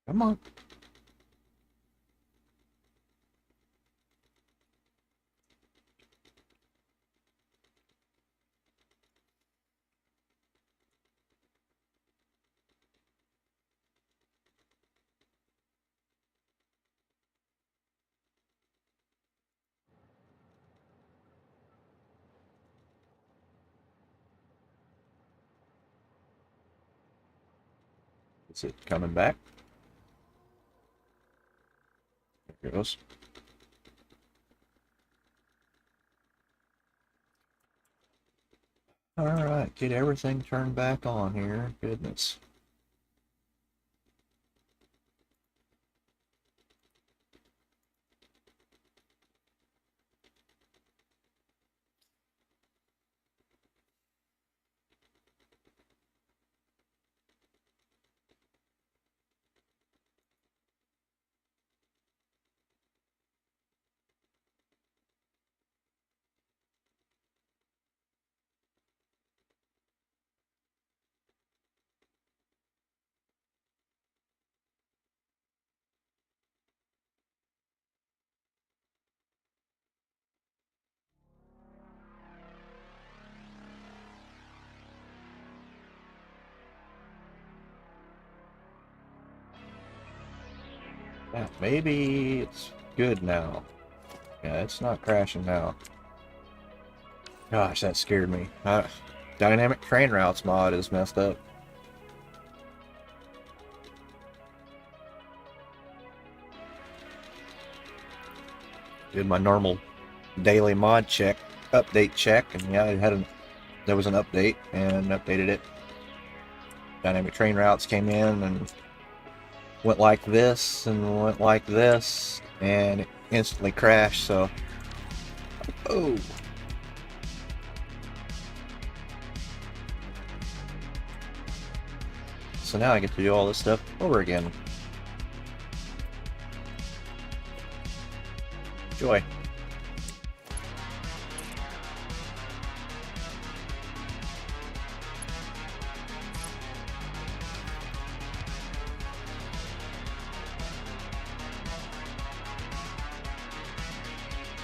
Come on. Is it coming back? There it goes. Alright, get everything turned back on here. Goodness. Yeah, maybe it's good now. Yeah, it's not crashing now. Gosh, that scared me. Dynamic train routes mod is messed up. Did my normal daily mod check, update check, and yeah, there was an update and updated it. Dynamic train routes came in and went like this and went like this, and it instantly crashed. So, oh. So now I get to do all this stuff over again. Joy.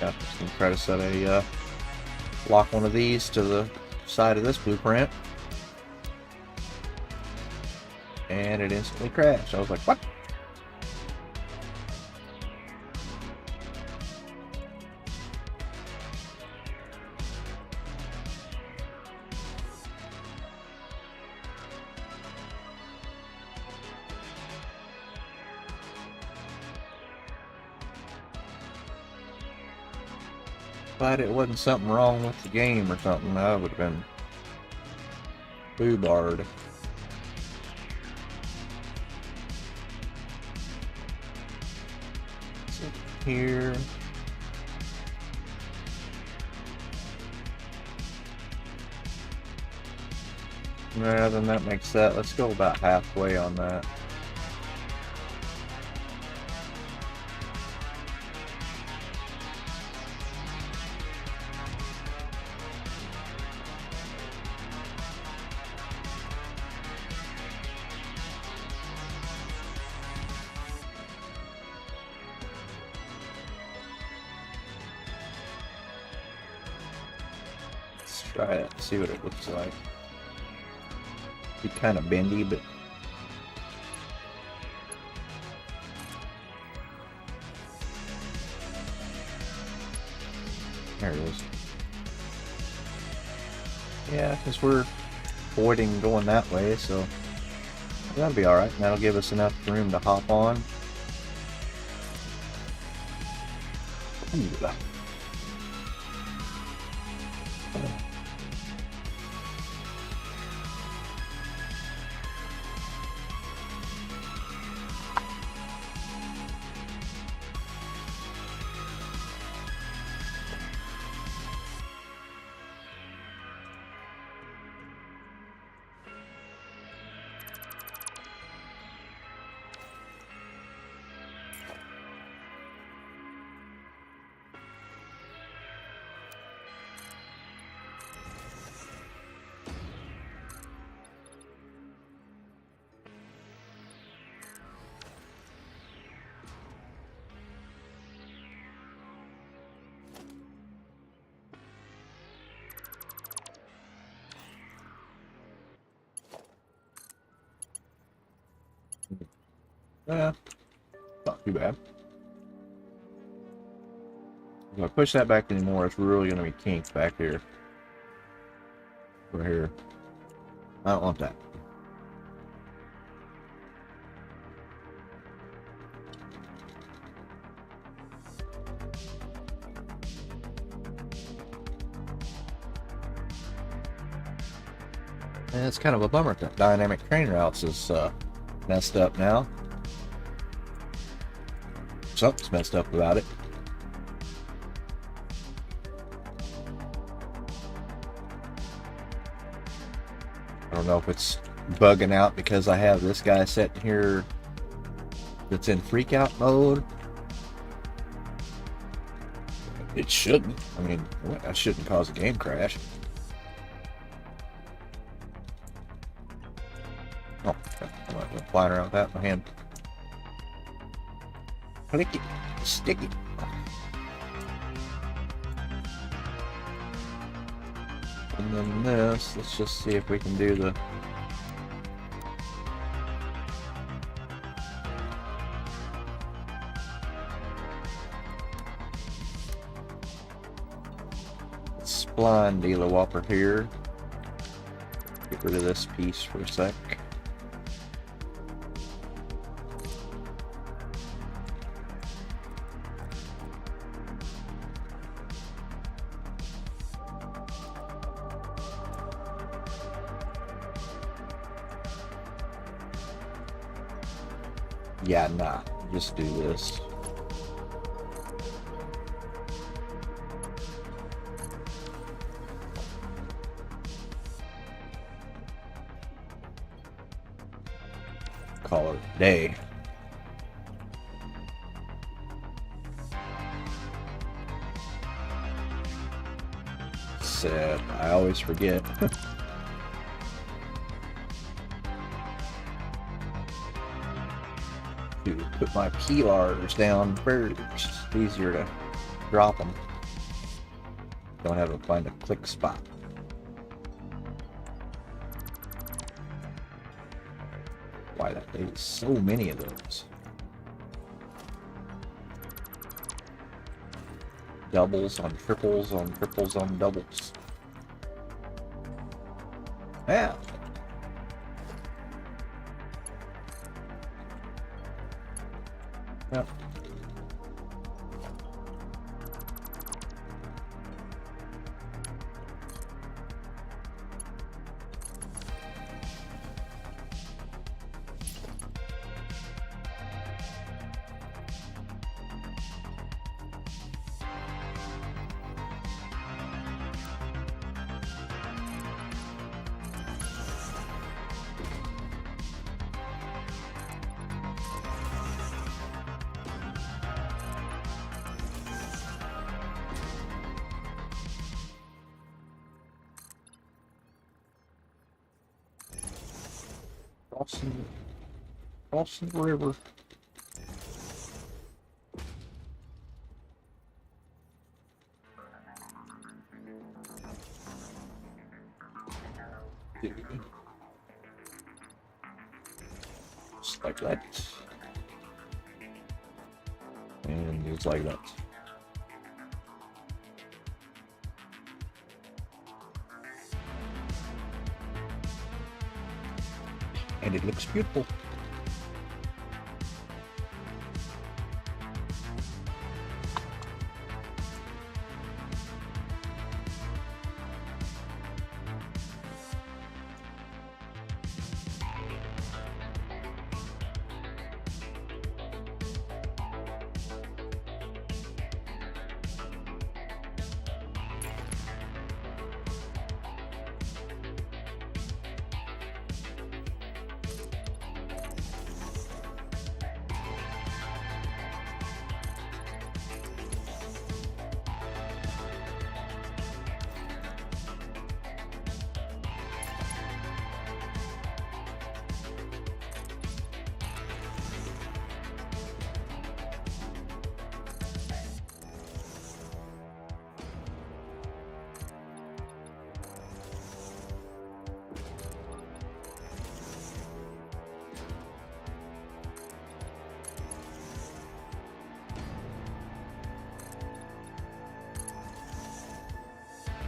Yeah, just gonna try to set a lock one of these to the side of this blueprint, and it instantly crashed. I was like, what? Glad it wasn't something wrong with the game or something. I would have been foobarred. So here. Nah, then that makes that. Let's go about halfway on that. Let's try it, see what it looks like. Be kind of bendy, but there it is. Yeah, because we're avoiding going that way, so that'll be alright. That'll give us enough room to hop on. Ooh. Yeah, not too bad. If I push that back anymore, it's really going to be kinked back here. Right here. I don't want that. And it's kind of a bummer that dynamic train routes is messed up now. Something's messed up about it. I don't know if it's bugging out because I have this guy sitting here that's in freakout mode. It shouldn't. I mean, that shouldn't cause a game crash. Oh, I'm flying around with that in my hand. Clicky, sticky. And then this, let's just see if we can do the spline dealer whopper here. Get rid of this piece for a sec. Yeah, nah, just do this. Call it a day. Sad, I always forget. To put my peelers down first. It's easier to drop them. Don't have to find a click spot. Why there's so many of those. Doubles on triples on triples on doubles. Yeah. Yep. Crossing the river. Just like that. And just like that. And it looks beautiful.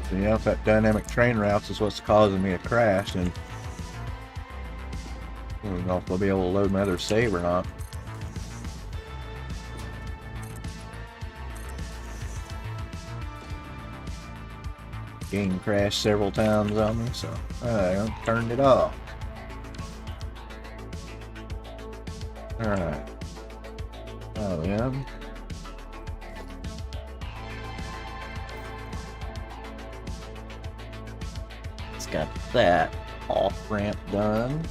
So yeah, if that dynamic train routes is what's causing me to crash, then I don't know if I'll be able to load my other save or not. Game crashed several times on me, so I turned it off. Alright. Oh, yeah. It's got that off-ramp done.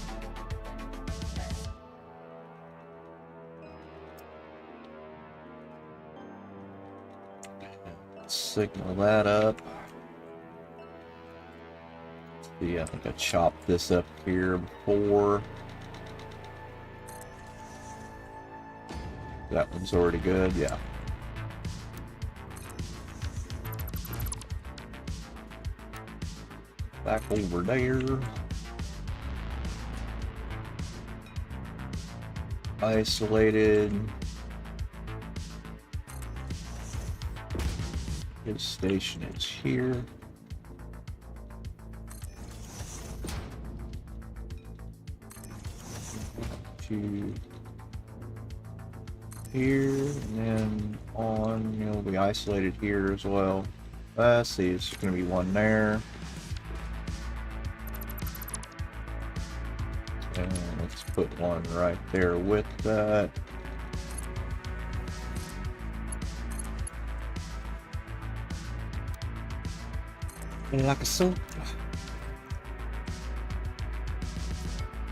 Signal that up. See, I think I chopped this up here before. That one's already good, yeah. Back over there. Isolated. His station is here. To here, and then on, you'll be isolated here as well. Let's see, it's going to be one there. And let's put one right there with that. Like a soap.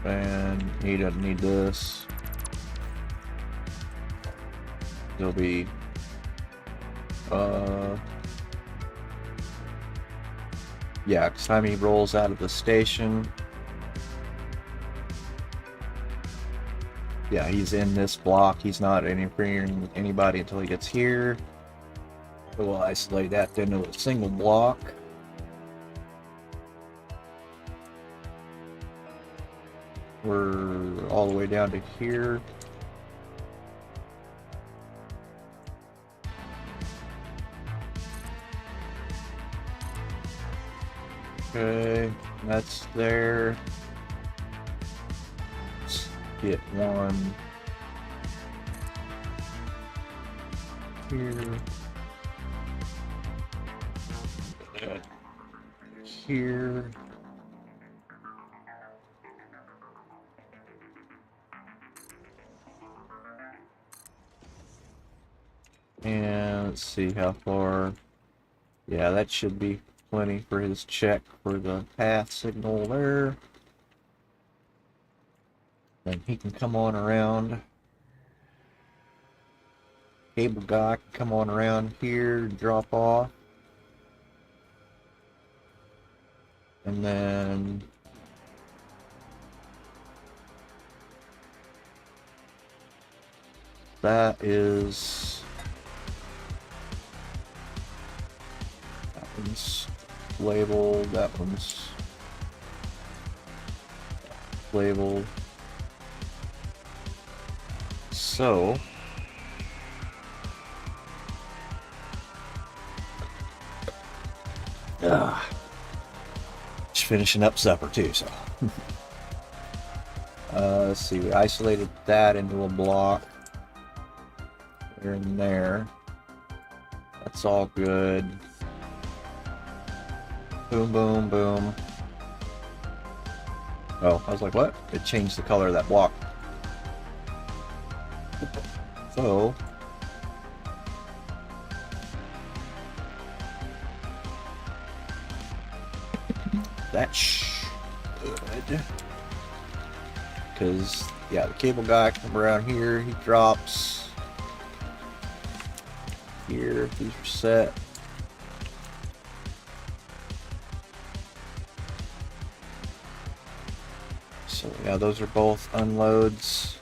And he doesn't need this. There'll be yeah, because time he rolls out of the station, yeah, he's in this block. He's not interfering with anybody until he gets here. So we'll isolate that into a single block. We're all the way down to here. Okay, that's there. Let's get one here. Here. And let's see how far. Yeah, that should be plenty for his check for the path signal there. Then he can come on around. Cable guy can come on around here and drop off. And then that is, that one's labeled, that one's labeled. So just finishing up supper too, so let's see, we isolated that into a block there and there. That's all good. Boom, boom, boom. Oh, I was like, what? It changed the color of that block. So that's good. Because, yeah, the cable guy come around here, he drops here, these are set. So, yeah, those are both unloads.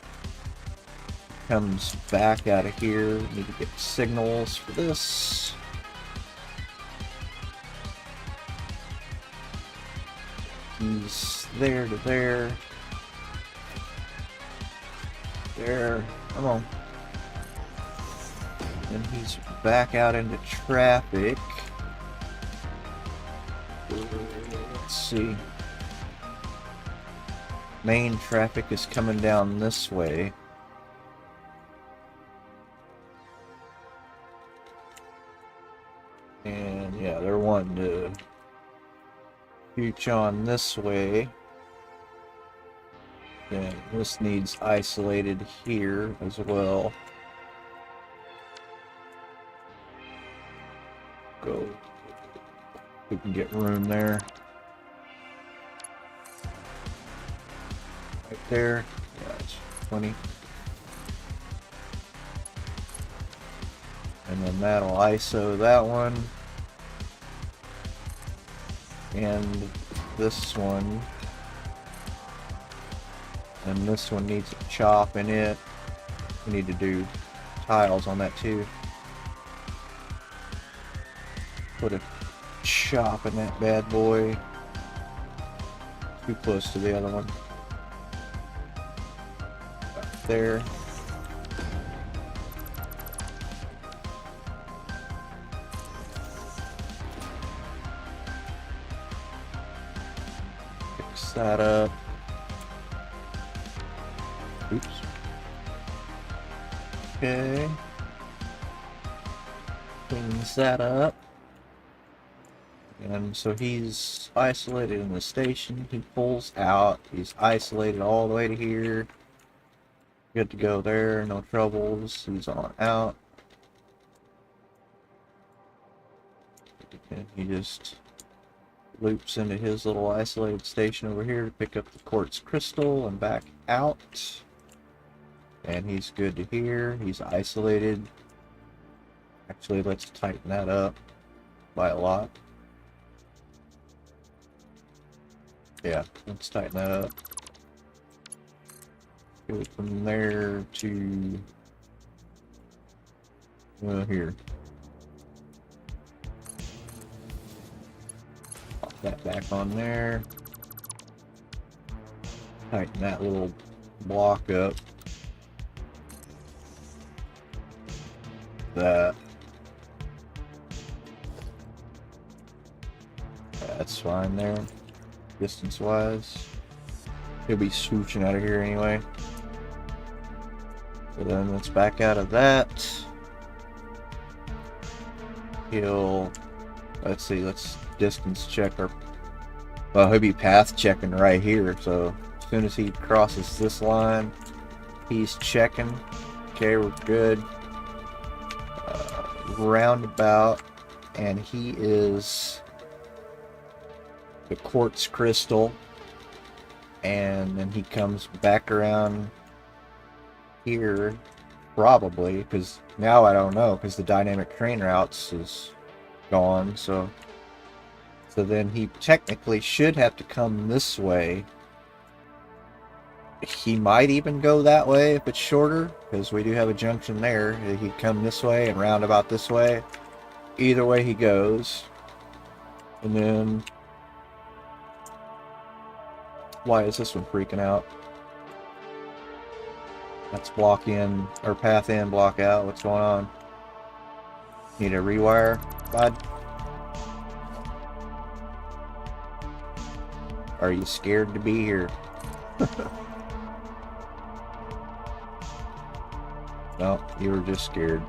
Comes back out of here. Need to get signals for this. He's there to there. There. Come on. And he's back out into traffic. Let's see. Main traffic is coming down this way. And yeah, they're wanting to reach on this way. And this needs isolated here as well. Go. We can get room there. Right there. Yeah, it's 20. And then that'll ISO that one. And this one. And this one needs a chop in it. We need to do tiles on that too. Put a chop in that bad boy. Too close to the other one. Up there. Fix that up. Oops. Okay. Cleans that up. And so he's isolated in the station. He pulls out. He's isolated all the way to here. Good to go there. No troubles. He's on out. And he just loops into his little isolated station over here to pick up the quartz crystal and back out. And he's good to here. He's isolated. Actually, let's tighten that up by a lot. Yeah, let's tighten that up. Go from there to here. Pop that back on there. Tighten that little block up. That's fine there, distance wise. He'll be swooshing out of here anyway. So then let's back out of that. Let's see, let's distance check our, well, he'll be path checking right here. So as soon as he crosses this line, he's checking. Okay, we're good. Roundabout, and he is the quartz crystal, and then he comes back around here probably, because now I don't know, because the dynamic train routes is gone. So then he technically should have to come this way. He might even go that way if it's shorter, because we do have a junction there. He'd come this way and round about this way. Either way he goes. And then, why is this one freaking out? That's block in, or path in, block out. What's going on? Need a rewire, bud? Are you scared to be here? No, you were just scared.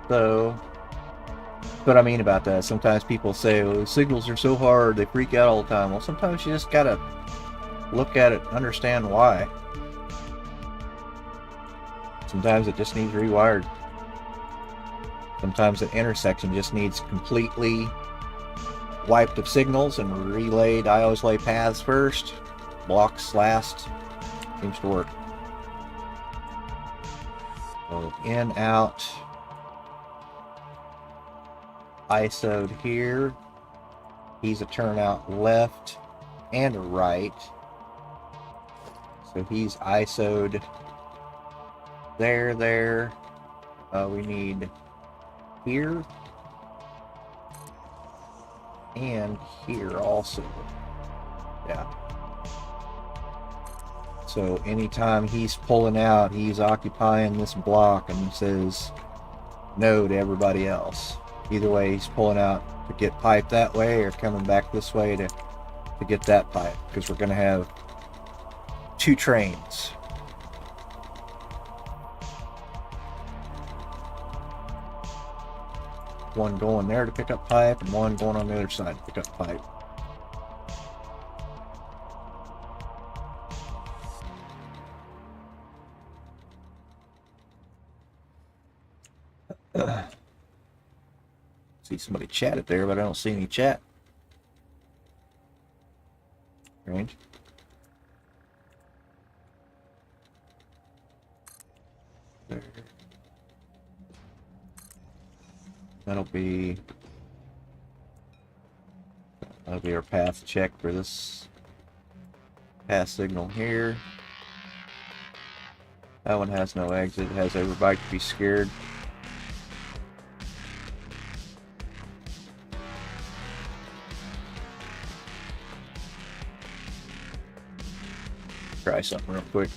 So, what I mean about that, sometimes people say, oh, the signals are so hard, they freak out all the time. Well, sometimes you just gotta look at it, understand why. Sometimes it just needs rewired. Sometimes an intersection just needs completely wiped of signals and relayed. I always lay paths first, blocks last. Seems to work. So in, out, ISO'd here. He's a turnout left and a right. So he's ISO'd there. We need here and here also. Yeah. So anytime he's pulling out, he's occupying this block and says no to everybody else. Either way, he's pulling out to get pipe that way or coming back this way to get that pipe, because we're going to have 2 trains. One going there to pick up pipe and one going on the other side to pick up pipe. See somebody chatted there, but I don't see any chat. Strange. There. That'll be our path check for this pass signal here. That one has no exit. It has everybody to be scared. Try something real quick.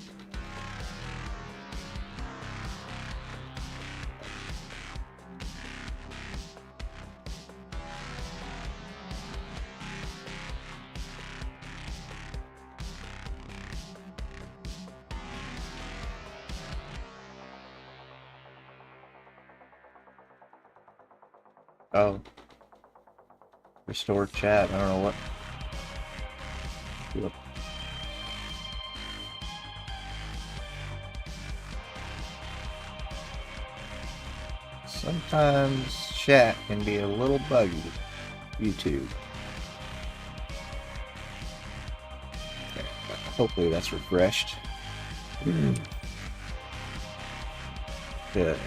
Oh. Restore chat. I don't know what. Yep. Sometimes chat can be a little buggy. YouTube. Okay. Hopefully that's refreshed. Good.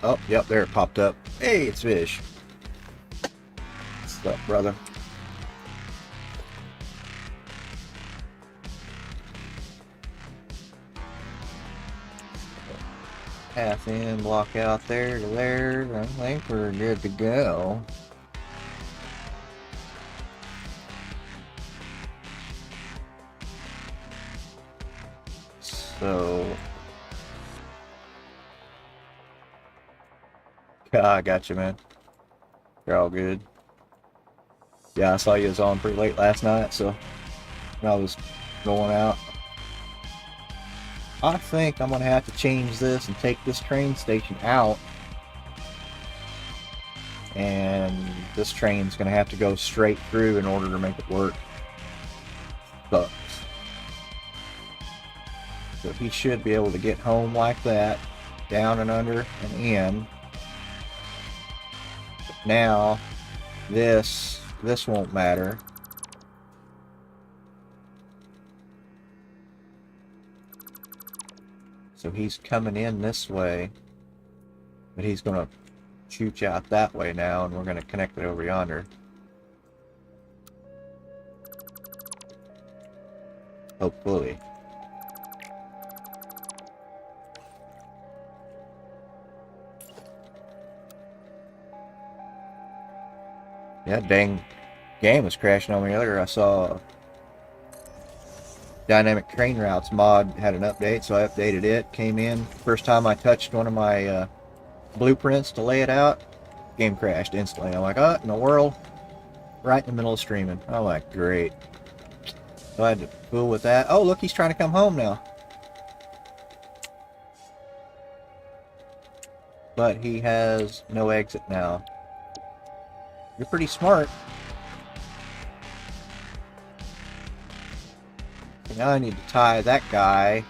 Oh, yep, there it popped up. Hey, it's Fish. What's up, brother? Path in, block out there to there. I think we're good to go. So... I got you, man. You're all good. Yeah, I saw you was on pretty late last night, so I was going out. I think I'm gonna have to change this and take this train station out, and this train's gonna have to go straight through in order to make it work. Sucks. So he should be able to get home like that, down and under and in. Now, this won't matter. So he's coming in this way, but he's going to shoot you out that way now, and we're going to connect it over yonder. Hopefully. Yeah, dang game was crashing on me earlier. I saw Dynamic Train Routes mod had an update, so I updated it. Came in. First time I touched one of my blueprints to lay it out, game crashed instantly. I'm like, oh, in the world? Right in the middle of streaming. I'm like, great. So I had to fool with that. Oh, look, he's trying to come home now. But he has no exit now. You're pretty smart. Now I need to tie that guy.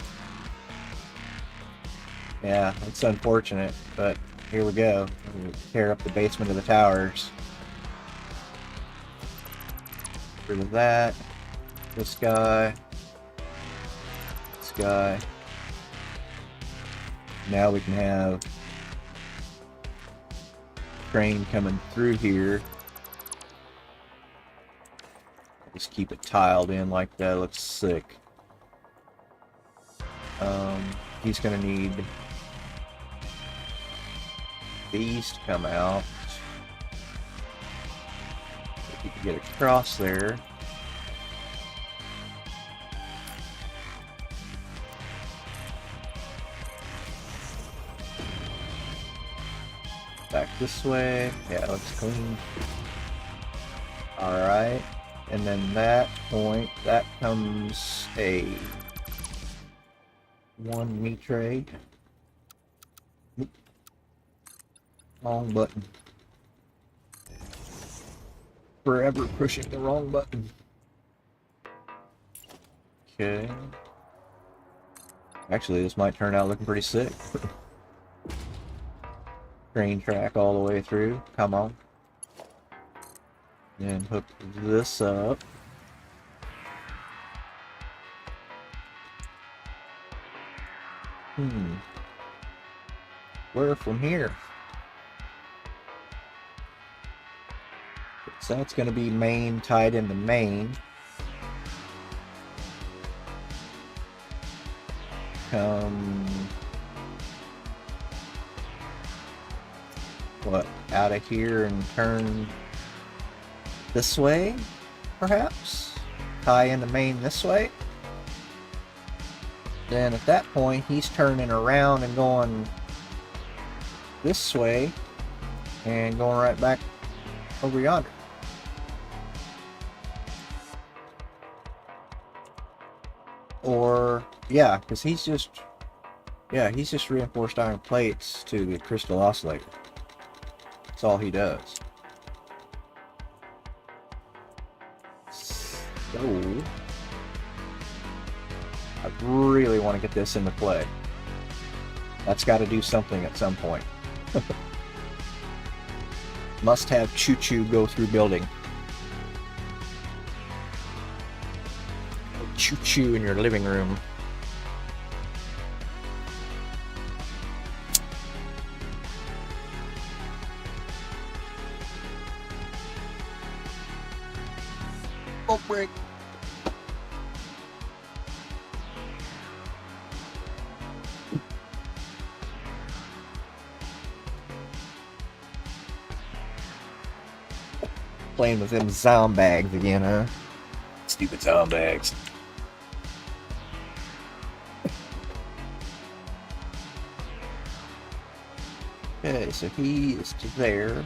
Yeah, it's unfortunate, but here we go. We'll tear up the basement of the towers. Rid of that. This guy. This guy. Now we can have train coming through here. Just keep it tiled in like that. Looks sick. He's gonna need these to come out. If you can get across there. track this way. Yeah, looks clean. Alright. And then that point, that comes a 1 meat tray. Wrong button. Forever pushing the wrong button. Okay. Actually, this might turn out looking pretty sick. Train track all the way through. Come on. And hook this up. Where from here? So that's going to be main tied into main. What, out of here and turn this way, perhaps? Tie into main this way? Then at that point, he's turning around and going this way and going right back over yonder. Or, yeah, because he's just reinforced iron plates to the crystal oscillator. That's all he does. So, I really want to get this into play. That's got to do something at some point. Must have choo-choo go through building. Choo-choo in your living room. Oh, break. Playing with them zombags again, huh? Stupid zombags. Okay, so he is to there.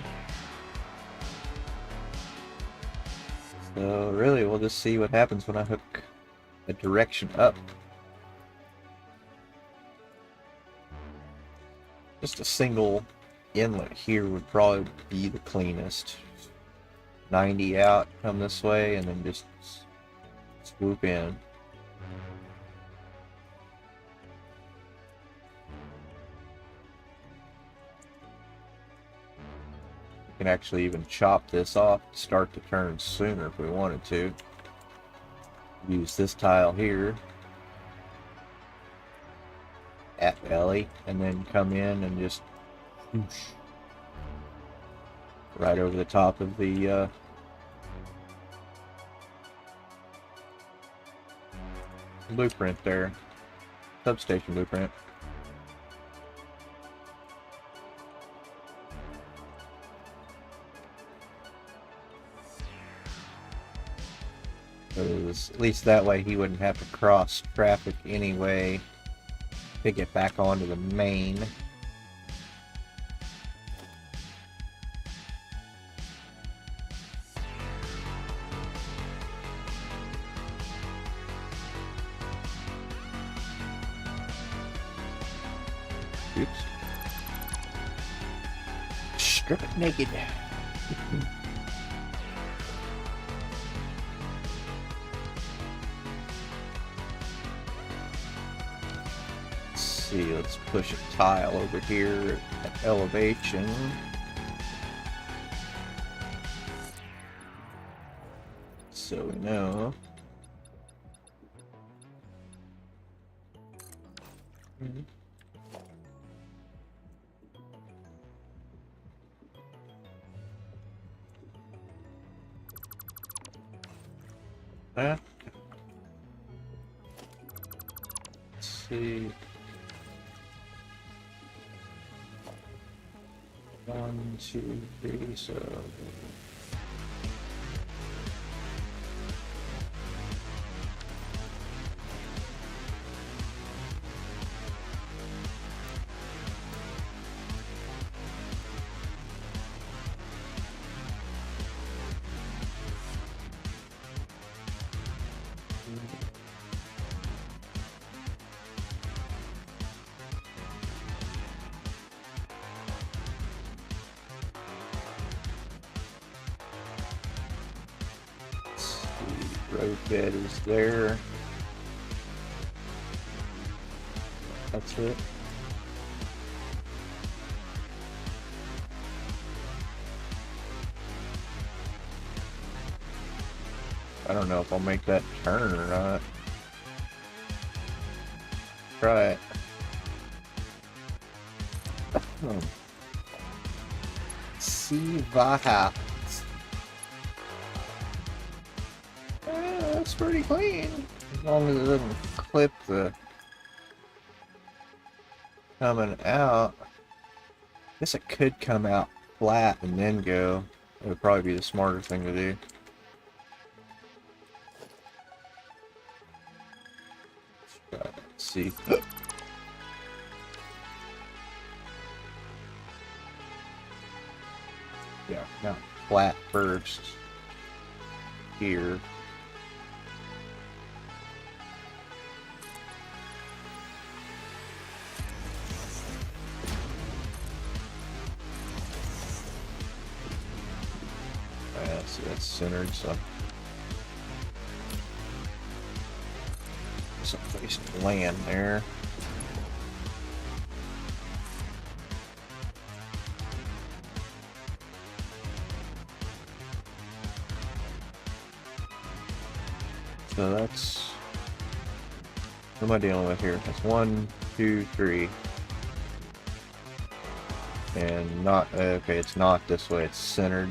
So really, we'll just see what happens when I hook a direction up. Just a single inlet here would probably be the cleanest. 90 out, come this way, and then just swoop in. We can actually even chop this off to start the turn sooner if we wanted to. Use this tile here at belly, and then come in and just whoosh, right over the top of the blueprint there, substation blueprint. Because at least that way he wouldn't have to cross traffic anyway to get back onto the main. Oops. Strip it naked. See, let's push a tile over here at elevation. So we know. That. Let's see. 1, 2, 3, so. Road bed is there. That's it. I don't know if I'll make that turn or not. Try it. See what happens. That's pretty clean. As long as it doesn't clip the coming out. I guess it could come out flat and then go. It would probably be the smarter thing to do. Let's see. Yeah, not flat first. Here. So that's centered, so someplace to land there. So that's, what am I dealing with here? That's 1, 2, 3. And not, okay, it's not this way, it's centered.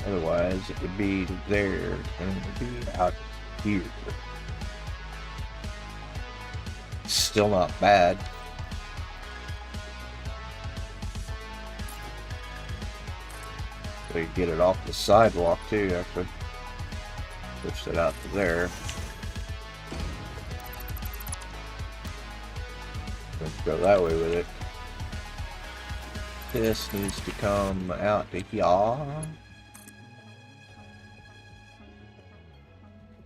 Otherwise, it would be there, and it would be out here. Still not bad. So you get it off the sidewalk too. I could push it out to there. Let's go that way with it. This needs to come out to here.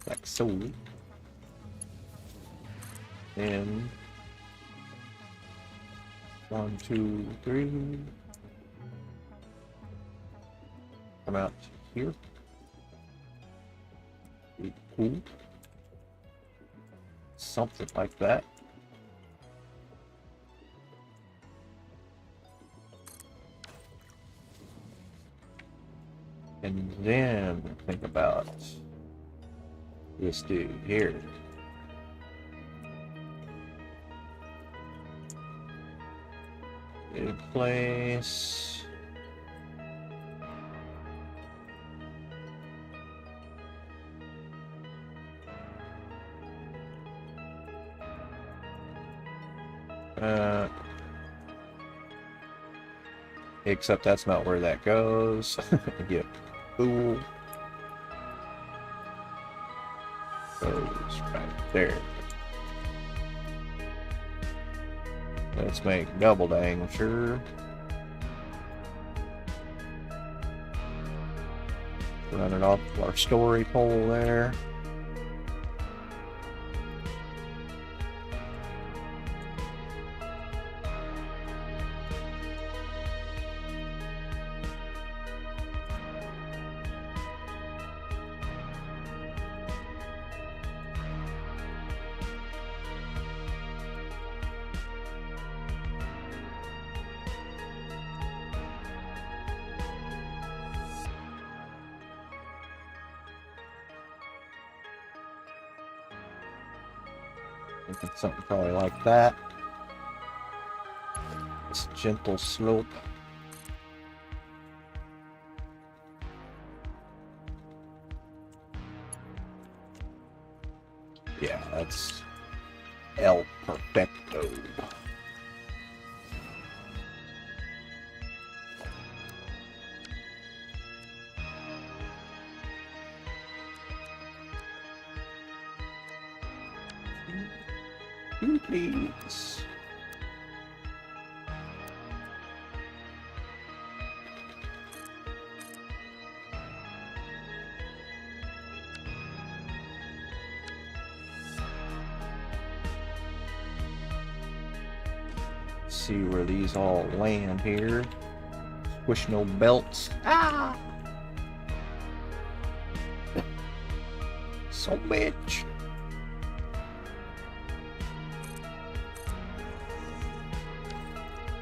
Like so. And 1, 2, 3. Come out here. Be cool. Something like that. And then think about this dude here. In place. Except that's not where that goes. Get fool. Goes right there. Let's make double dang sure. Run it off our story pole there. Thinking something probably like that. This gentle slope. Yeah, that's El Perfecto. Please. see where these all land here. Squish no belts. Ah! So bitch.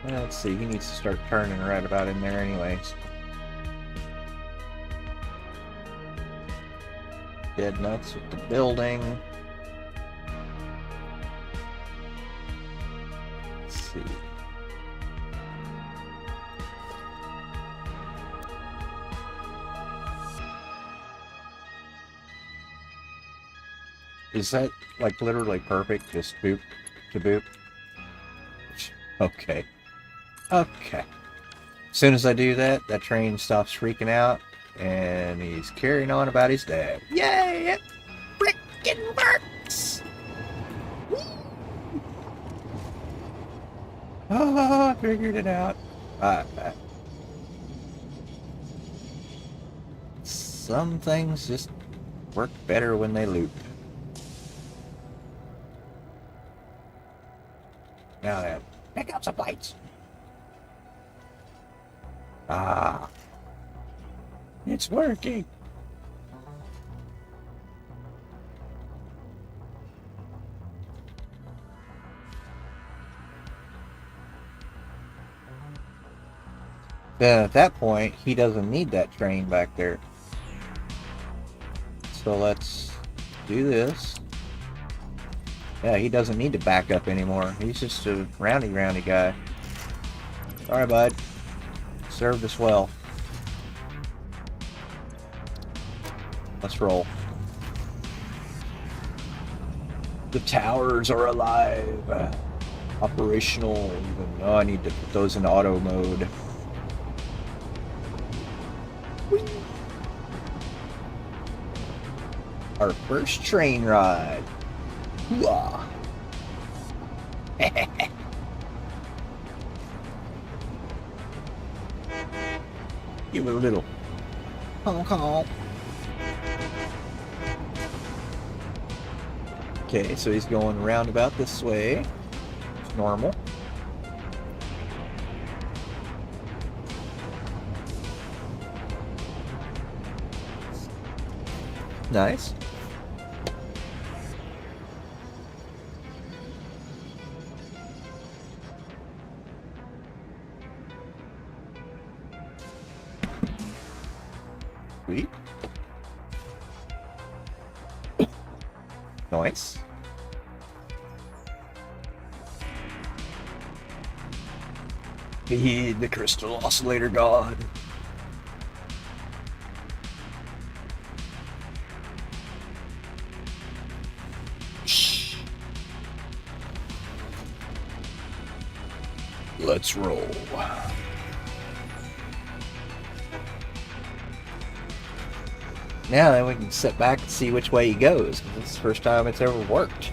Let's see, he needs to start turning right about in there anyways. Dead nuts with the building. Let's see. Is that like literally perfect? Just boop to boop? Okay. Okay. As soon as I do that, that train stops freaking out and he's carrying on about his dad. Yay! It frickin' works! Oh, I figured it out. Some things just work better when they loop. Now then, pick up some plates. Ah, it's working. Then at that point, he doesn't need that train back there. So let's do this. Yeah, he doesn't need to back up anymore. He's just a roundy guy. Alright, bud. Served us well. Let's roll. The towers are alive. Operational. Even though I need to put those in auto mode. Whee! Our first train ride. Hoo-ah. Give it a little honk honk. Okay, so he's going roundabout this way. It's normal. Nice. Sweet. Nice. Heed the crystal oscillator god. Let's roll. Now then we can sit back and see which way he goes. This is the first time it's ever worked.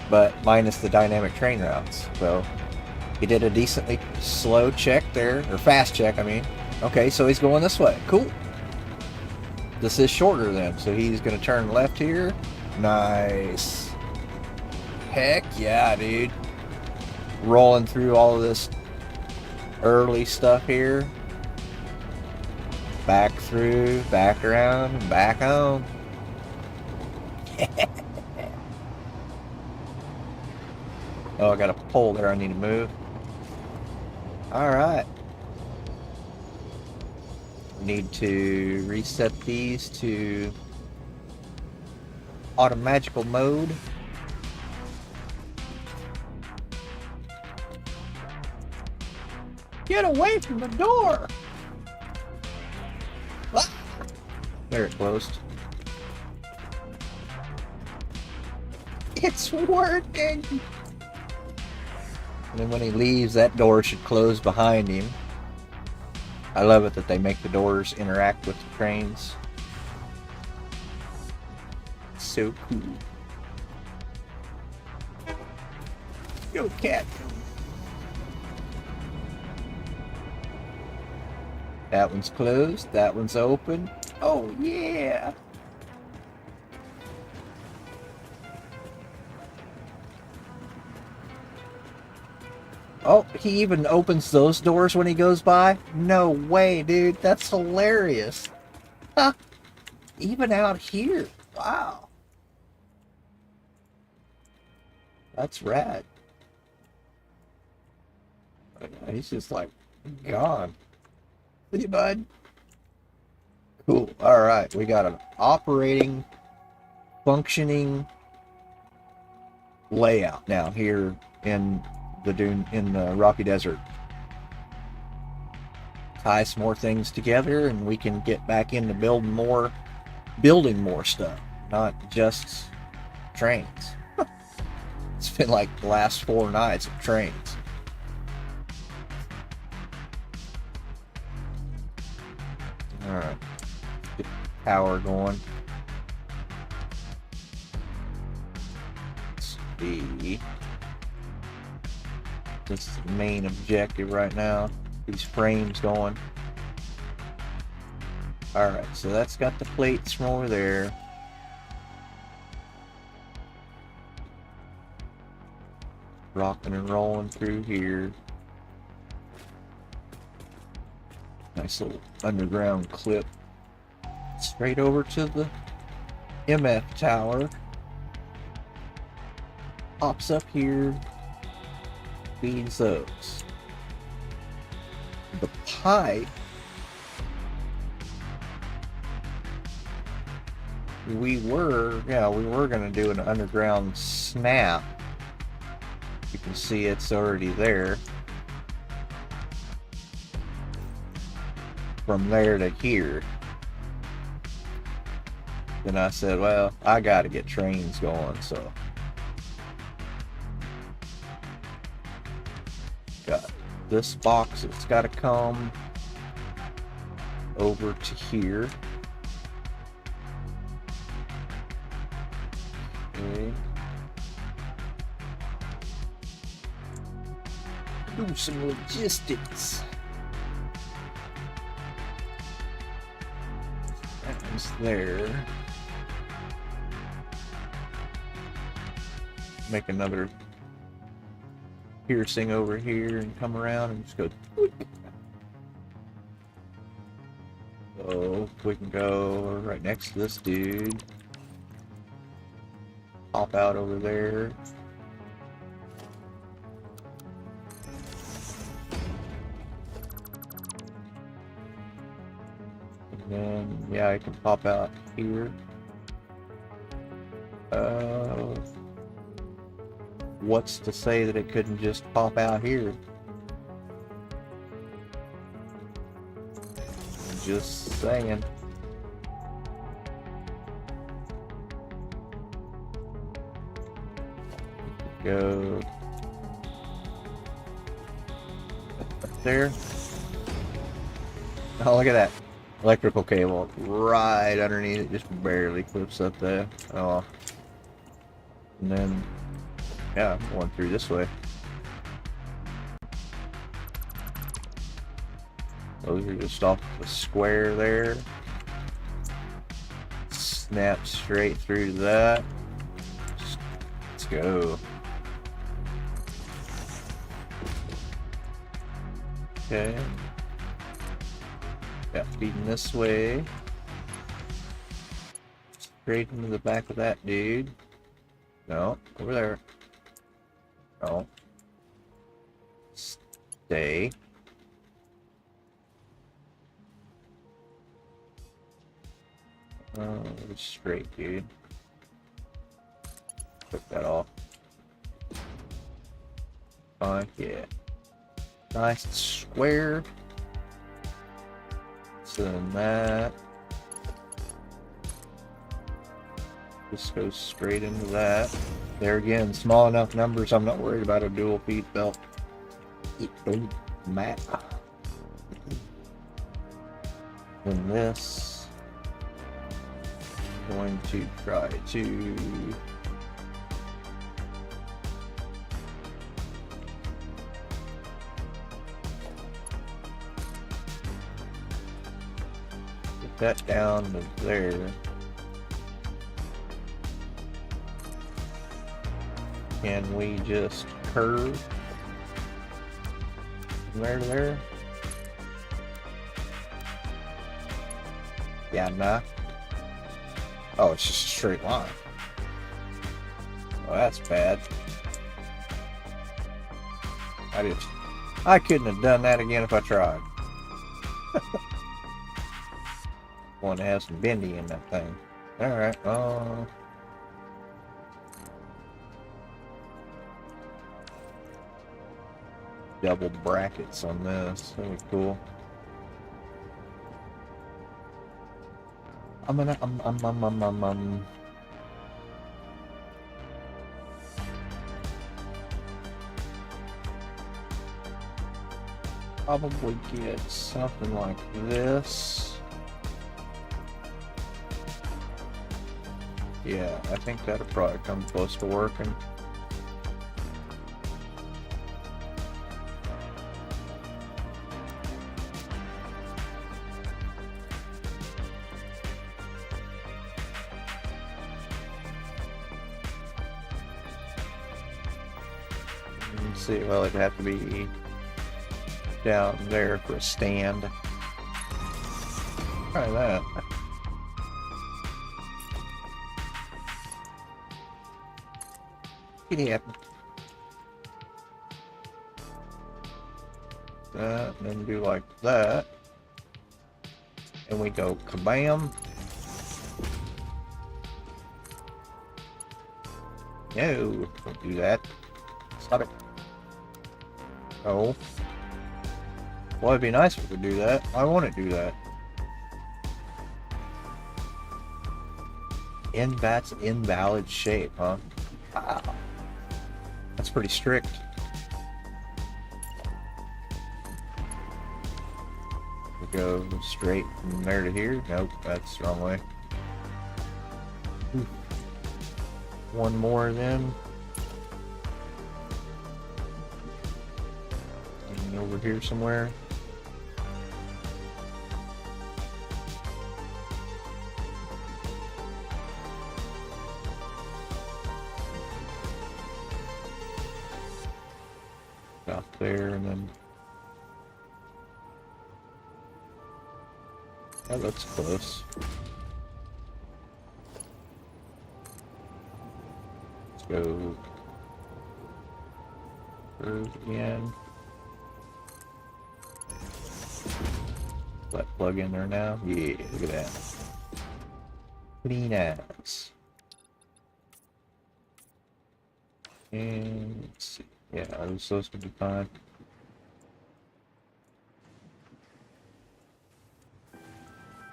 But minus the dynamic train routes. So he did a decently slow check there, or fast check, I mean. Okay, so he's going this way. Cool. This is shorter then, so he's going to turn left here. Nice. Heck yeah, dude. Rolling through all of this early stuff here. Back through, back around, and back home. Oh, I got a pole there I need to move. Alright. Need to reset these to automagical mode. Get away from the door! Ah! There, it closed. It's working! And then when he leaves, that door should close behind him. I love it that they make the doors interact with the trains. So cool. Go, cat. That one's closed. That one's open. Oh, yeah. Oh, he even opens those doors when he goes by? No way, dude. That's hilarious. Huh. Even out here. Wow. That's rad. He's just like gone. See, bud? Cool. Alright, we got an operating, functioning layout now here in the Rocky Desert. Tie some more things together and we can get back into building more stuff, not just trains. It's been like the last 4 nights of trains. Alright. Get the power going. Let's see. This is the main objective right now. These frames going. Alright, so that's got the plates from over there. Rocking and rolling through here. Nice little underground clip. Straight over to the MF tower. Pops up here. Feeds those. The pipe. We were going to do an underground snap. You can see it's already there. From there to here. Then I said, well, I got to get trains going, so. Got this box, it's got to come over to here. Okay. Do some logistics. That's there. Make another piercing over here and come around and just go. So we can go right next to this dude. Pop out over there. And then, yeah, I can pop out here. What's to say that it couldn't just pop out here? Just saying. Go up there. Oh, look at that electrical cable right underneath it, just barely clips up there. Oh, and then yeah, I'm going through this way. Those are just off the square there. Snap straight through that. Let's go. Okay. Yeah, feeding this way. Straight into the back of that dude. No, over there. No. Stay. Straight, dude. Took that off. Yeah. Nice square. So then that just goes straight into that. There again, small enough numbers, I'm not worried about a dual feed belt. Mat. Then this, I'm going to try to get that down to there. Can we just curve? From there to there? Yeah, nah. Oh, it's just a straight line. Well, that's bad. I couldn't have done that again if I tried. Want to have some bendy in that thing. Alright, double brackets on this. That'd be cool. Probably get something like this. Yeah, I think that'll probably come close to working. Let's see, well, it'd have to be down there for a stand. Try that. It happened. That, and then do like that. And we go kabam. No, don't do that. Stop it. Oh. Well, it'd be nice if we could do that. I want to do that. That's an invalid shape, huh? Wow. That's pretty strict. We go straight from there to here. Nope, that's the wrong way. One more then. And over here somewhere. Out there, and then that looks close. Let's go through again. Let plug in there now. Yeah, look at that. Pretty nice. And let's see. Yeah, those could be fine.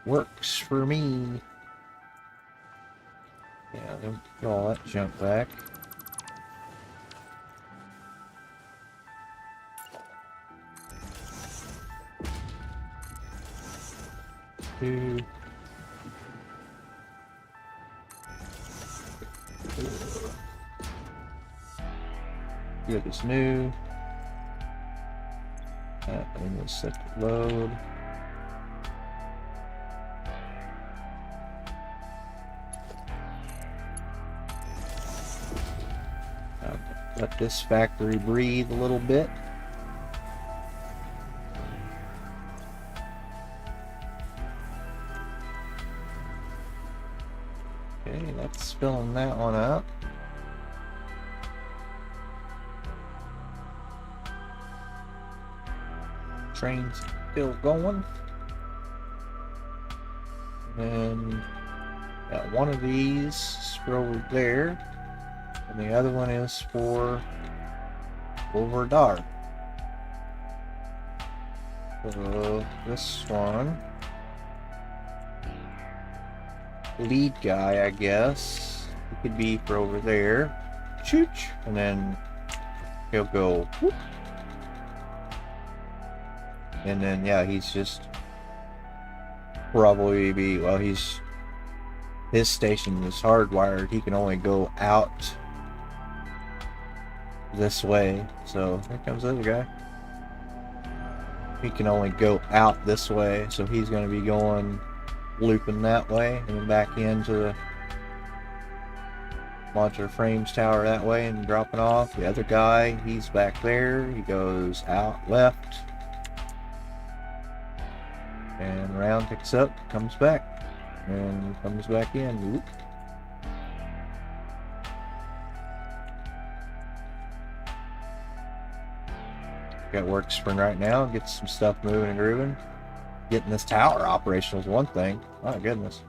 Works for me. Yeah, then put all that junk back. Two. Good as new. And we'll set the load. Let this factory breathe a little bit. Okay, that's filling that one up. Train's still going. And got one of these for over there, and the other one is for over there. So this one, lead guy, I guess, it could be for over there. Chooch, and then he'll go whoop. And then, yeah, he's just probably be, well, his station is hardwired. He can only go out this way. So here comes the other guy. He can only go out this way. So he's going to be going, looping that way and then back into the modular frames tower that way and dropping off. The other guy, he's back there. He goes out left. around, picks up, comes back, and comes back in. Whoop. Got work sprint right now, get some stuff moving and grooving. Getting this tower operational is one thing. My goodness.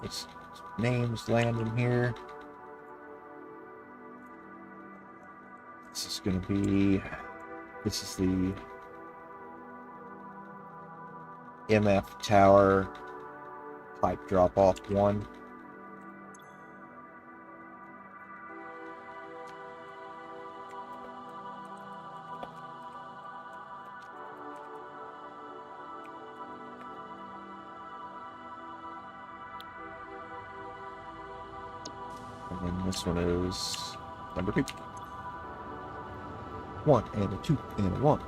It's names landing here. This is going to be, this is the MF tower pipe drop off 1. And then this one is number 2. 1 and a 2 and a 1.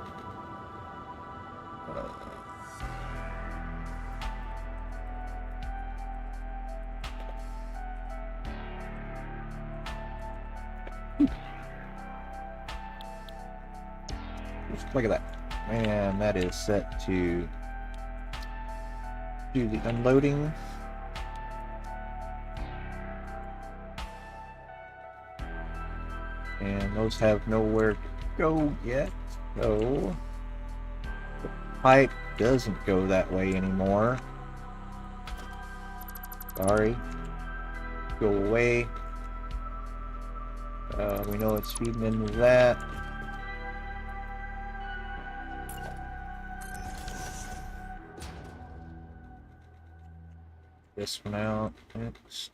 Look at that. Man, that is set to do the unloading. And those have nowhere to go yet, so the pipe doesn't go that way anymore. Sorry. Go away. We know it's feeding into that. This one out next.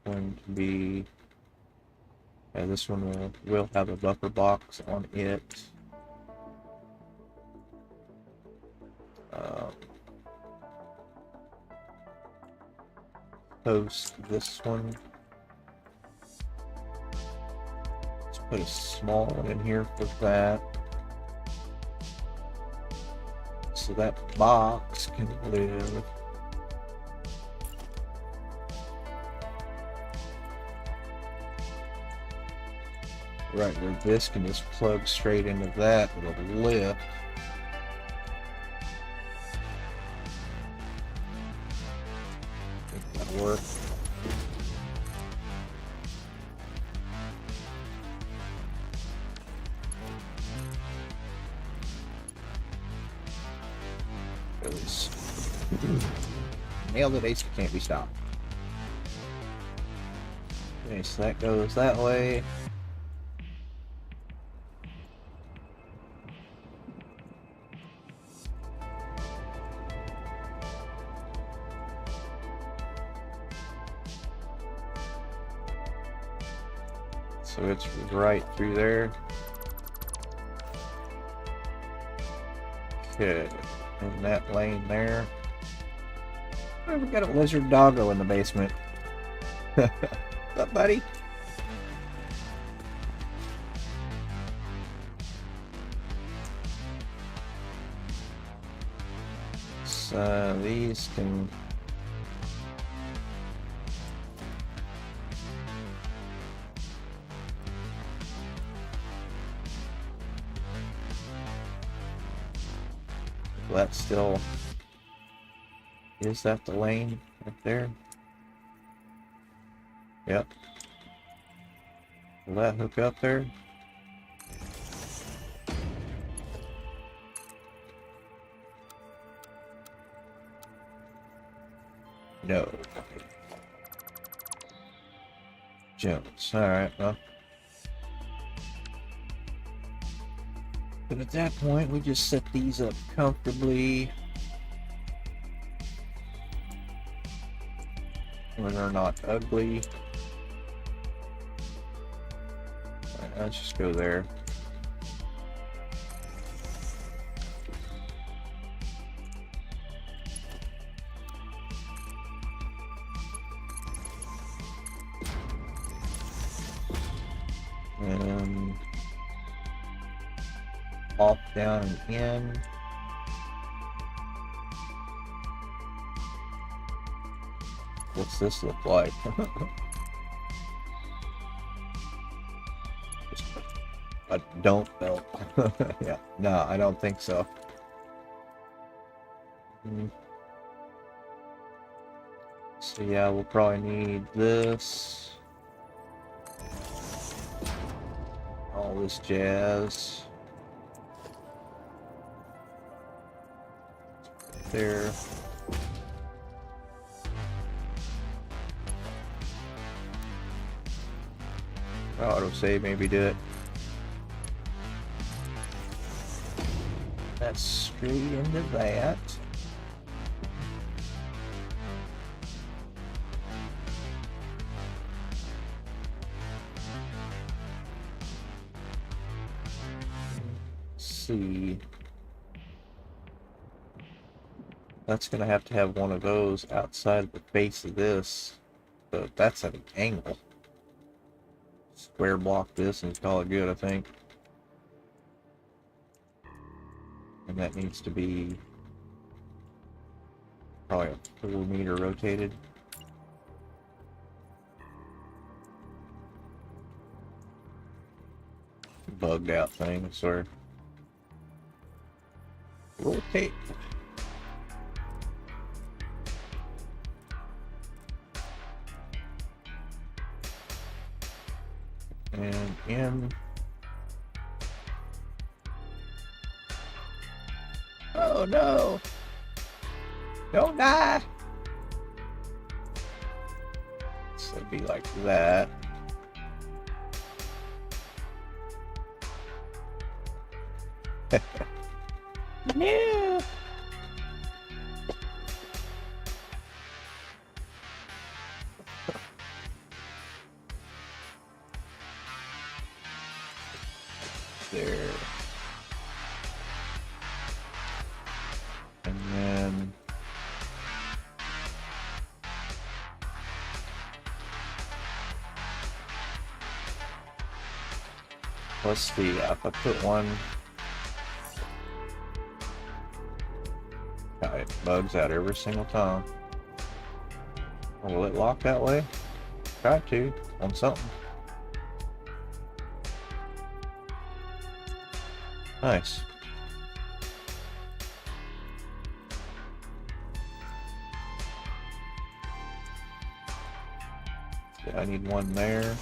Going to be, yeah, this one will have a buffer box on it. Post this one. Let's put a small one in here for that, so that box can live. Right where this can just plug straight into that, it'll lift. I think that'll work. Nailed it, Ace can't be stopped. Okay, so that goes that way. So it's right through there. Okay, in that lane there. Oh, we got a lizard doggo in the basement. What's up, buddy? So these can... That's still... Is that the lane right there? Yep. Will that hook up there? No. Jones. Alright, well. But at that point, we just set these up comfortably. When they're not ugly. Alright, let's just go there. And off, down, and in. What's this look like? I don't know. Yeah, no, I don't think so. So yeah, we'll probably need this. All this jazz. There. Autosave, maybe do it. That's straight into that. Let's see. That's gonna have to have one of those outside of the base of this. So that's at an angle. Square block this and call it good, I think. And that needs to be probably a 4 meter rotated. Bugged out thing, sorry. Rotate. And in. Oh no! Don't die! So it'd be like that. No! There. And then let's see, if I put one, it bugs out every single time. Will it lock that way? Try to, on something. Nice. Yeah, I need one there.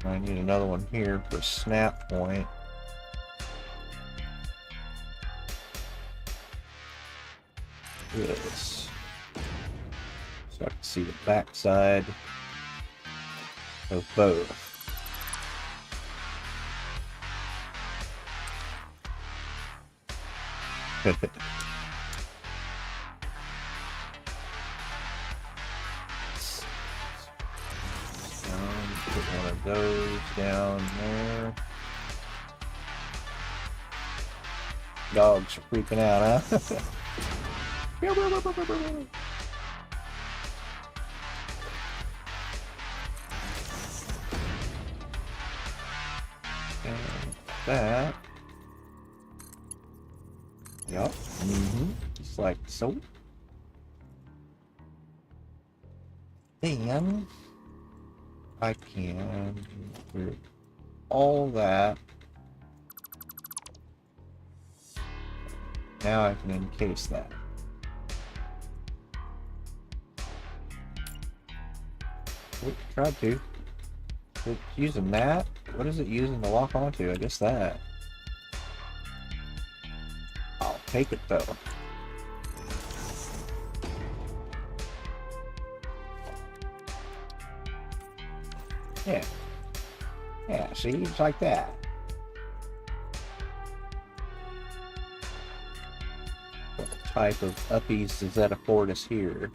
I need another one here for snap point. This. So I can see the back side of both. Put one of those down there. Dogs are freaking out, huh? And that. Yup. Just like so. Then I can do all that. Now I can encase that. Oops, tried to. It's using that? What is it using to lock onto? I guess that. I'll take it though. Yeah. Yeah, see? It's like that. What type of uppies does that afford us here?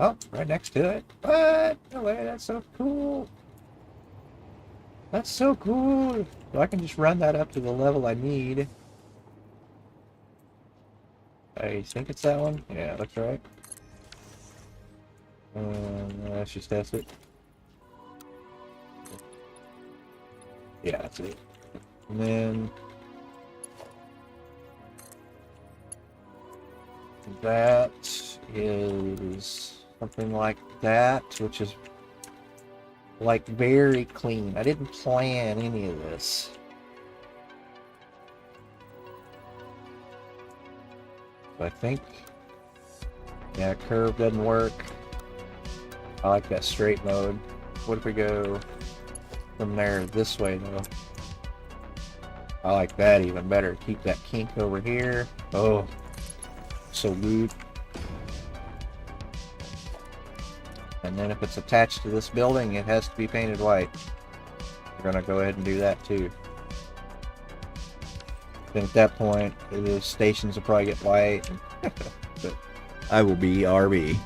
Oh, right next to it. What? No way, that's so cool. That's so cool. So I can just run that up to the level I need. I think it's that one. Yeah, that's right. Let's just test it. Yeah, that's it. And then that is something like that, which is Like, very clean. I didn't plan any of this. So I think, yeah, curve doesn't work. I like that straight mode. What if we go from there this way, though? I like that even better. Keep that kink over here. Oh, so good. And then if it's attached to this building, it has to be painted white. We're gonna go ahead and do that too. Then at that point, the stations will probably get white. But I will be RB.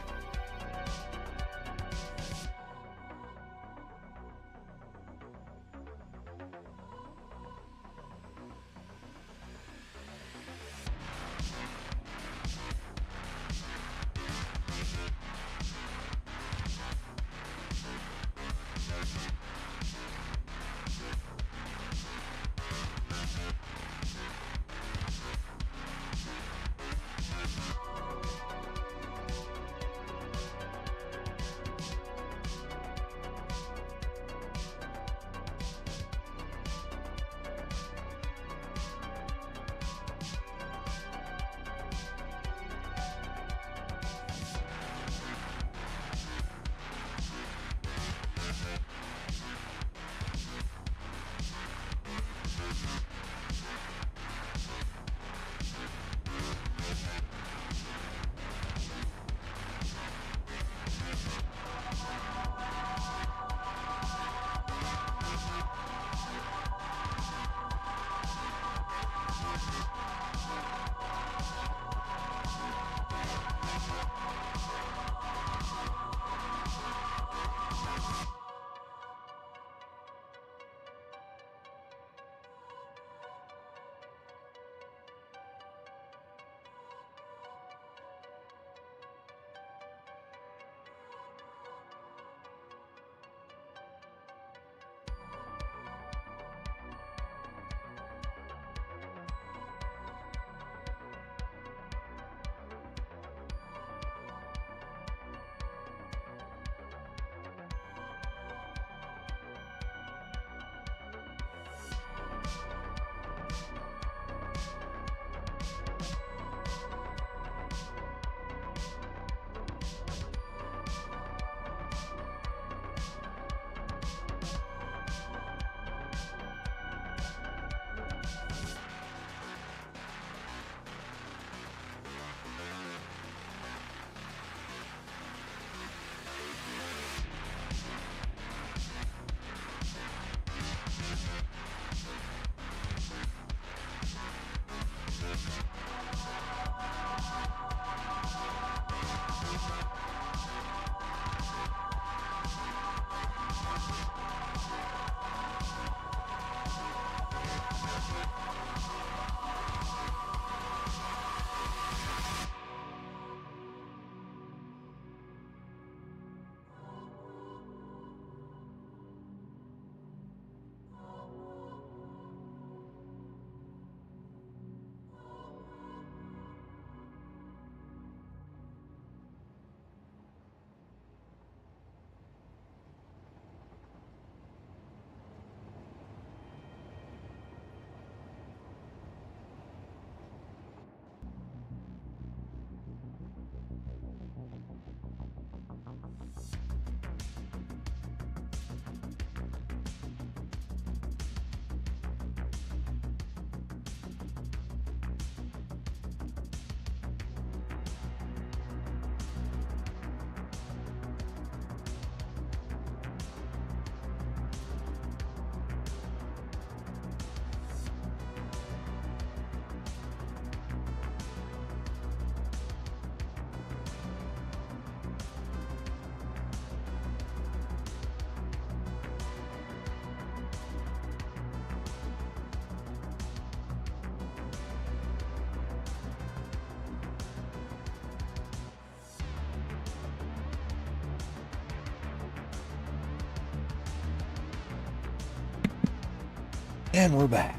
And we're back.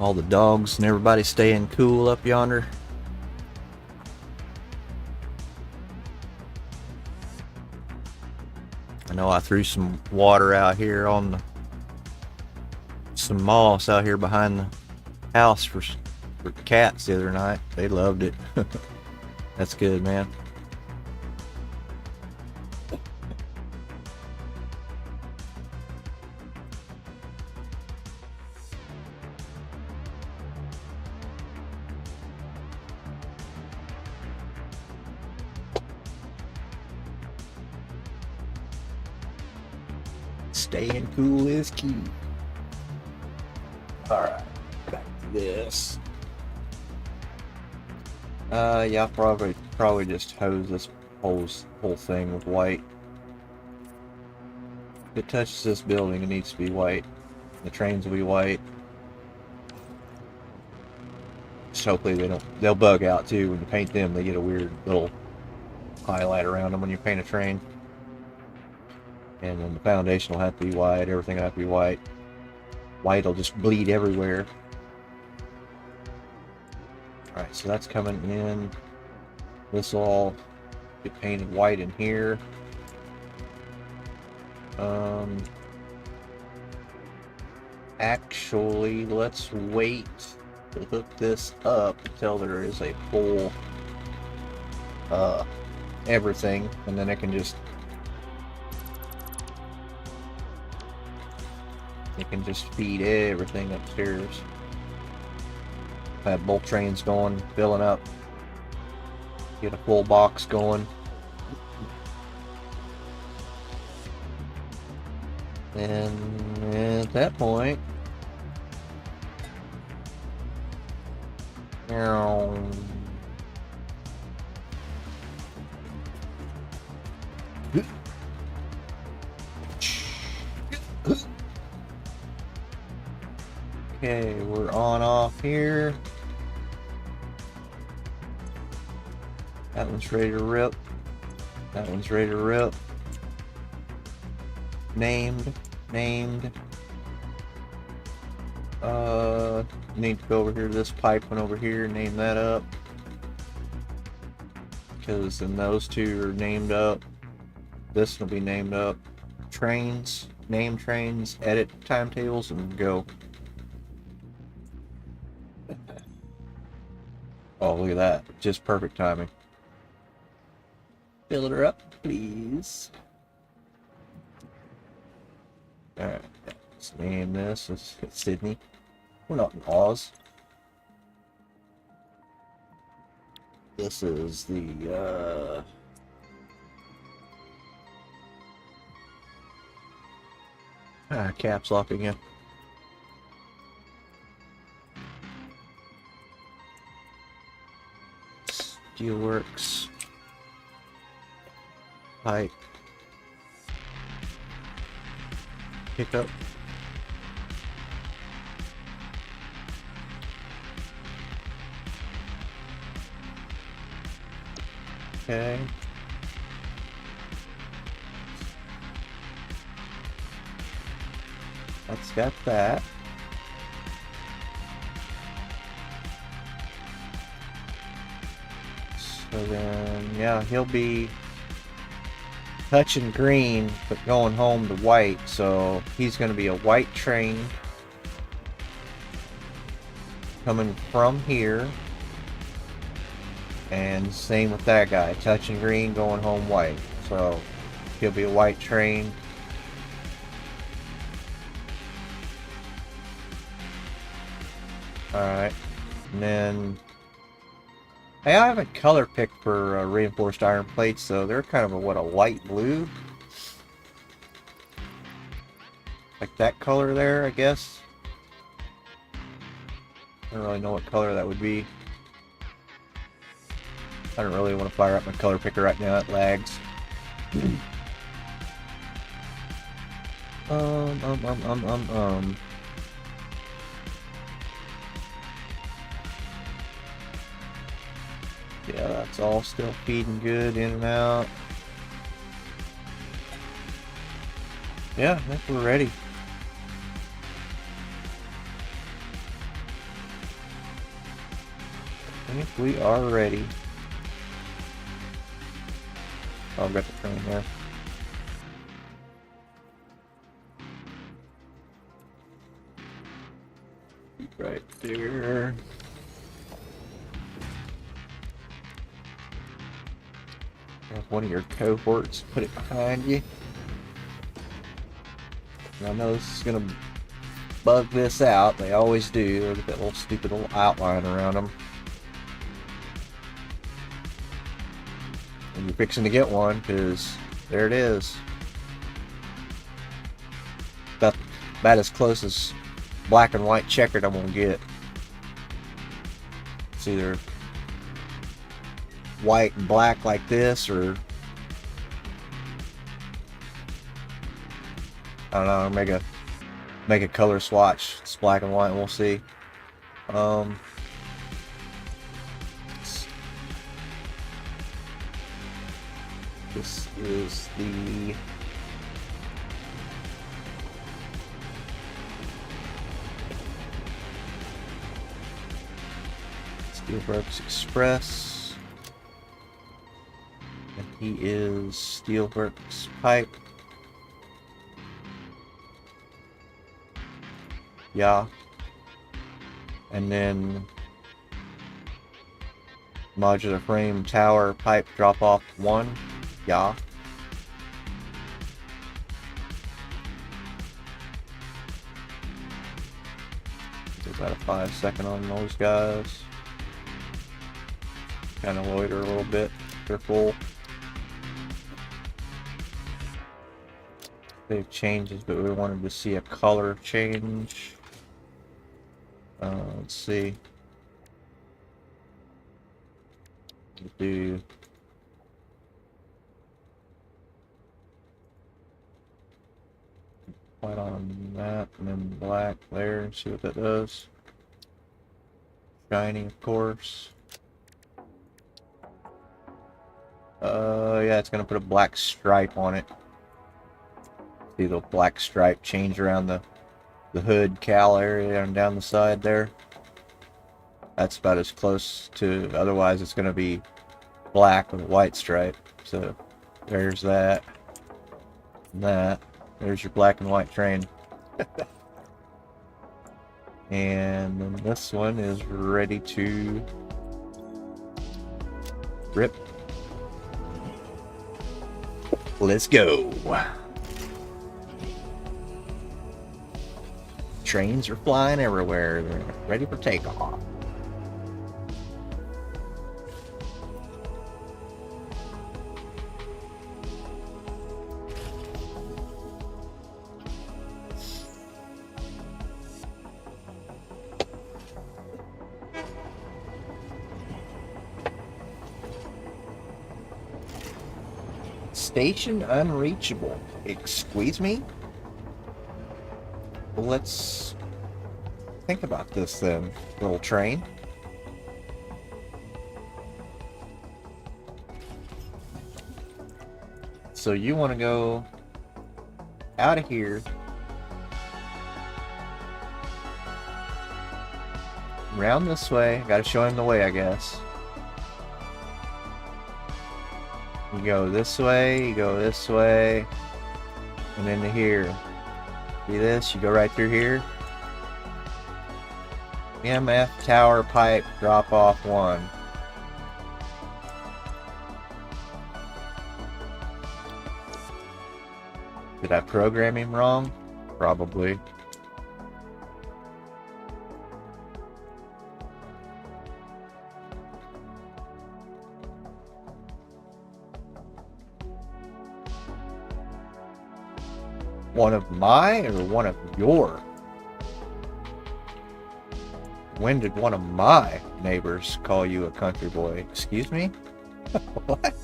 All the dogs and everybody staying cool up yonder. know I threw some water out here on some moss out here behind the house for cats the other night. They loved it. That's good, man. Staying cool is key. Alright, back to this. Yeah, I'll probably just hose this whole thing with white. If it touches this building, it needs to be white. The trains will be white. Just hopefully they'll bug out too. When you paint them, they get a weird little highlight around them when you paint a train. And then the foundation will have to be white, everything will have to be white. White will just bleed everywhere. Alright, so that's coming in. This will all get painted white in here. Actually, let's wait to hook this up until there is a full everything, and then I can just feed everything upstairs. I have both trains going, filling up. Get a full box going. And at that point, okay, we're on off here. That one's ready to rip. That one's ready to rip. Named. Need to go over here to this pipe one over here, name that up. Because then those two are named up. This will be named up. Trains, name trains, edit timetables, and go. Oh, look at that. Just perfect timing. Fill her up, please. Alright, let's name this. Let's get Sydney. We're not in Oz. This is the, caps lock again. Steelworks. Pipe. Pickup. Okay. Let's get that. So then, yeah, he'll be touching green, but going home to white. So he's going to be a white train coming from here. And same with that guy, touching green, going home white. So he'll be a white train. Alright, and then I haven't color picked for reinforced iron plates, so they're kind of a light blue. Like that color there, I guess. I don't really know what color that would be. I don't really want to fire up my color picker right now, it lags. Yeah, that's all still feeding good in and out. Yeah, I think we're ready. I think we are ready. Oh, I've got the train there. Right there. Have one of your cohorts put it behind you. And I know this is gonna bug this out. They always do. Look at that little stupid little outline around them. And you're fixing to get one, because there it is. About as close as black and white checkered I'm gonna get. It's either white and black like this, or I don't know, make a color swatch. It's black and white, and we'll see. This is the Steelworks Express, and he is Steelworks Pipe. Yeah. And then modular frame tower pipe drop off 1. Yeah. Give about a 5-second on those guys. Kind of loiter a little bit. They're full. They've changes, but we wanted to see a color change. Let's see. We'll do white on that, and then black there, and see what that does. Shiny, of course. Yeah, it's gonna put a black stripe on it. See the black stripe change around the hood cowl area and down the side there. That's about as close to, otherwise it's gonna be black with a white stripe. So there's that. And that. There's your black and white train. And then this one is ready to rip. Let's go. Trains are flying everywhere. They're ready for takeoff. Station unreachable. Excuse me? Well, let's think about this then, little train. So you want to go out of here, round this way. Got to show him the way, I guess. You go this way, and then to here. See this? You go right through here. MF tower pipe drop off 1. Did I program him wrong? Probably. One of my or one of your? When did one of my neighbors call you a country boy? Excuse me? What?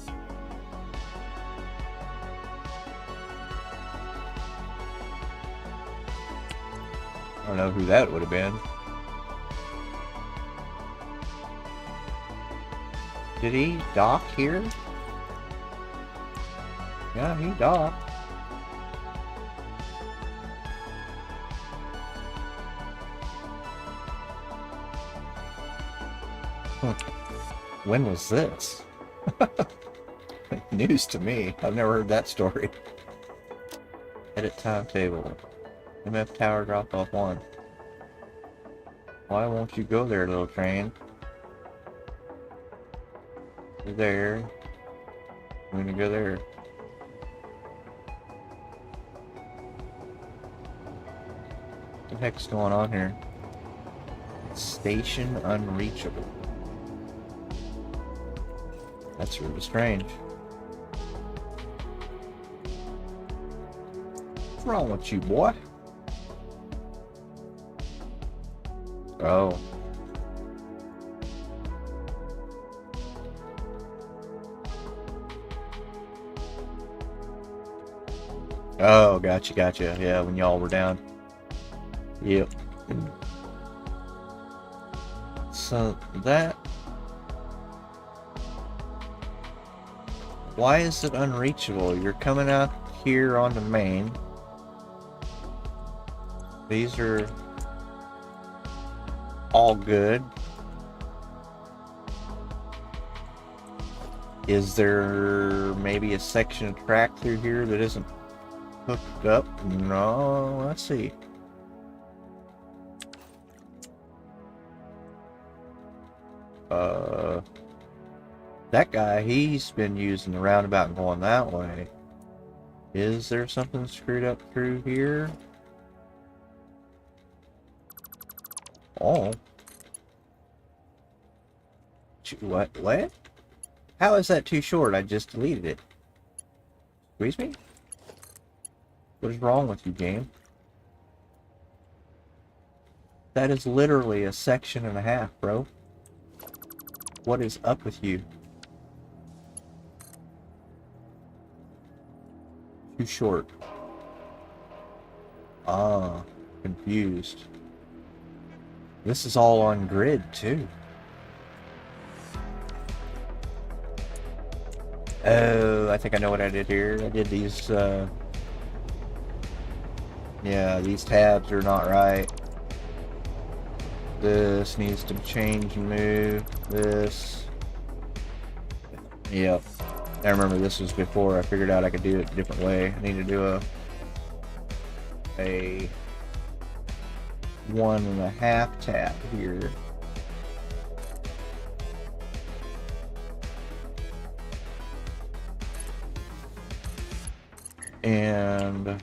I don't know who that would have been. Did he dock here? Yeah, he docked. When was this? News to me. I've never heard that story. Edit timetable. MF tower drop off 1. Why won't you go there, little train? You're there. I'm gonna go there. What the heck's going on here? Station unreachable. That's really strange. What's wrong with you, boy? Oh. Oh, gotcha. Yeah, when y'all were down. Yep. So that... Why is it unreachable? You're coming out here on the main. These are all good. Is there maybe a section of track through here that isn't hooked up? No, let's see. That guy, he's been using the roundabout and going that way. Is there something screwed up through here? Oh. What? How is that too short? I just deleted it. Squeeze me? What is wrong with you, game? That is literally a section and a half, bro. What is up with you? Too short. Ah, confused. This is all on grid, too. Oh, I think I know what I did here. I did these, yeah, these tabs are not right. This needs to change and move. This. Yep. I remember this was before I figured out I could do it a different way. I need to do a 1.5 tap here. And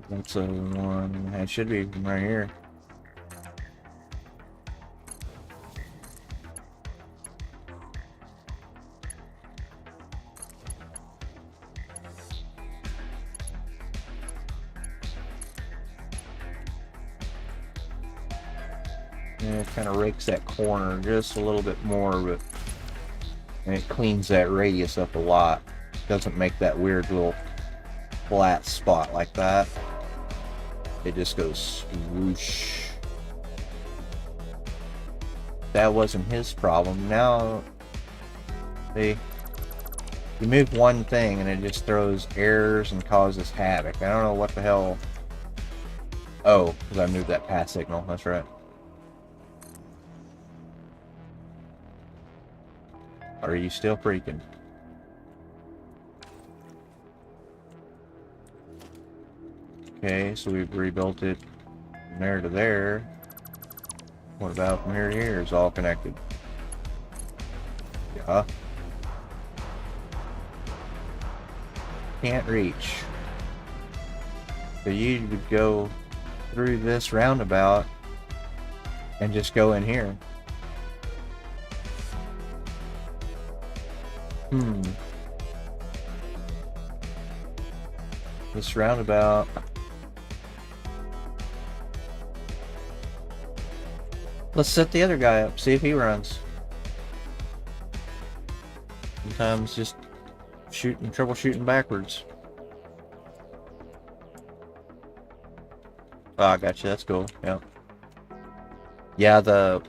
that's a 1. It should be right here. And it kind of rakes that corner just a little bit more, but and it cleans that radius up a lot. Doesn't make that weird little flat spot like that. It just goes whoosh. That wasn't his problem. Now you move one thing and it just throws errors and causes havoc. I don't know what the hell. Oh, because I moved that pass signal. That's right. Are you still freaking? Okay, so we've rebuilt it from there to there. What about from here to here? It's all connected. Yeah. Can't reach. So you would go through this roundabout and just go in here. This roundabout. Let's set the other guy up, see if he runs. Sometimes just troubleshooting backwards. Oh, I got you. That's cool. Yeah. Yeah, the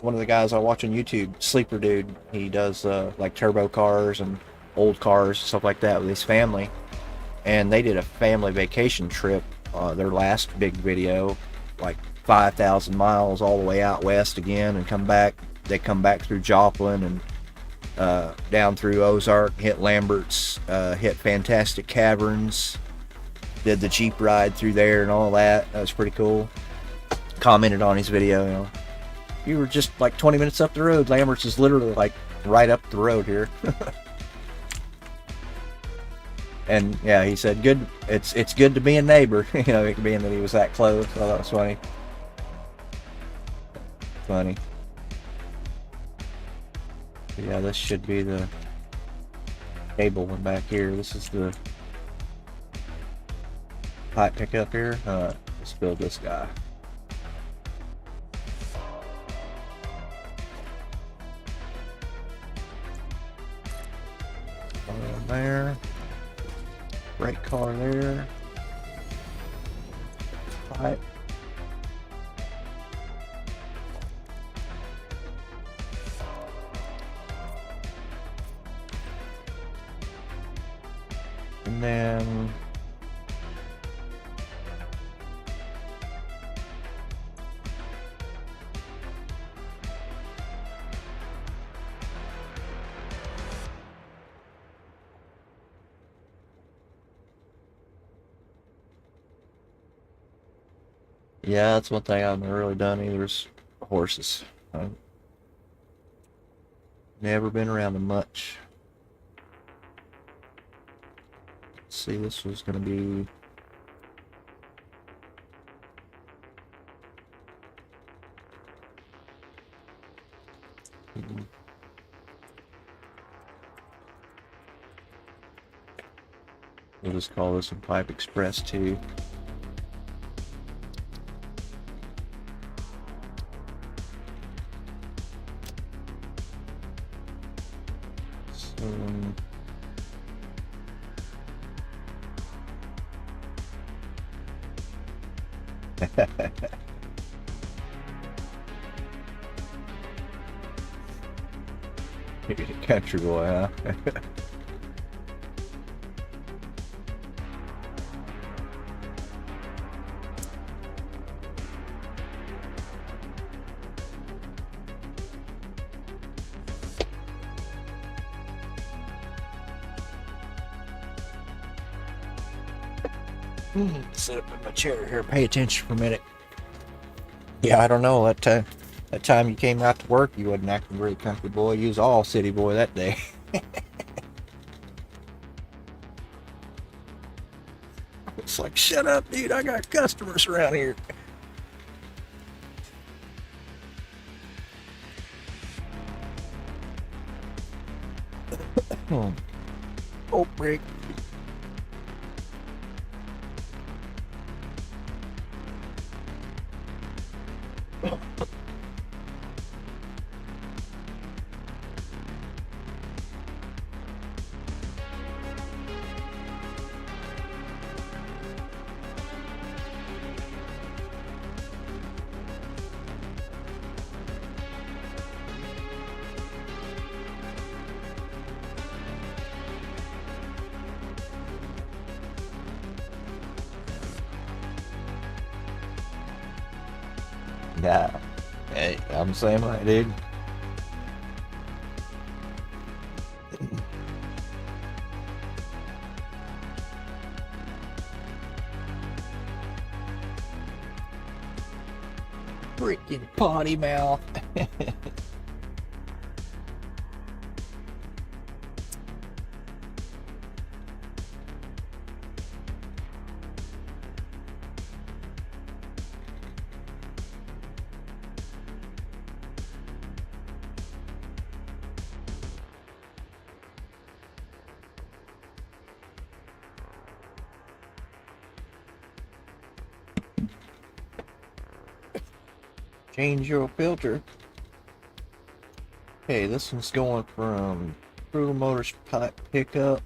one of the guys I watch on YouTube, Sleeper Dude, he does like turbo cars and old cars, stuff like that with his family. And they did a family vacation trip, their last big video, like 5,000 miles all the way out west again and come back. They come back through Joplin and down through Ozark, hit Lambert's, hit Fantastic Caverns, did the Jeep ride through there and all that. That was pretty cool. Commented on his video, you know, you were just like 20 minutes up the road. Lambert's is literally like right up the road here. And yeah, he said, "Good. It's good to be a neighbor." You know, being that he was that close. So that was funny. Funny. But yeah, this should be the cable one back here. This is the pipe pickup here. Let's build this guy. One there. Brake car there. Pipe. And then yeah, that's one thing I haven't really done either is horses. I've never been around them much. Let's see, this was going to be we'll just call this a Pipe Express 2. Country boy, huh? Sit up in my chair here, pay attention for a minute. Yeah, I don't know. That time you came out to work, you wasn't acting very country boy. You was all city boy that day. It's like, shut up, dude. I got customers around here. Oh, break. Nah, hey, I'm the same way, dude. Freaking potty mouth. Change your filter. Okay, this one's going from Cruel Motors pipe pickup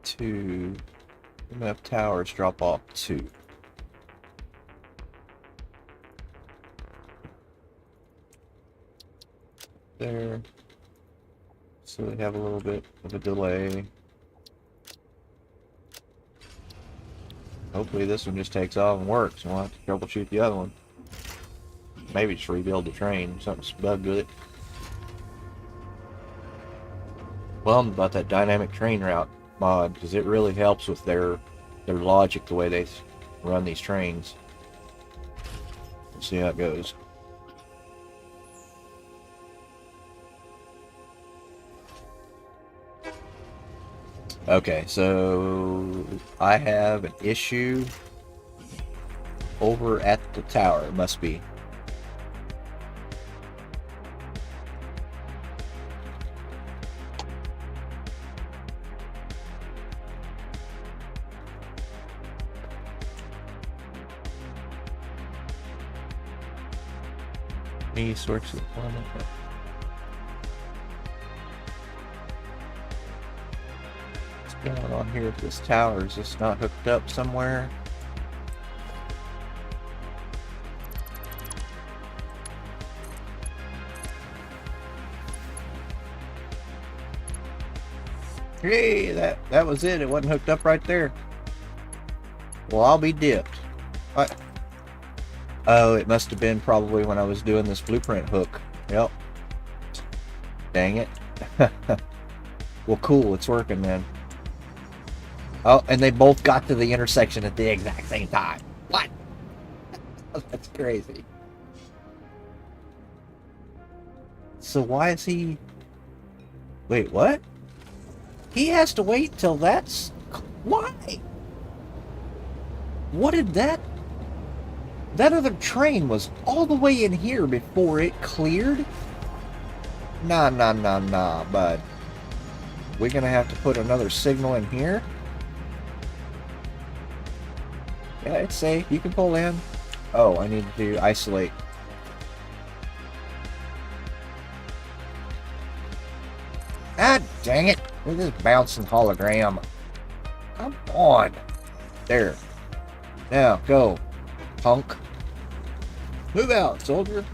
to MF Towers drop off 2. There. So they have a little bit of a delay. Hopefully this one just takes off and works, and we'll have to troubleshoot the other one. Maybe just rebuild the train. Something's bugged with it. Well, I'm about that dynamic train route. mod, because it really helps with their logic, the way they run these trains. Let's see how it goes. Okay, so I have an issue over at the tower. It must be. Source of deployment. What's going on here at this tower? Is this not hooked up somewhere? Hey, that was it. It wasn't hooked up right there. Well, I'll be dipped. What? Oh, it must have been probably when I was doing this blueprint hook. Yep. Dang it. Well, cool. It's working then. Oh, and they both got to the intersection at the exact same time. What? That's crazy. So why is he... Wait, what? He has to wait till that's... Why? What did that... That other train was all the way in here before it cleared? Nah, bud. We're gonna have to put another signal in here? Yeah, it's safe. You can pull in. Oh, I need to isolate. Ah, dang it. Look at this bouncing hologram. Come on. There. Now, go. Punk. Move out, soldier.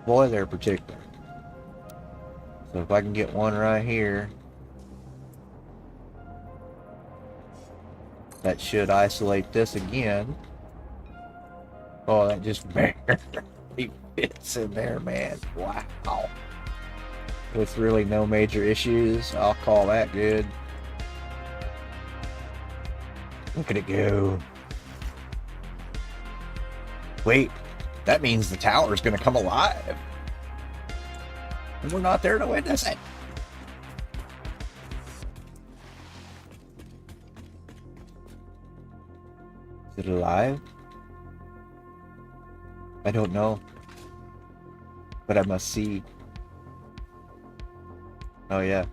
Boy, they're particular. So if I can get one right here, that should isolate this again. Oh, that just barely fits in there, man. Wow. With really no major issues, I'll call that good. Look at it go. Wait, that means the tower is going to come alive. And we're not there to witness it. Is it alive? I don't know. But I must see. Oh, yeah.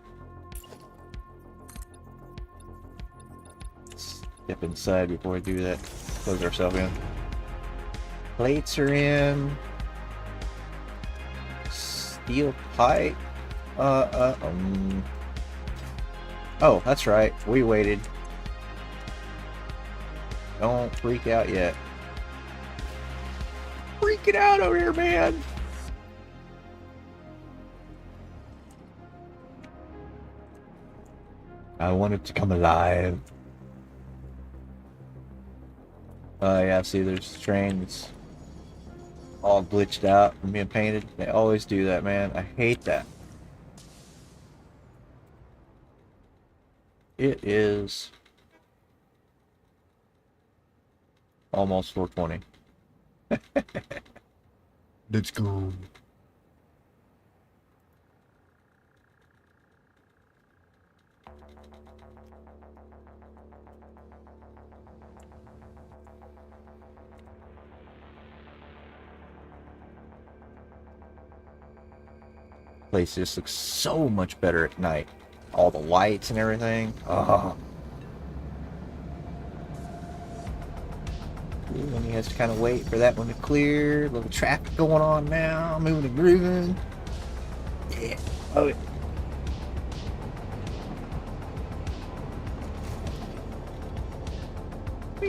Step inside before we do that. Close ourselves in. Plates are in. Steel pipe. Oh, that's right. We waited. Don't freak out yet. Freaking out over here, man. I want it to come alive. Yeah, see, there's trains all glitched out from being painted. They always do that, man. I hate that. It is almost 4:20. Let's go. Place just looks so much better at night. All the lights and everything. Oh. And he has to kind of wait for that one to clear. A little traffic going on now. Moving and grooving. Yeah. Oh, yeah. A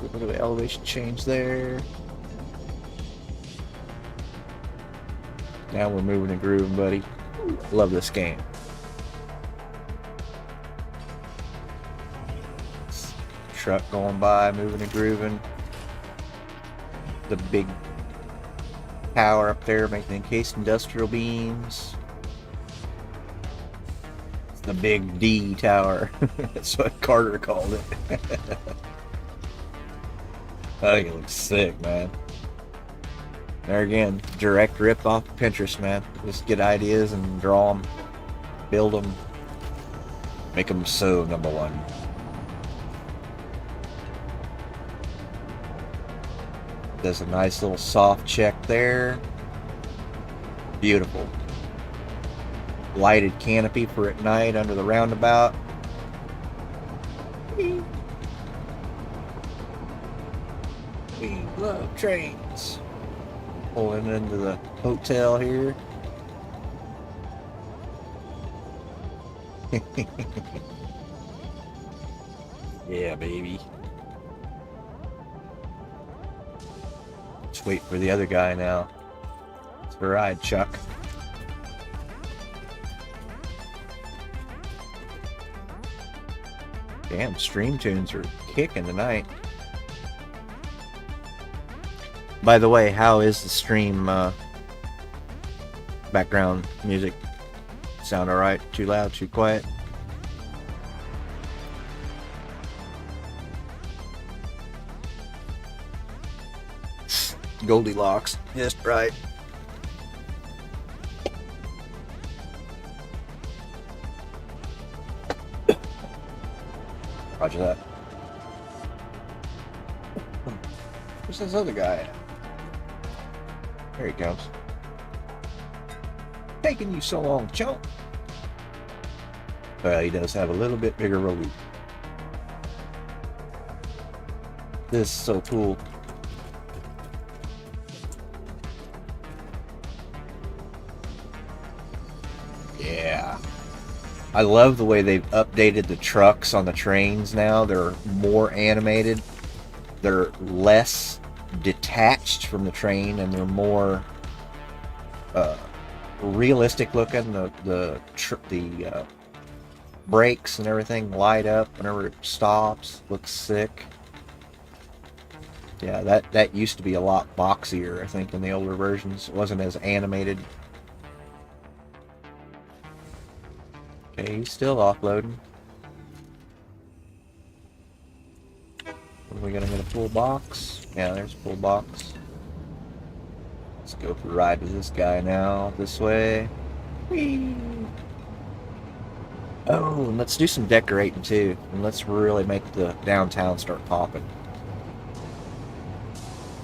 little bit of elevation change there. Now we're moving and grooving, buddy. Love this game. Truck going by, moving and grooving. The big tower up there making encased industrial beams. The big D tower. That's what Carter called it. I think it looks sick, man. There again, direct rip off Pinterest, man. Just get ideas and draw them, build them, make them so number one. Does a nice little soft check there. Beautiful. Lighted canopy for at night under the roundabout. We love trains. Pulling into the hotel here. Yeah, baby. Let's wait for the other guy now. It's the ride, Chuck. Damn, stream tunes are kicking tonight. By the way, how is the stream background music? Sound alright? Too loud? Too quiet? Goldilocks, just right. Roger that. Where's this other guy at? There he comes. Taking you so long, chump. Well, he does have a little bit bigger road. This is so cool. Yeah. I love the way they've updated the trucks on the trains now. They're more animated. They're less detached from the train, and they're more realistic looking. The brakes and everything light up whenever it stops. Looks sick. Yeah, that used to be a lot boxier, I think, in the older versions. It wasn't as animated. Okay, he's still offloading. Are we gonna get a full box? Yeah, there's a full box. Let's go for a ride with this guy now. This way. Whee! Oh, and let's do some decorating too. And let's really make the downtown start popping.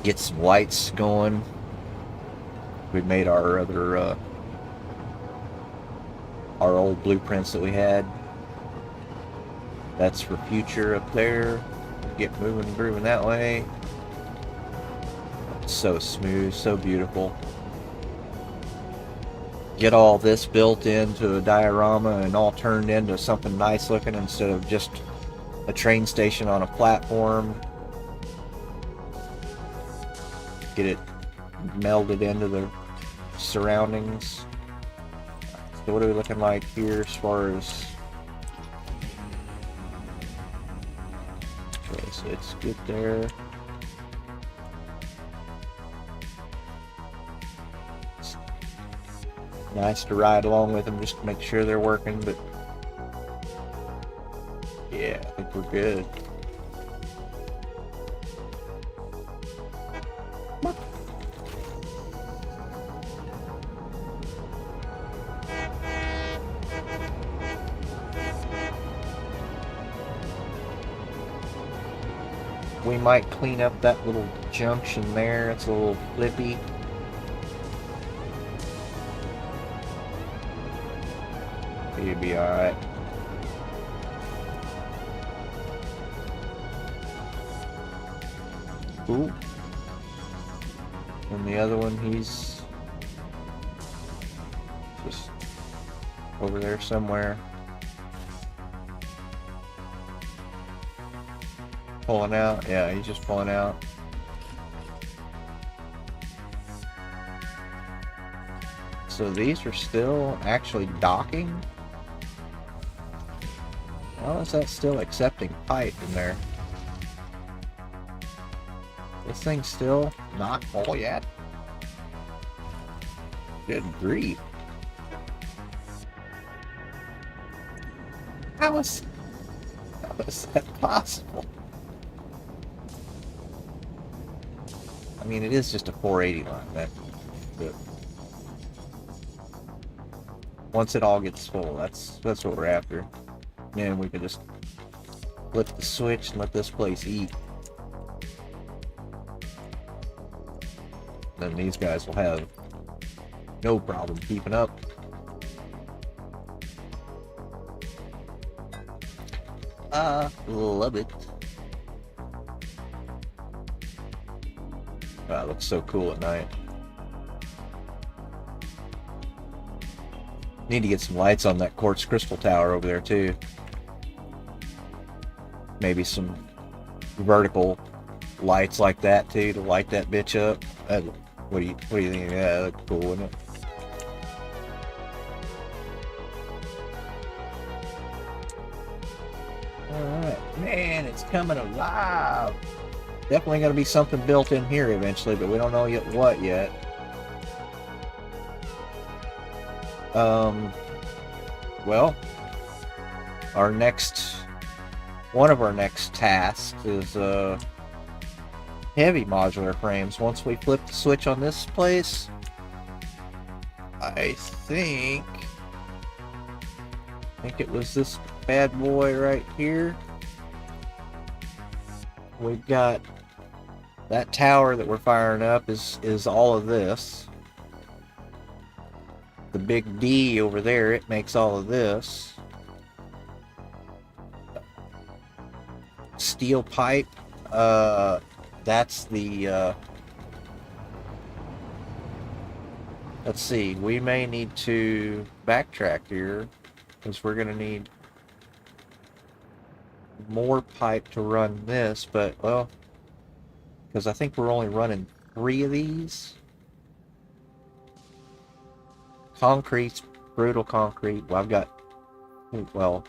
Get some lights going. We made our other our old blueprints that we had. That's for future up there. Get moving and grooving that way. So smooth, so beautiful. Get all this built into a diorama and all turned into something nice looking instead of just a train station on a platform. Get it melded into the surroundings. So what are we looking like here as far as... Okay, so it's good there. It's nice to ride along with them just to make sure they're working, but yeah, I think we're good. We might clean up that little junction there. It's a little flippy. You'll be alright. Cool. And the other one, he's just over there somewhere. Pulling out? Yeah, he's just pulling out. So these are still actually docking? How is that still accepting pipe in there? This thing's still not full yet? Good grief. How is that possible? I mean, it is just a 480 line. But once it all gets full, that's what we're after. Then we can just flip the switch and let this place eat. Then these guys will have no problem keeping up. Love it. Wow, it looks so cool at night. Need to get some lights on that quartz crystal tower over there too. Maybe some vertical lights like that too to light that bitch up. What do you think? Yeah, that looks cool, wouldn't it? Alright, man, it's coming alive. Definitely going to be something built in here eventually, but we don't know yet what yet. Well, one of our next tasks is heavy modular frames. Once we flip the switch on this place, I think it was this bad boy right here. We've got that tower that we're firing up is all of this. The big D over there, it makes all of this. Steel pipe, that's the, let's see, we may need to backtrack here, because we're going to need more pipe to run this, but, well, because I think we're only running 3 of these. Concrete's brutal concrete. Well, I've got, well,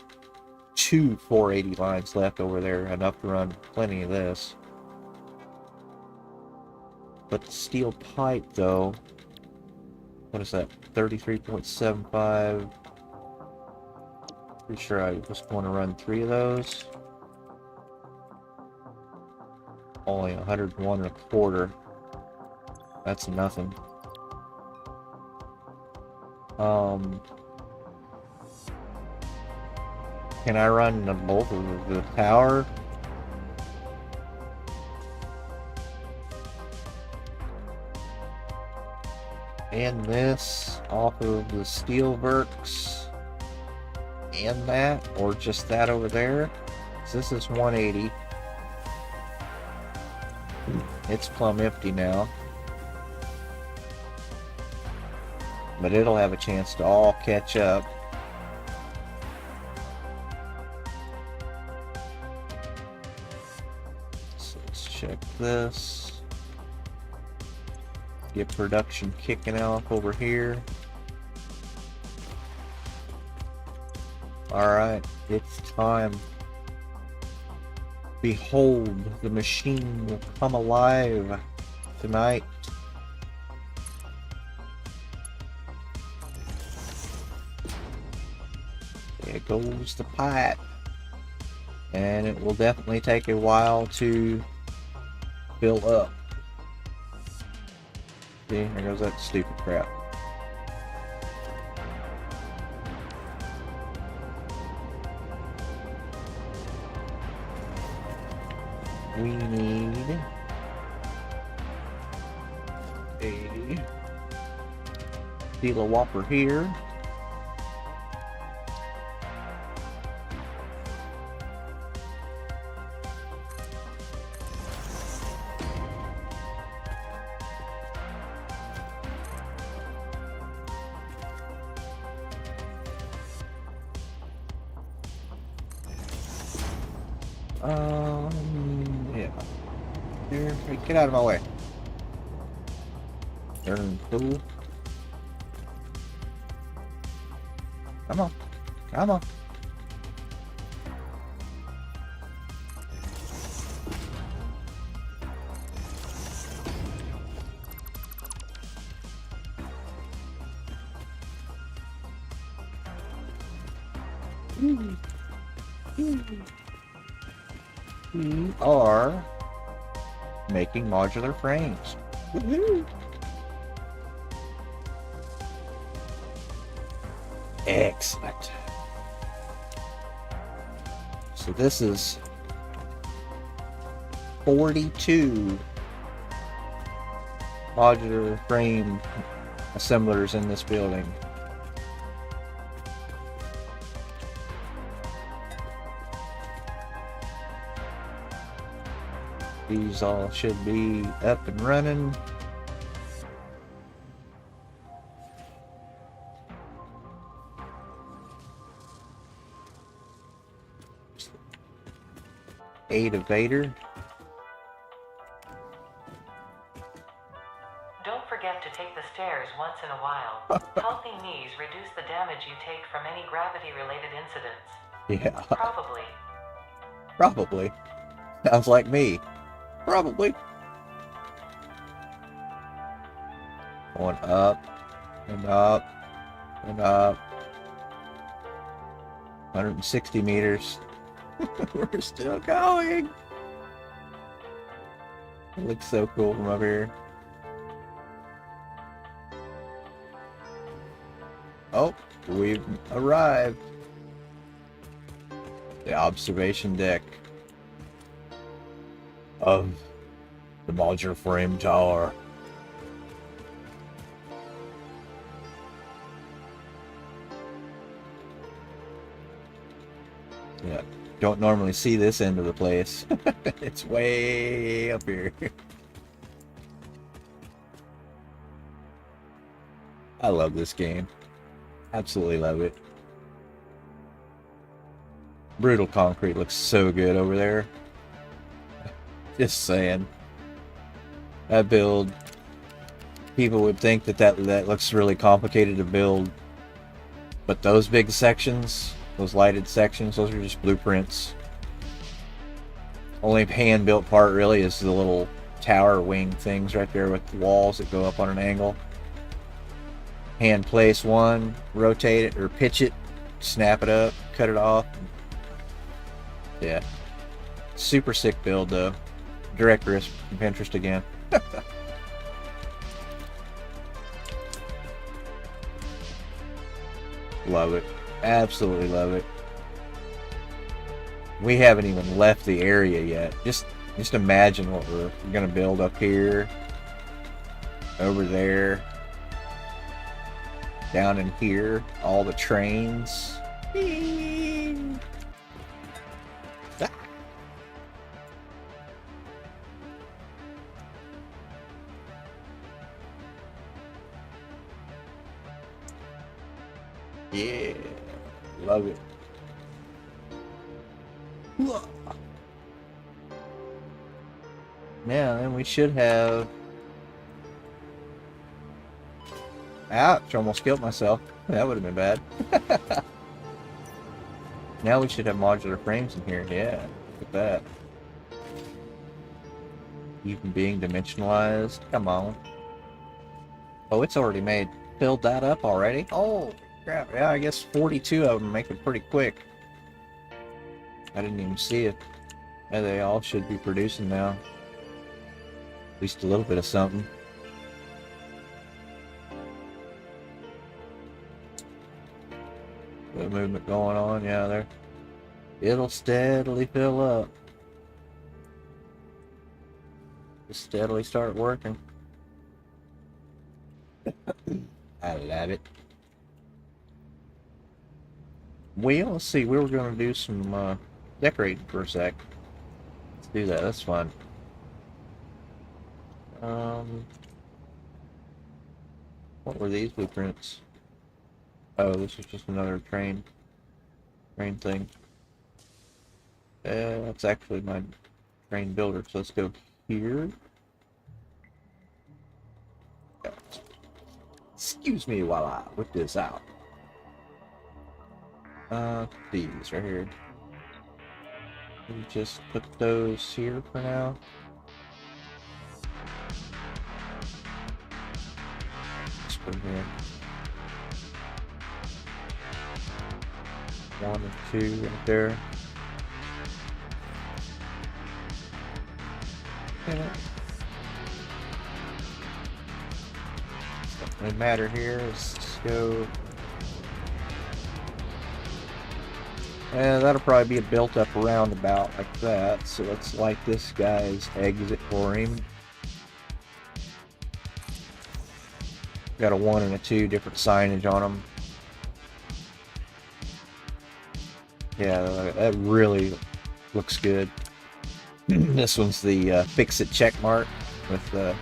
2 480 lines left over there, enough to run plenty of this. But the steel pipe, though, what is that? 33.75. Pretty sure I just want to run 3 of those. Only 101.25. That's nothing. Can I run both of the tower? And this off of the steel works and that, or just that over there? So this is 180. It's plumb empty now. But it'll have a chance to all catch up. So let's check this. Get production kicking off over here. Alright, it's time. Behold, the machine will come alive tonight. There goes the pipe. And it will definitely take a while to fill up. See, there goes that stupid crap. We need a steel whopper here. Yeah. Here, hey, get out of my way. Turn fool. Come on. Come on. We are making modular frames. Woohoo! Excellent. So this is 42 modular frame assemblers in this building. These all should be up and running. Vader. Don't forget to take the stairs once in a while. Healthy knees reduce the damage you take from any gravity-related incidents. Yeah. Probably. Sounds like me. Probably. Going up and up and up. 160 meters. We're still going. It looks so cool from up here. Oh, we've arrived. The observation deck of the modular frame tower. Yeah, don't normally see this end of the place. It's way up here. I love this game. Absolutely love it. Brutal concrete looks so good over there. Just saying. That build, people would think that looks really complicated to build, but those big sections, those lighted sections, those are just blueprints. Only hand-built part really is the little tower wing things right there with the walls that go up on an angle. Hand place one, rotate it or pitch it, snap it up, cut it off. Yeah. Super sick build though. Direct risk of interest again. Love it. Absolutely love it. We haven't even left the area yet. Just imagine what we're gonna build up here, over there, down in here, all the trains. Yeah, love it. Now then we should have... Ouch, almost killed myself. That would have been bad. Now we should have modular frames in here. Yeah, look at that. Even being dimensionalized. Come on. Oh, it's already made. Filled that up already? Oh, crap. Yeah, I guess 42 of them make it pretty quick. I didn't even see it. Yeah, they all should be producing now. At least a little bit of something. Bit of movement going on, yeah, there. It'll steadily fill up. Just steadily start working. I love it. Well, let's see, we were going to do some decorating for a sec. Let's do that, that's fun. What were these blueprints? Oh, this is just another train thing. That's actually my train builder, so let's go here. Excuse me while I whip this out. These right here. We just put those here for now. Just put them here. 1 and 2 right there. Doesn't matter here. Let's just go. And that'll probably be a built-up roundabout like that. So let's light this guy's exit for him. Got a 1 and a 2 different signage on them. Yeah, that really looks good. This one's the fix-it check mark with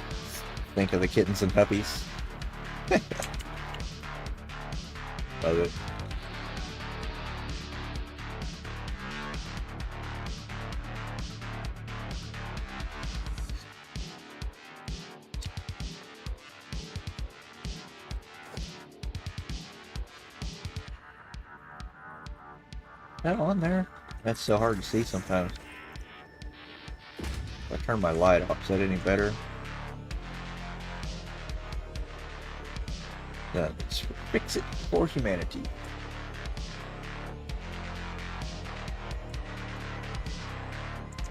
think of the kittens and puppies. Love it. That on there? That's so hard to see sometimes. If I turn my light off, is that any better? Let's fix it for humanity.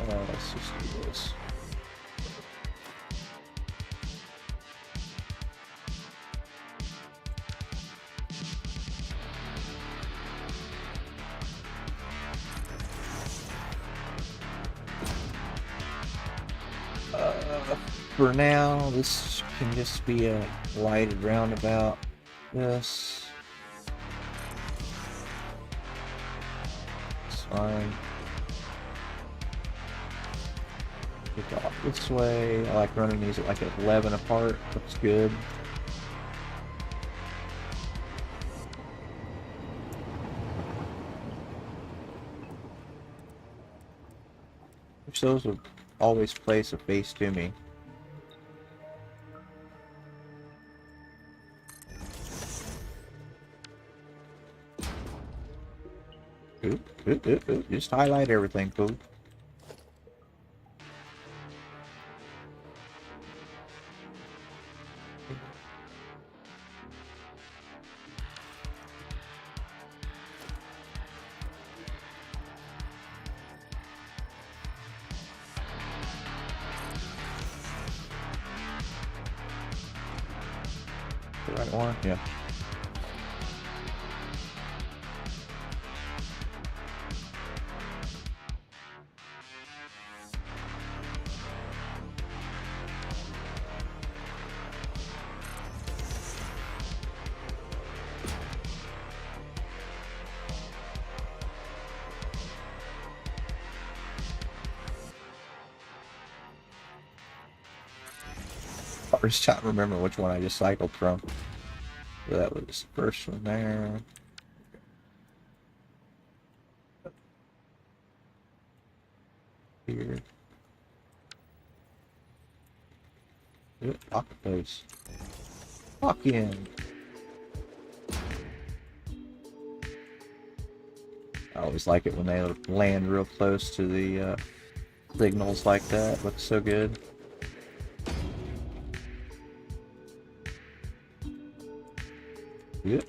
Let's just do this. For now, this can just be a lighted roundabout. This. It's fine. Kick off this way. I like running these at like 11 apart. Looks good. Wish those would always place a face to me. Oop. Just highlight everything, fool. The right one? Yeah. I was trying to remember which one I just cycled from. So that was the first one there. Here. Lock the place. Lock in. I always like it when they land real close to the signals like that. Looks so good. Yep.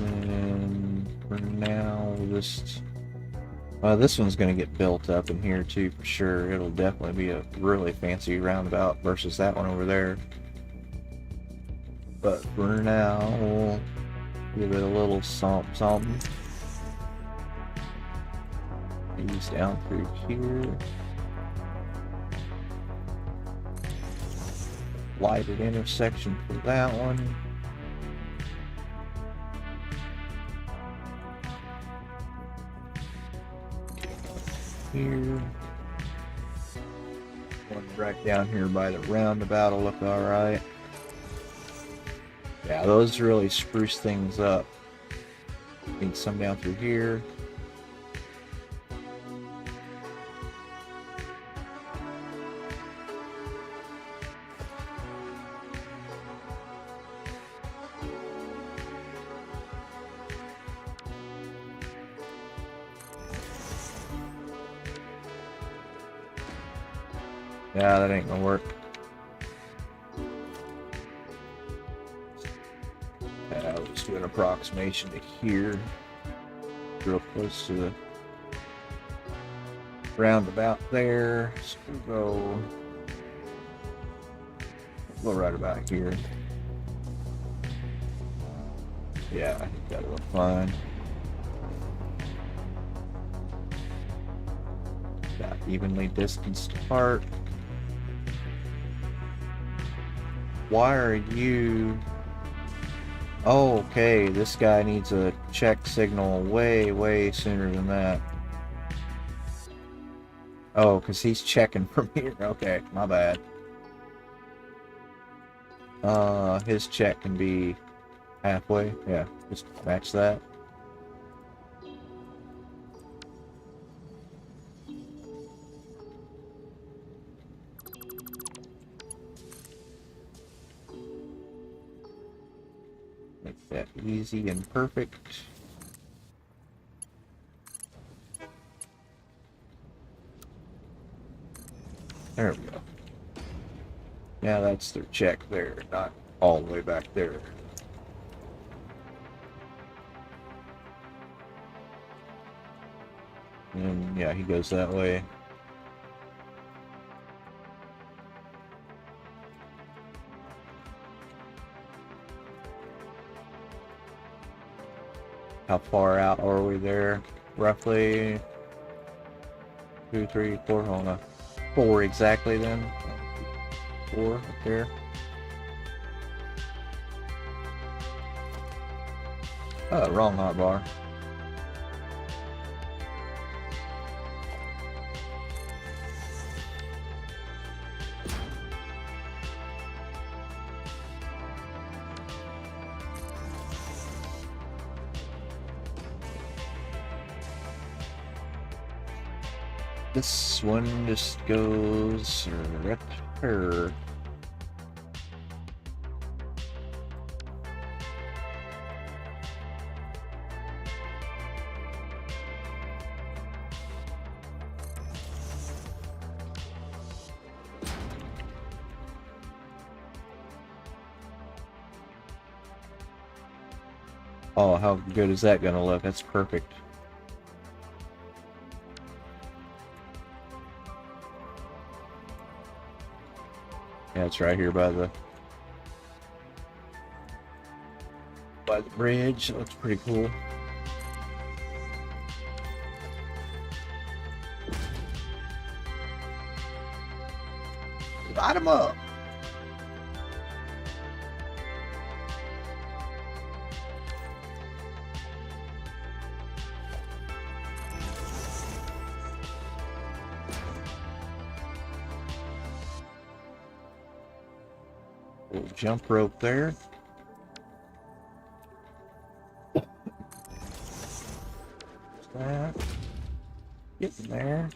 And for now, we'll just... this one's going to get built up in here too, for sure. It'll definitely be a really fancy roundabout versus that one over there. But for now, we'll give it a little something. These down through here. Lighted intersection for that one. Here. One right down here by the roundabout will look alright. Yeah, those really spruce things up. Need some down through here. Yeah, that ain't gonna work. I'll just do an approximation to here. Real close to the roundabout there. So we'll go right about here. Yeah, I think that'll look fine. Got evenly distanced apart. Why are you... Oh, okay, this guy needs a check signal way sooner than that. Oh, because he's checking from here. Okay, my bad. His check can be halfway. Yeah, just match that. Make that easy and perfect. There we go. Yeah, that's their check there, not all the way back there. And yeah, he goes that way. How far out are we there? Roughly 2, 3, 4. Hold on. 4 exactly then. 4 up there. Oh, wrong hotbar. This one just goes right here. Oh, how good is that gonna look? That's perfect. Yeah, it's right here by the bridge. It looks pretty cool. Light 'em up. Little jump rope there. That. Get in there.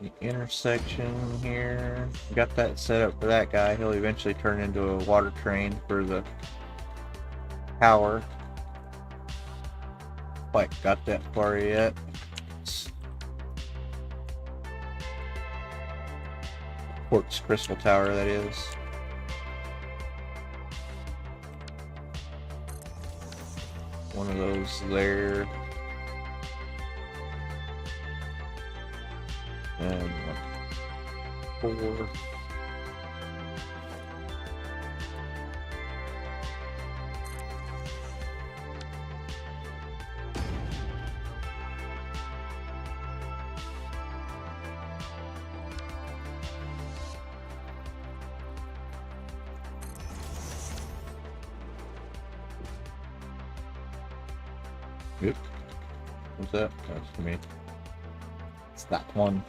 The intersection here. Got that set up for that guy. He'll eventually turn into a water train for the power. Quite got that far yet. Quartz crystal tower, that is. One of those there. And 4. Yep. What's that? That's for me. It's that one.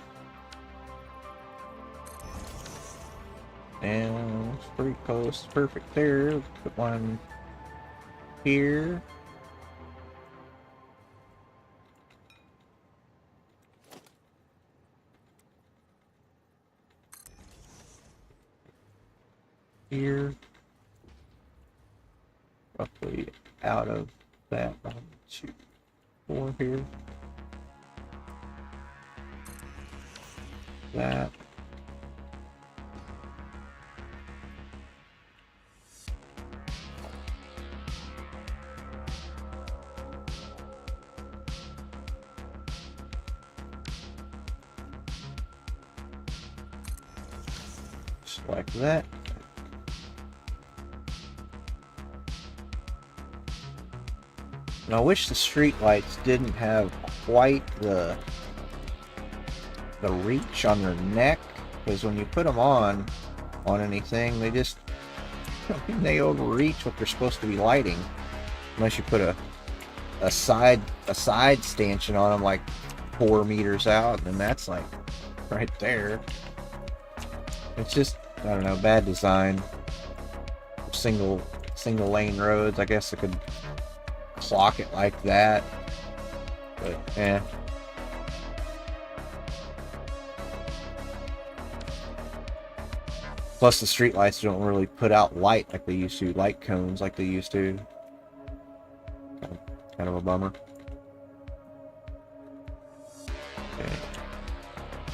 And it's pretty close. Perfect there. Put one here. Here. Roughly out of that. 1, 2, 4 here. That. Just like that. And I wish the street lights didn't have quite the reach on their neck, because when you put them on anything, they just they overreach what they're supposed to be lighting, unless you put a side stanchion on them like 4 meters out, and that's like right there. It's just, I don't know, bad design. Single lane roads. I guess I could clock it like that, but eh. Plus the street lights don't really put out light like they used to, light cones like they used to. Kind of a bummer. Okay.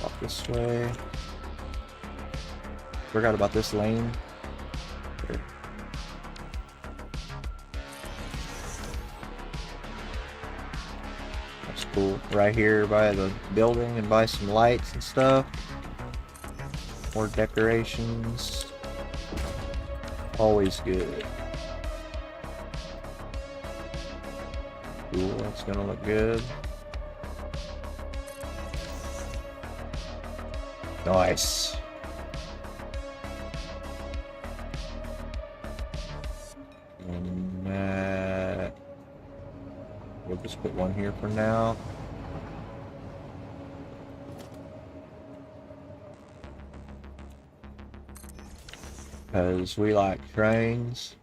Walk this way. Forgot about this lane. There. That's cool. Right here by the building, and by some lights and stuff. More decorations. Always good. Cool, that's gonna look good. Nice. And we'll just put one here for now. Because we like trains.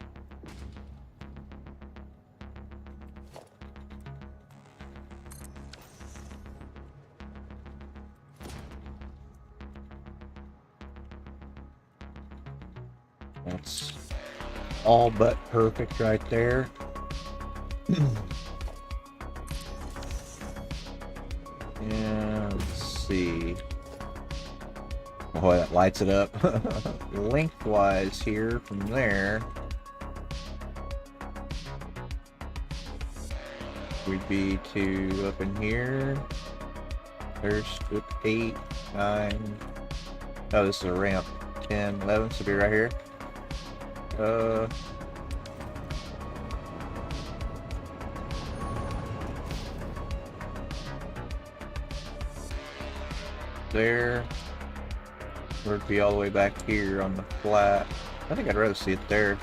That's all but perfect right there. And let's see. Boy, that lights it up. Lengthwise here from there, we'd be to up in here. There's 8, 9. Oh, this is a ramp. 10, 11, so be right here. There. Would be all the way back here on the flat. I think I'd rather see it there.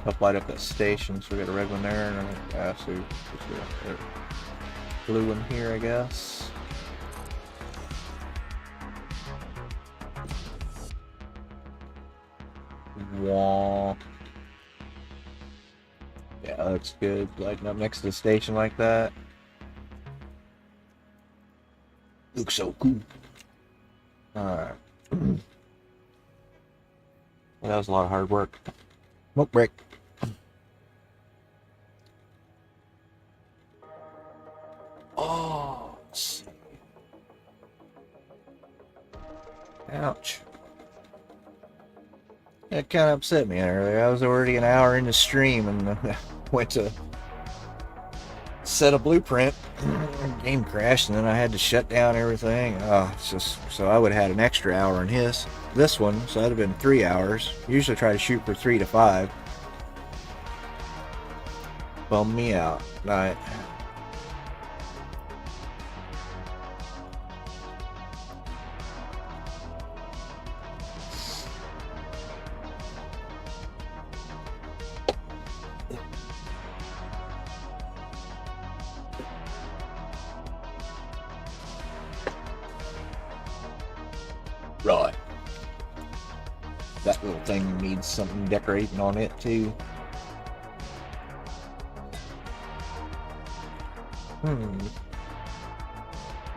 Help light up that station. So we got a red one there, and I see a blue one here, I guess. Wah. Yeah, that looks good. Lighting up next to the station like that. Looks so cool. Alright. Well, that was a lot of hard work. Smoke break. Oh, let's see. Ouch. That kind of upset me earlier. I was already an hour into stream and went to set a blueprint. Game crashed, and then I had to shut down everything. It's just, so I would have had an extra hour in this one, so that'd have been 3 hours. Usually try to shoot for 3 to 5. Bum me out. Right. Right. That little thing needs something decorating on it too.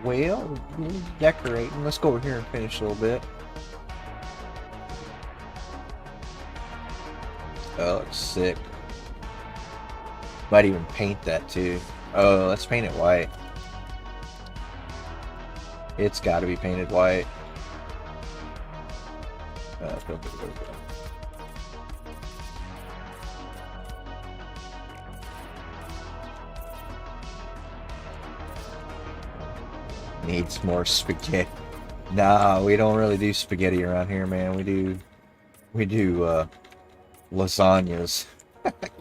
Well, decorating. Let's go over here and finish a little bit. Oh, it's sick. Might even paint that too. Oh, let's paint it white. It's got to be painted white. Go. Needs more spaghetti. Nah, we don't really do spaghetti around here, man. We do lasagnas.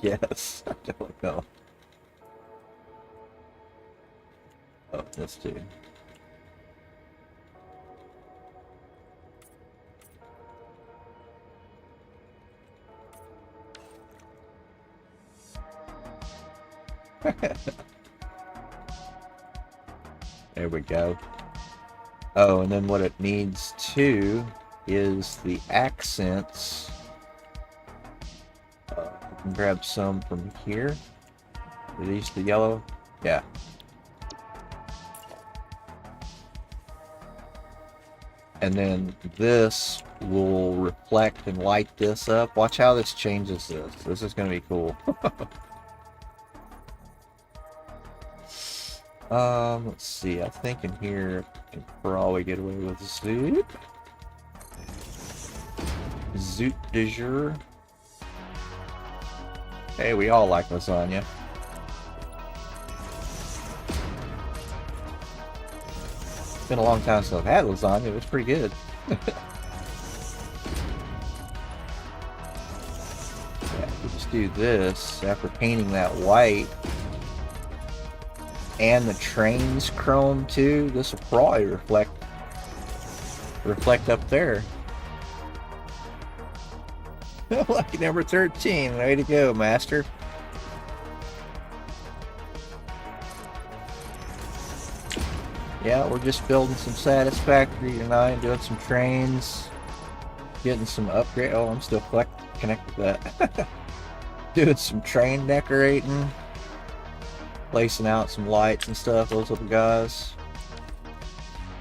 Yes, I don't know. Oh, this too. There we go. Oh, and then what it needs too is the accents. I can grab some from here. Are these the yellow? Yeah. And then this will reflect and light this up. Watch how this changes this. This is going to be cool. Let's see. I think in here I can probably get away with Zoot. Zoot de jour. Hey, we all like lasagna. It's been a long time since I've had lasagna. It was pretty good. Yeah, we just do this after painting that white. And the train's chrome too. This will probably reflect up there. Lucky number 13. Way to go, master. Yeah, we're just building some Satisfactory tonight, doing some trains, getting some upgrade. Oh, I'm still connected to that. Doing some train decorating. Placing out some lights and stuff, those little guys.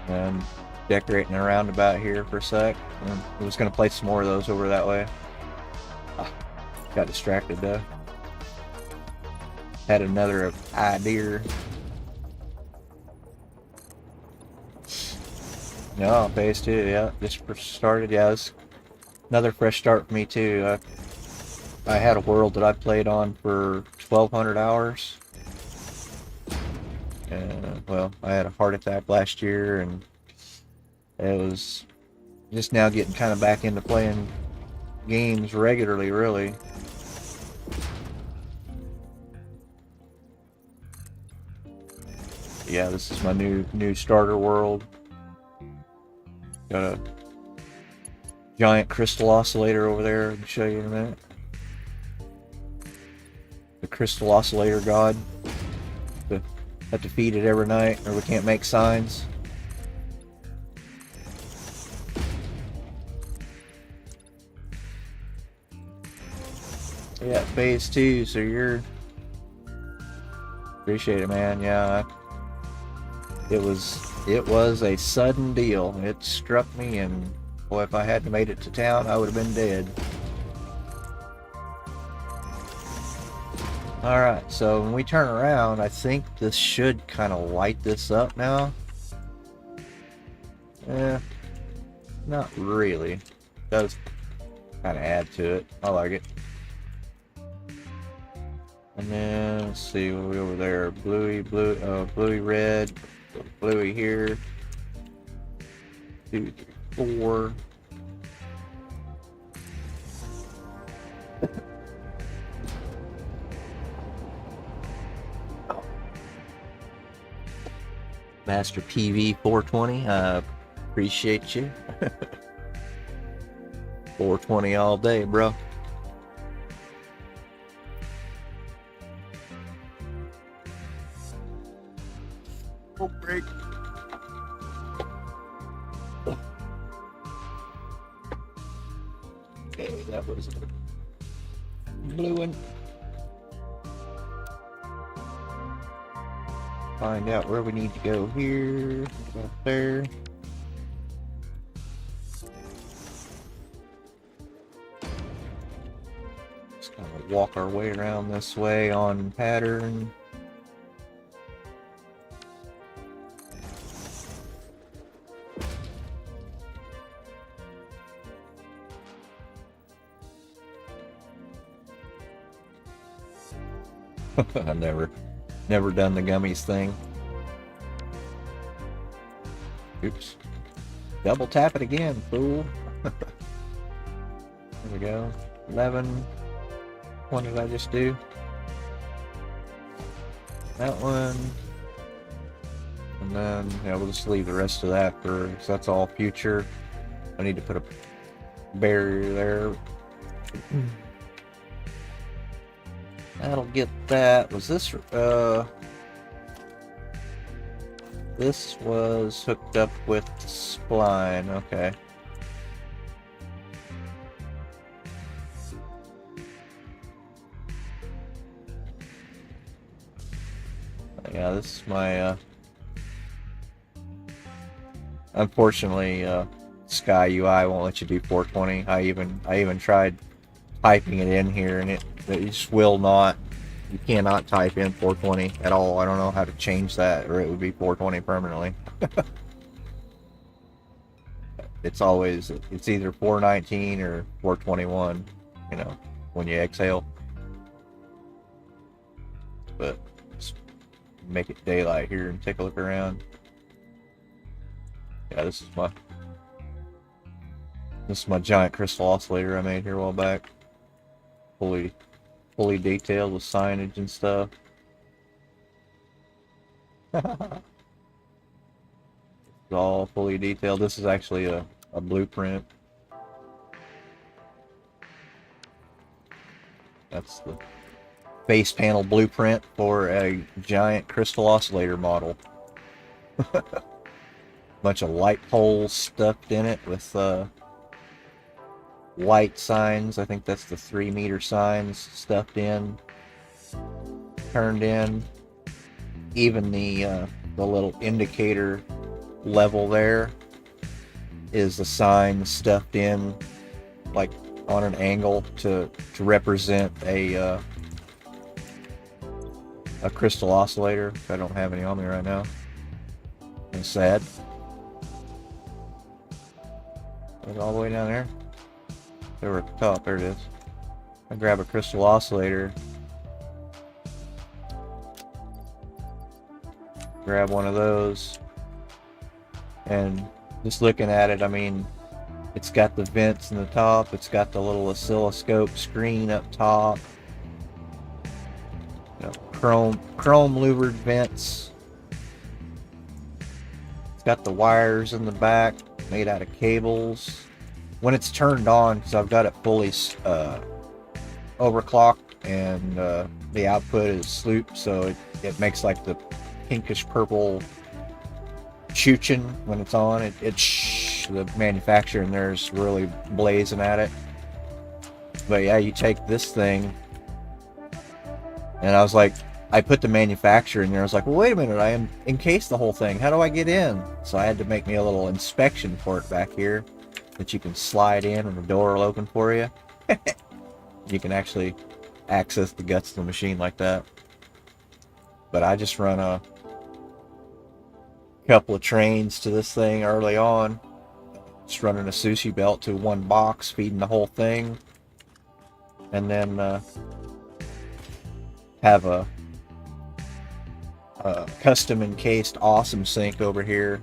And decorating a roundabout here for a sec. And I was going to place some more of those over that way. Got distracted though. Had another idea. No, phase 2, yeah. Just started, yeah. It's another fresh start for me too. I had a world that I played on for 1,200 hours. Well, I had a heart attack last year, and it was just now getting kind of back into playing games regularly, really. Yeah, this is my new starter world. Got a giant crystal oscillator over there. I'll show you in a minute. The crystal oscillator god. Have to feed it every night, or we can't make signs. Yeah, phase 2. So you're appreciate it, man. Yeah, it was a sudden deal. It struck me, and boy, if I hadn't made it to town, I would have been dead. Alright, so when we turn around, I think this should kind of light this up now. Not really. It does kind of add to it. I like it. And then, let's see, what are we over there? Bluey red, bluey here. 2, 3, 4. Master PV 420, I appreciate you. 420 all day, bro. Oh, break. That was a blue one. Find out where we need to go here. Go up there. Just kind of walk our way around this way on pattern. I've never done the gummies thing. Oops. Double tap it again, fool. There we go. 11. What did I just do? That one. And then, yeah, we'll just leave the rest of that for, because that's all future. I need to put a barrier there. That'll get that. Was this, this was hooked up with the spline, okay. Yeah, this is my, unfortunately, Sky UI won't let you do 420. I even tried typing it in here, and it just will not. You cannot type in 420 at all. I don't know how to change that, or it would be 420 permanently. It's either 419 or 421, you know, when you exhale. But let's make it daylight here and take a look around. Yeah, this is my giant crystal oscillator I made here a while back. Fully detailed with signage and stuff. It's all fully detailed. This is actually a blueprint. That's the base panel blueprint for a giant crystal oscillator model. Bunch of light poles stuffed in it with light signs. I think that's the 3-meter signs stuffed in, turned in. Even the little indicator level there is the sign stuffed in, like on an angle to represent a crystal oscillator. I don't have any on me right now. I'm sad. It's all the way down there. They were at the top. There it is. I grab a crystal oscillator. Grab one of those. And just looking at it, I mean, it's got the vents in the top. It's got the little oscilloscope screen up top. You know, chrome louvered vents. It's got the wires in the back made out of cables. When it's turned on, because I've got it fully overclocked, and the output is sloop, so it makes like the pinkish purple chooching when it's on. The manufacturer in there is really blazing at it. But yeah, you take this thing, and I was like, I put the manufacturer in there. I was like, well, wait a minute, I encased the whole thing. How do I get in? So I had to make me a little inspection port back here that you can slide in and the door will open for you. You can actually access the guts of the machine like that. But I just run a couple of trains to this thing early on. Just running a sushi belt to one box, feeding the whole thing. And then have a custom encased awesome sink over here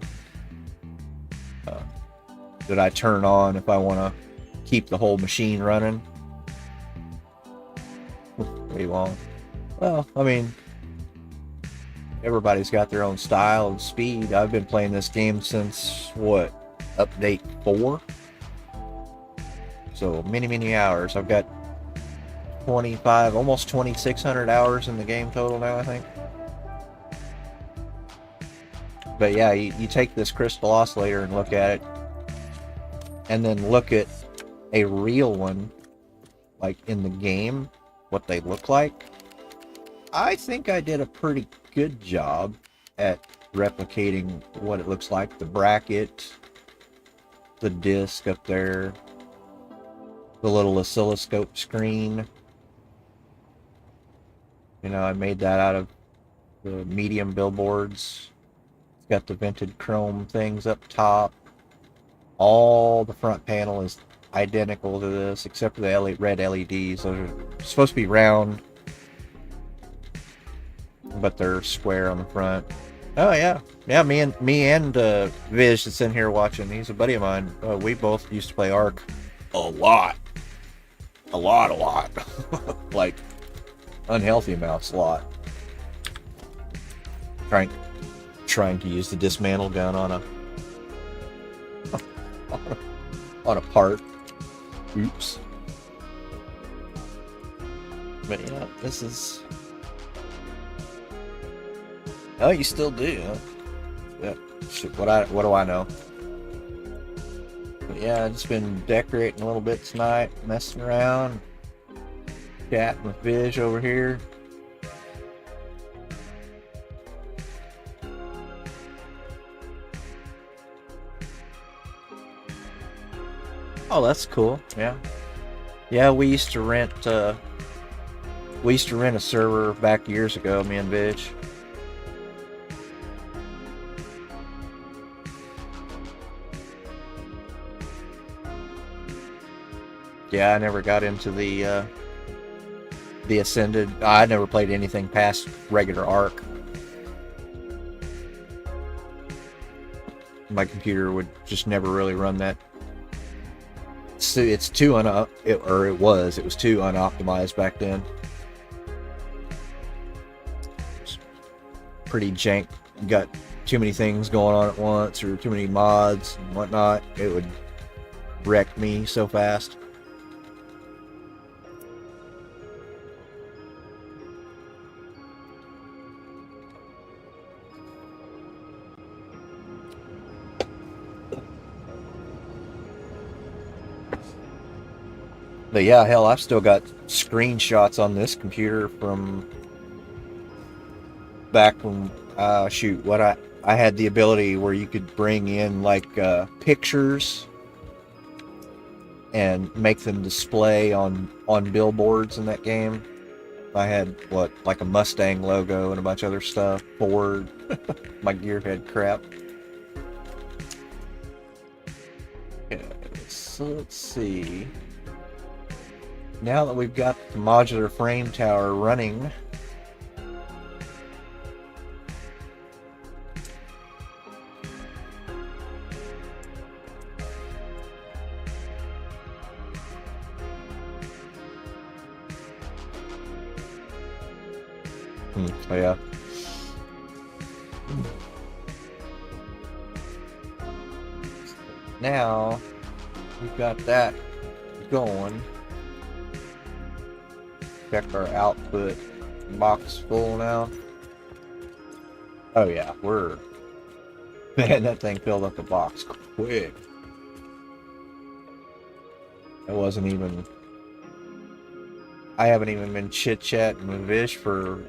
that I turn on if I want to keep the whole machine running. Way long. Well, I mean, everybody's got their own style and speed. I've been playing this game since, what, update 4? So many hours. I've got 25, almost 2,600 hours in the game total now, I think. But yeah, you take this crystal oscillator and look at it, and then look at a real one like in the game, what they look like, I think I did a pretty good job at replicating what it looks like. The bracket, the disc up there, the little oscilloscope screen. You know, I made that out of the medium billboards. It's got the vented chrome things up top. All the front panel is identical to this, except for the red LEDs. Those are supposed to be round, but they're square on the front. Oh yeah, yeah. Me and Viz that's in here watching. He's a buddy of mine. We both used to play Ark a lot. Like unhealthy amounts, a lot. Trying to use the dismantle gun on a on a part. Oops. But yeah, this is. Oh, you still do, huh? Yeah. Shit, what do I know? But yeah, I've just been decorating a little bit tonight, messing around, chatting with Viz over here. Oh, that's cool. Yeah. Yeah, we used to rent a server back years ago, me and Viz. Yeah, I never got into the Ascended. I never played anything past regular Ark. My computer would just never really run that. So it's too it was too unoptimized back then. It's pretty jank. Got too many things going on at once, or too many mods and whatnot. It would wreck me so fast. But yeah, hell, I've still got screenshots on this computer from back when, I had the ability where you could bring in like pictures and make them display on billboards in that game. I had like a Mustang logo and a bunch of other stuff. Ford, my gearhead crap. Yeah, so let's see. Now that we've got the modular frame tower running, oh yeah. Now we've got that going. Check our output box full now. Oh yeah, man, that thing filled up the box quick. It wasn't even. I haven't even been chit-chatting with Vish for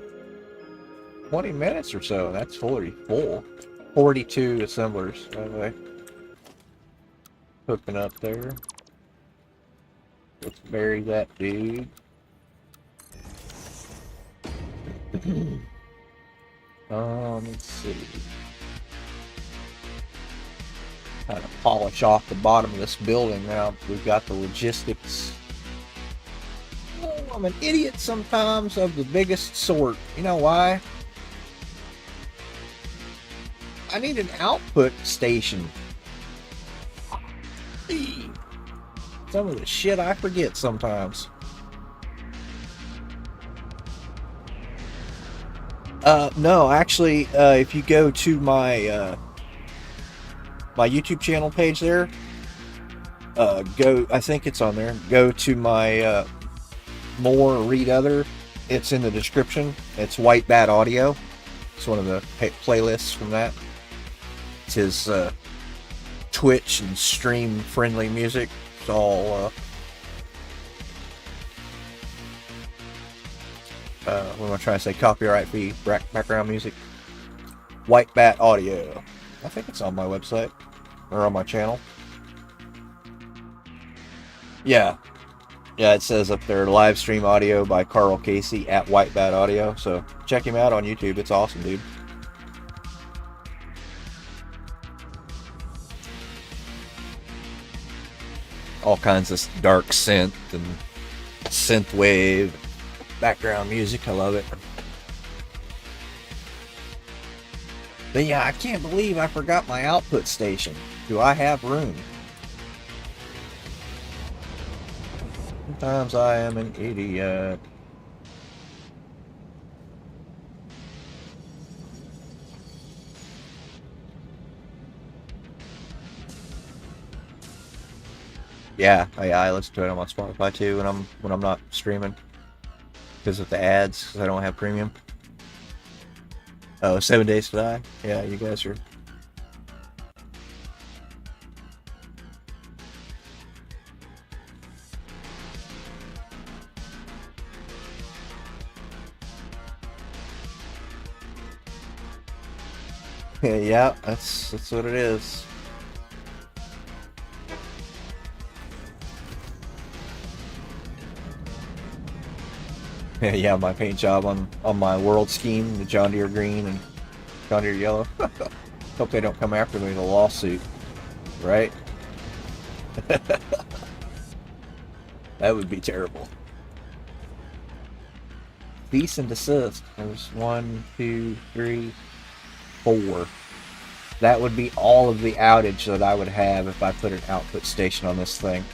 20 minutes or so. That's fully full. 42 assemblers, by the way. Hooking up there. Let's bury that dude. Let's see. Kind of polish off the bottom of this building now. We've got the logistics. Oh, I'm an idiot sometimes of the biggest sort. You know why? I need an output station. Some of the shit I forget sometimes. No, actually, if you go to my my YouTube channel page there, I think it's on there. Go to my more read other. It's in the description. It's White Bat Audio. It's one of the playlists from that. It's his Twitch and stream friendly music. It's all what am I trying to say? Copyright free background music. White Bat Audio. I think it's on my website or on my channel. Yeah, yeah, it says up there live stream audio by Carl Casey at White Bat Audio. So check him out on YouTube. It's awesome, dude. All kinds of dark synth and synth wave background music. I love it. But yeah, I can't believe I forgot my output station. Do I have room? Sometimes I am an idiot. Yeah, I listen to it on my Spotify too when I'm not streaming because of the ads. 'Cause I don't have premium. Oh, 7 Days to Die. Yeah, you guys are. Yeah, that's what it is. Yeah, my paint job on my world scheme, the John Deere green and John Deere yellow. Hope they don't come after me with a lawsuit, right? That would be terrible. Cease and desist. There's 1, 2, 3, 4. That would be all of the outage that I would have if I put an output station on this thing.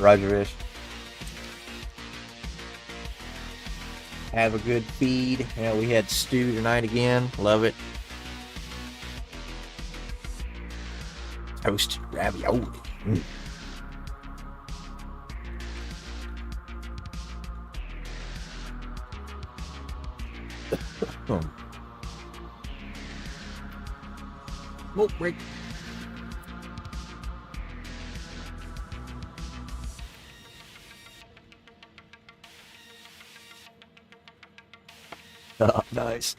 Roger ish. Have a good feed. Yeah, we had stew tonight again. Love it. Toasted ravioli. Mm. Smoke break. Oh, nice.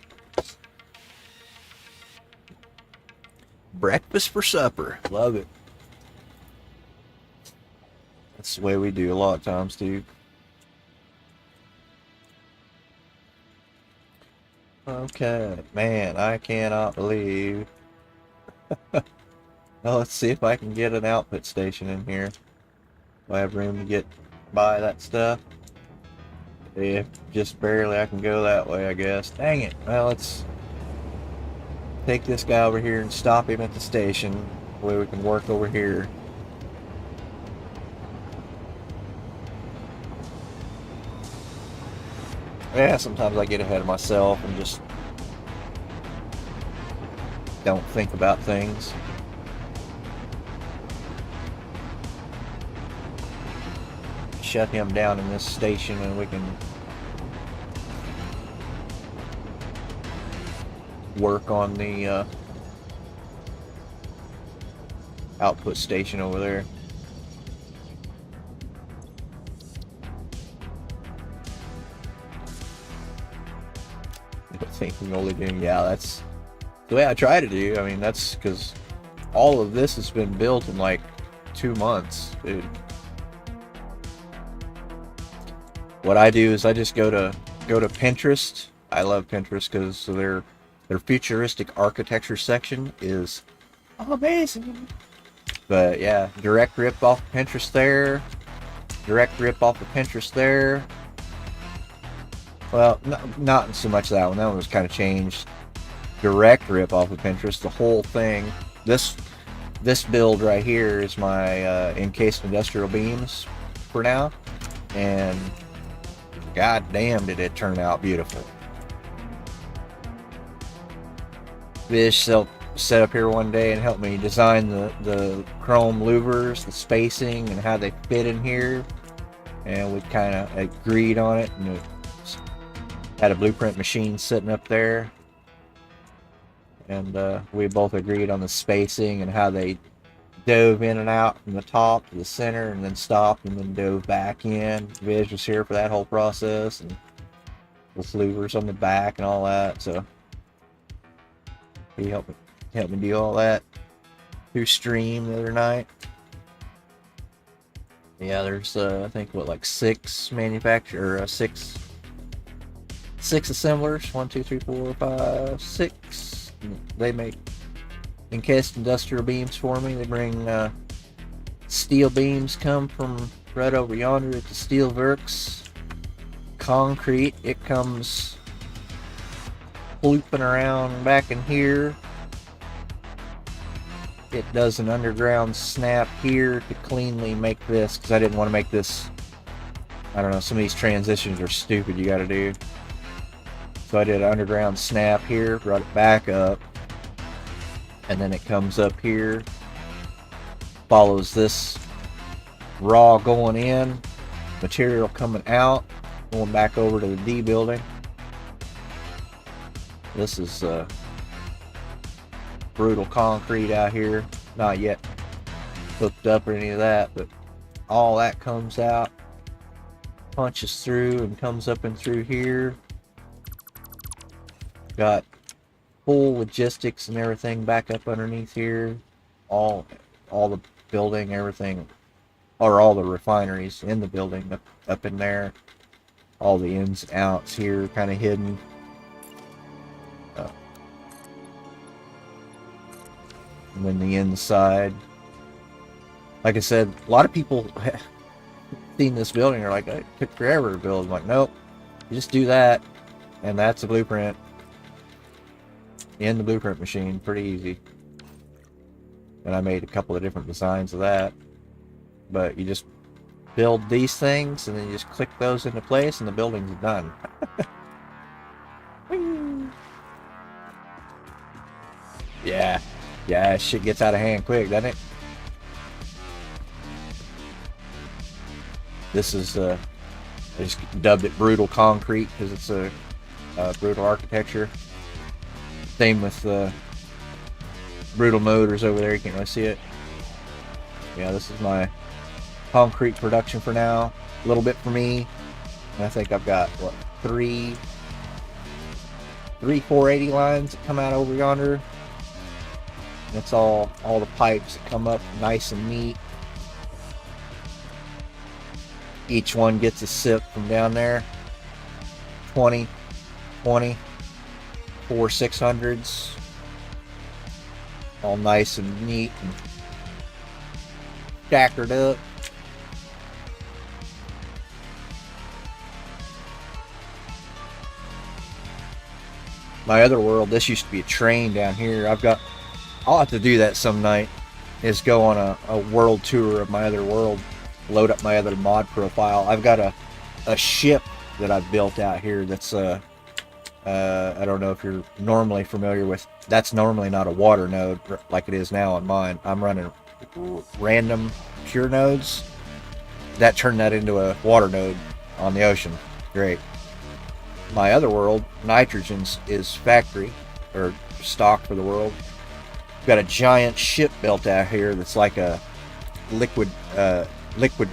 Breakfast for supper. Love it. That's the way we do a lot of times, too. Okay, man, I cannot believe. Well, let's see if I can get an output station in here. Do I have room to get by that stuff? If just barely, I can go that way, I guess. Dang it. Well, let's take this guy over here and stop him at the station. That way we can work over here. Yeah, sometimes I get ahead of myself and just don't think about things. Shut him down in this station and we can work on the output station over there. Thinking only doing, yeah, that's the way I try to do. I mean, that's because all of this has been built in like 2 months, dude. What I do is I just go to Pinterest. I love Pinterest because their futuristic architecture section is amazing. But yeah, direct rip off of Pinterest there. Direct rip off of Pinterest there. Well, not so much that one. That one was kind of changed. Direct rip off of Pinterest. The whole thing. This build right here is my encased industrial beams for now, and god damn did it turn out beautiful. Fish set up here one day and helped me design the chrome louvers, the spacing, and how they fit in here, and we kind of agreed on it, and had a blueprint machine sitting up there, and we both agreed on the spacing and how they dove in and out from the top to the center, and then stopped, and then dove back in. Viz was here for that whole process, and with louvers on the back and all that. So he helped me do all that through stream the other night. Yeah, there's I think what, like six assemblers. 1, 2, 3, 4, 5, 6. They make encased industrial beams for me. They bring steel beams, come from right over yonder at the steel works. Concrete, it comes looping around back in here. It does an underground snap here to cleanly make this, because I didn't want to make this. I don't know, some of these transitions are stupid you gotta do. So I did an underground snap here, brought it back up, and then it comes up here, follows this raw going in, material coming out, going back over to the D building. This is brutal concrete out here, not yet hooked up or any of that, but all that comes out, punches through and comes up and through here. Got full logistics and everything back up underneath here. All the building, everything, or all the refineries in the building up in there. All the ins and outs here kind of hidden. And then the inside. Like I said, a lot of people have seen this building are like, it took forever to build. I'm like, nope, you just do that, and that's a blueprint. In the blueprint machine, pretty easy. And I made a couple of different designs of that. But you just build these things, and then you just click those into place, and the building's done. Yeah, shit gets out of hand quick, doesn't it? This is, I just dubbed it brutal concrete because it's a brutal architecture. Same with brutal motors over there. You can't really see it. Yeah, this is my concrete production for now. A little bit for me. And I think I've got, what, three 480 lines that come out over yonder. That's all the pipes that come up nice and neat. Each one gets a sip from down there. 20, 4 600s. All nice and neat and stackered up. My other world, this used to be a train down here. I'll have to do that some night, is go on a world tour of my other world, load up my other mod profile. I've got a ship that I've built out here that's I don't know if you're normally familiar with, that's normally not a water node like it is now on mine. I'm running random pure nodes. That turned that into a water node on the ocean. Great. My other world, nitrogen's is factory, or stock for the world. Got a giant ship built out here that's like a liquid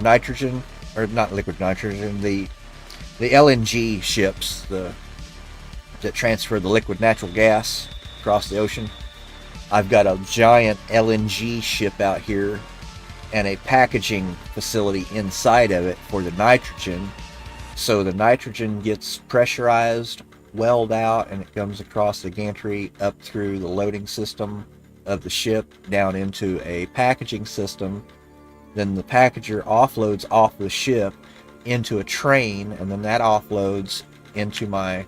nitrogen, or not liquid nitrogen, the LNG ships, that transfer the liquid natural gas across the ocean. I've got a giant LNG ship out here and a packaging facility inside of it for the nitrogen. So the nitrogen gets pressurized, welled out, and it comes across the gantry up through the loading system of the ship down into a packaging system. Then the packager offloads off the ship into a train, and then that offloads into my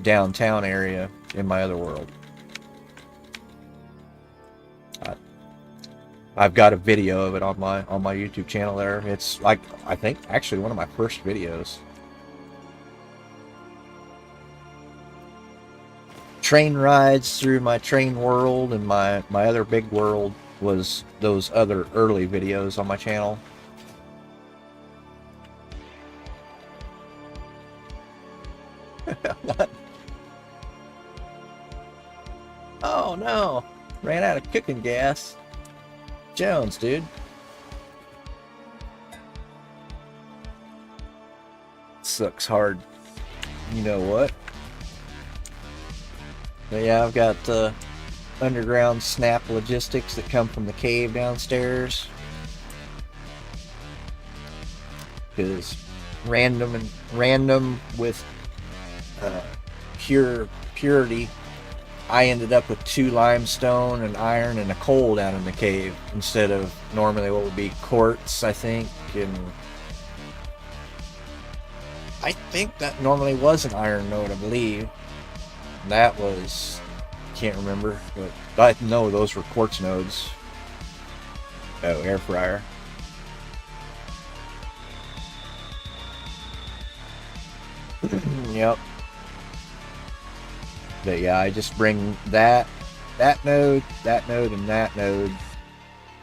downtown area in my other world. I've got a video of it on my YouTube channel there. It's like, I think actually one of my first videos. Train rides through my train world, and my other big world was those other early videos on my channel. Oh no, ran out of cooking gas. Jones, dude. Sucks hard. You know what? But yeah, I've got underground snap logistics that come from the cave downstairs. Because random with purity, I ended up with 2 limestone, an iron, and a coal down in the cave instead of normally what would be quartz, I think. And I think that normally was an iron node, I believe. That was, can't remember, but I know those were quartz nodes. Oh, air fryer. Yep. But yeah, I just bring that node, and that node.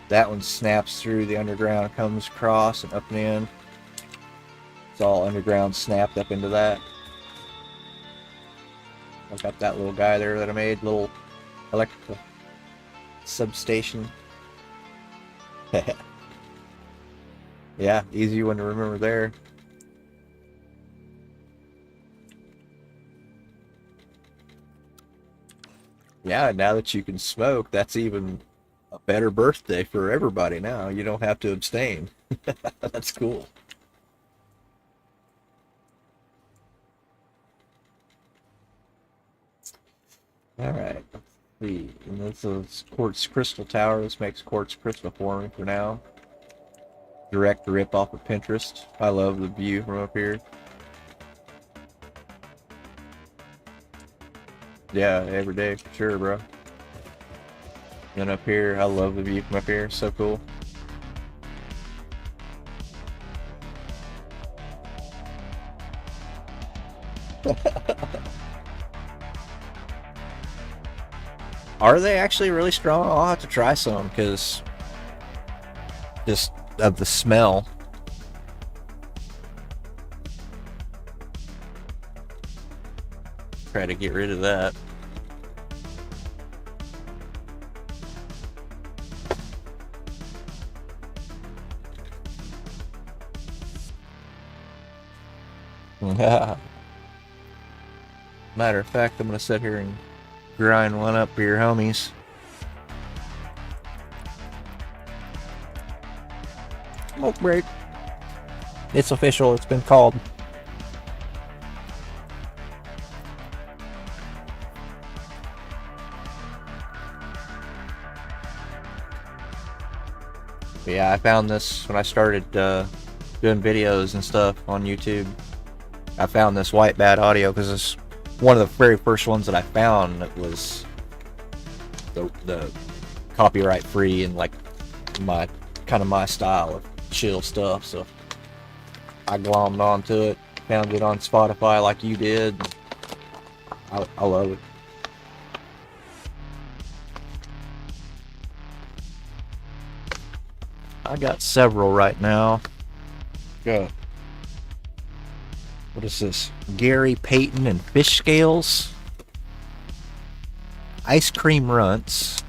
That one snaps through the underground, comes across and up and in. It's all underground snapped up into that. I've got that little guy there that I made, little electrical substation. Yeah, easy one to remember there. Yeah, now that you can smoke, that's even a better birthday for everybody now. You don't have to abstain. That's cool. Alright, let's see. And this is quartz crystal tower. This makes quartz crystal for me for now. Direct rip off of Pinterest. I love the view from up here. Yeah, every day for sure, bro. And up here, I love the view from up here. So cool. Are they actually really strong? I'll have to try some because just of the smell. Try to get rid of that. Matter of fact, I'm gonna sit here and grind one up for your homies. Smoke break. It's official. It's been called. But yeah, I found this when I started doing videos and stuff on YouTube. I found this white bat audio because it's one of the very first ones that I found that was the copyright free and like my style of chill stuff. So I glommed onto it, found it on Spotify like you did. I love it. I got several right now. Got, what is this? Gary Payton and fish scales. Ice cream runts.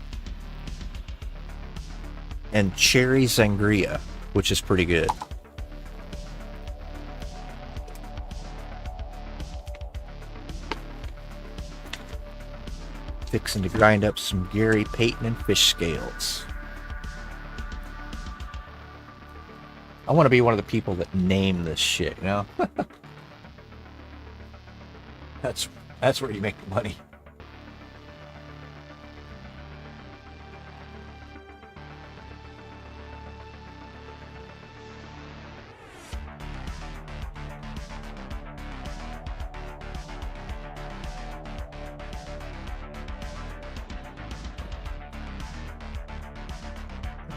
And cherry sangria, which is pretty good. Fixing to grind up some Gary Payton and fish scales. I want to be one of the people that name this shit, you know? That's where you make the money.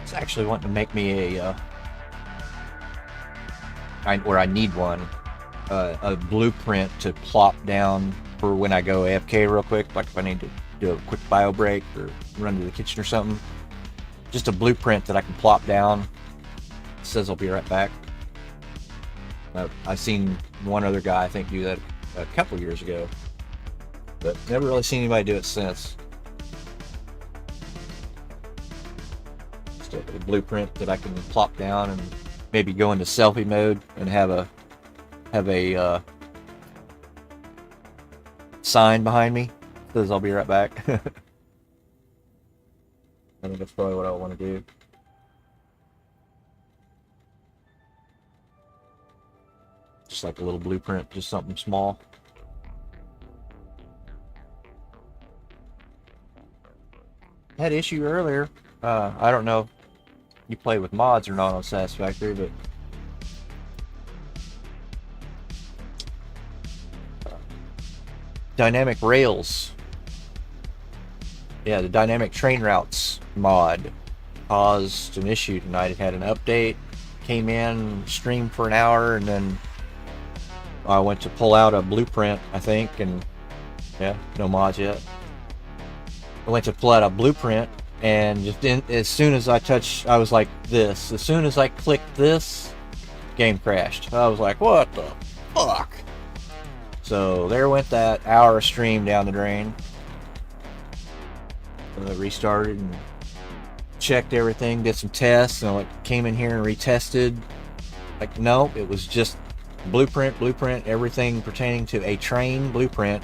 It's actually wanting to make me a I need one, a blueprint to plop down for when I go AFK real quick, like if I need to do a quick bio break or run to the kitchen or something. Just a blueprint that I can plop down. It says I'll be right back. I've seen one other guy, I think, do that a couple years ago, but never really seen anybody do it since. Just a blueprint that I can plop down and maybe go into selfie mode and have a sign behind me that says I'll be right back. I think that's probably what I want to do. Just like a little blueprint, just something small. Had issue earlier. I don't know if you play with mods or not on Satisfactory, but dynamic rails. Yeah, the dynamic train routes mod caused an issue tonight. It had an update, came in, streamed for an hour, and then I went to pull out a blueprint, I think, and yeah, no mods yet. I went to pull out a blueprint, and just as soon as I touched, I was like this. As soon as I clicked this, game crashed. I was like, what the fuck? So there went that hour of stream down the drain. Restarted and checked everything, did some tests, and like came in here and retested. Like, no, it was just blueprint, everything pertaining to a train blueprint.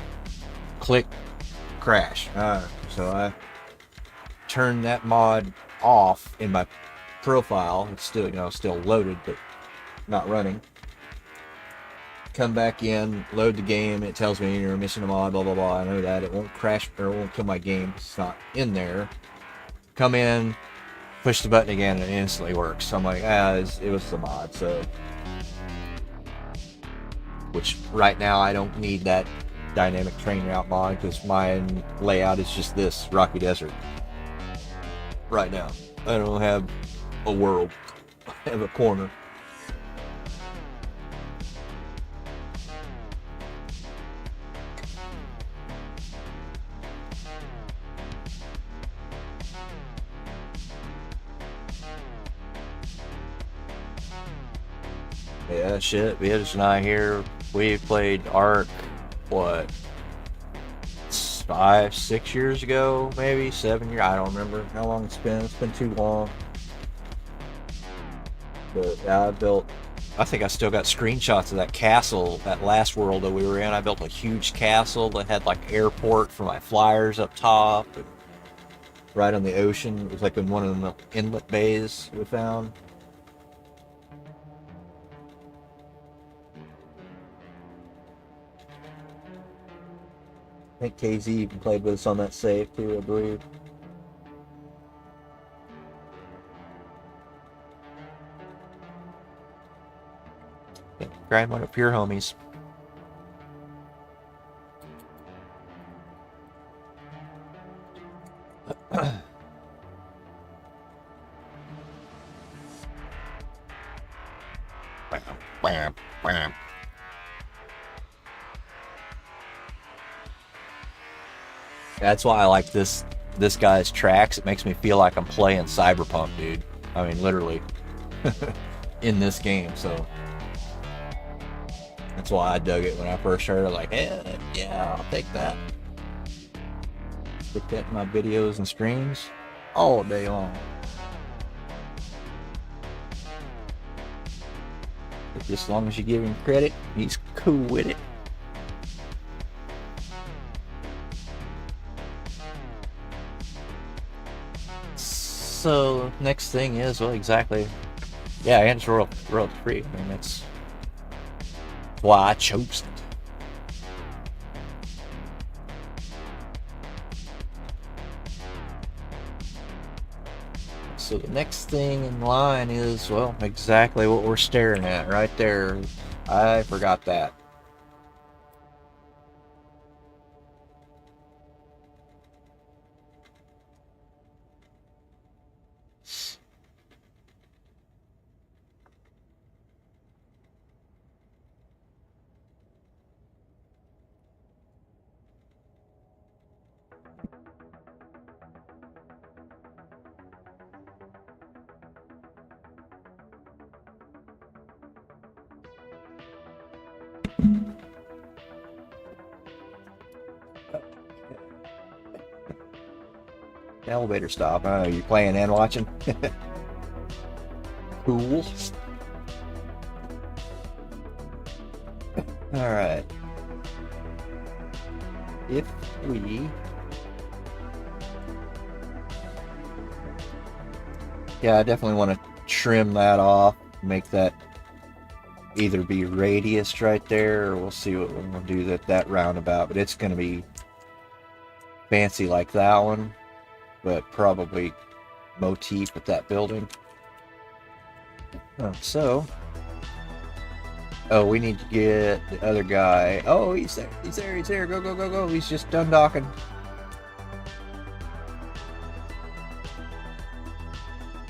Click, crash. So I turned that mod off in my profile. It's still, still loaded, but not running. Come back in, load the game. It tells me you're missing a mod, blah blah blah. I know that it won't crash or it won't kill my game. It's not in there. Come in, push the button again, and it instantly works. So I'm like, it was the mod. So, which right now I don't need that dynamic train route mod because my layout is just this rocky desert. Right now, I don't have a world. I have a corner. Yeah, shit. Vietnam and I here, we played Ark, what, 5-6 years ago, maybe 7 years. I don't remember how long it's been. It's been too long. But yeah, I think I still got screenshots of that castle, that last world that we were in. I built a huge castle that had like airport for my flyers up top, and right on the ocean. It was like in one of the inlet bays we found. I think KZ even played with us on that save too, I believe. Yeah, grind one up for your homies. Bam, bam. That's why I like this guy's tracks. It makes me feel like I'm playing Cyberpunk, dude. I mean, literally. In this game, so that's why I dug it when I first heard it. Like, yeah, I'll take that. Stick that in my videos and streams all day long. But just as long as you give him credit, he's cool with it. So next thing is, well, exactly. Yeah, and it's royalty free. I mean, that's why I chose it. So the next thing in line is, well, exactly what we're staring at right there. I forgot that. Elevator stop. Oh, you playing and watching? Cool. Alright. If we... Yeah, I definitely want to trim that off, make that either be radius right there, or we'll see what we'll do that roundabout, but it's going to be fancy like that one, but probably motif with that building. Oh, we need to get the other guy. Oh, he's there. Go. He's just done docking.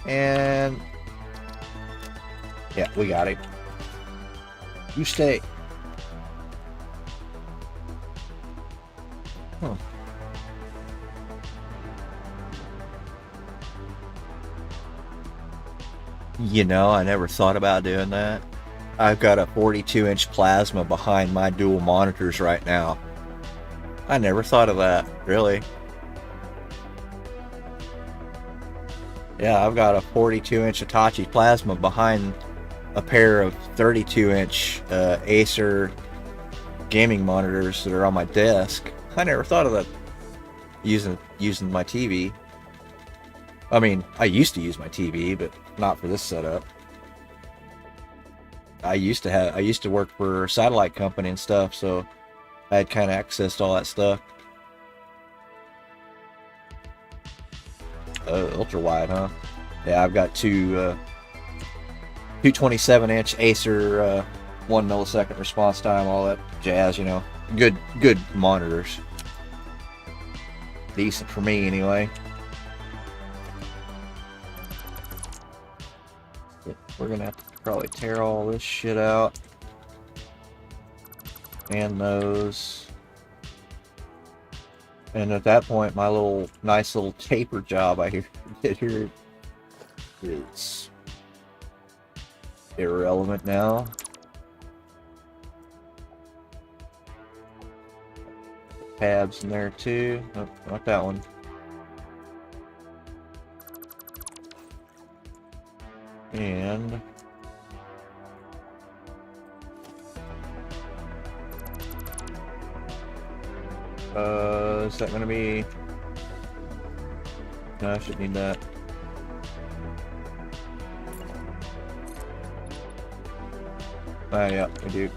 And yeah, we got him. You stay. Huh. You know, I never thought about doing that. I've got a 42-inch plasma behind my dual monitors right now. I never thought of that, really. Yeah, I've got a 42-inch Hitachi plasma behind a pair of 32-inch Acer gaming monitors that are on my desk. I never thought of that using my TV. I mean, I used to use my TV, but not for this setup. I used to work for a satellite company and stuff, so I had kind of accessed all that stuff. Ultra wide, huh? Yeah, I've got two 27-inch Acer 1 millisecond response time, all that jazz, you know. Good monitors. Decent for me, anyway. We're gonna have to probably tear all this shit out. And those. And at that point, my nice little taper job I did here is irrelevant now. Tabs in there too. Nope, not that one. And is that gonna be? No, I should need that. Oh yeah, we do.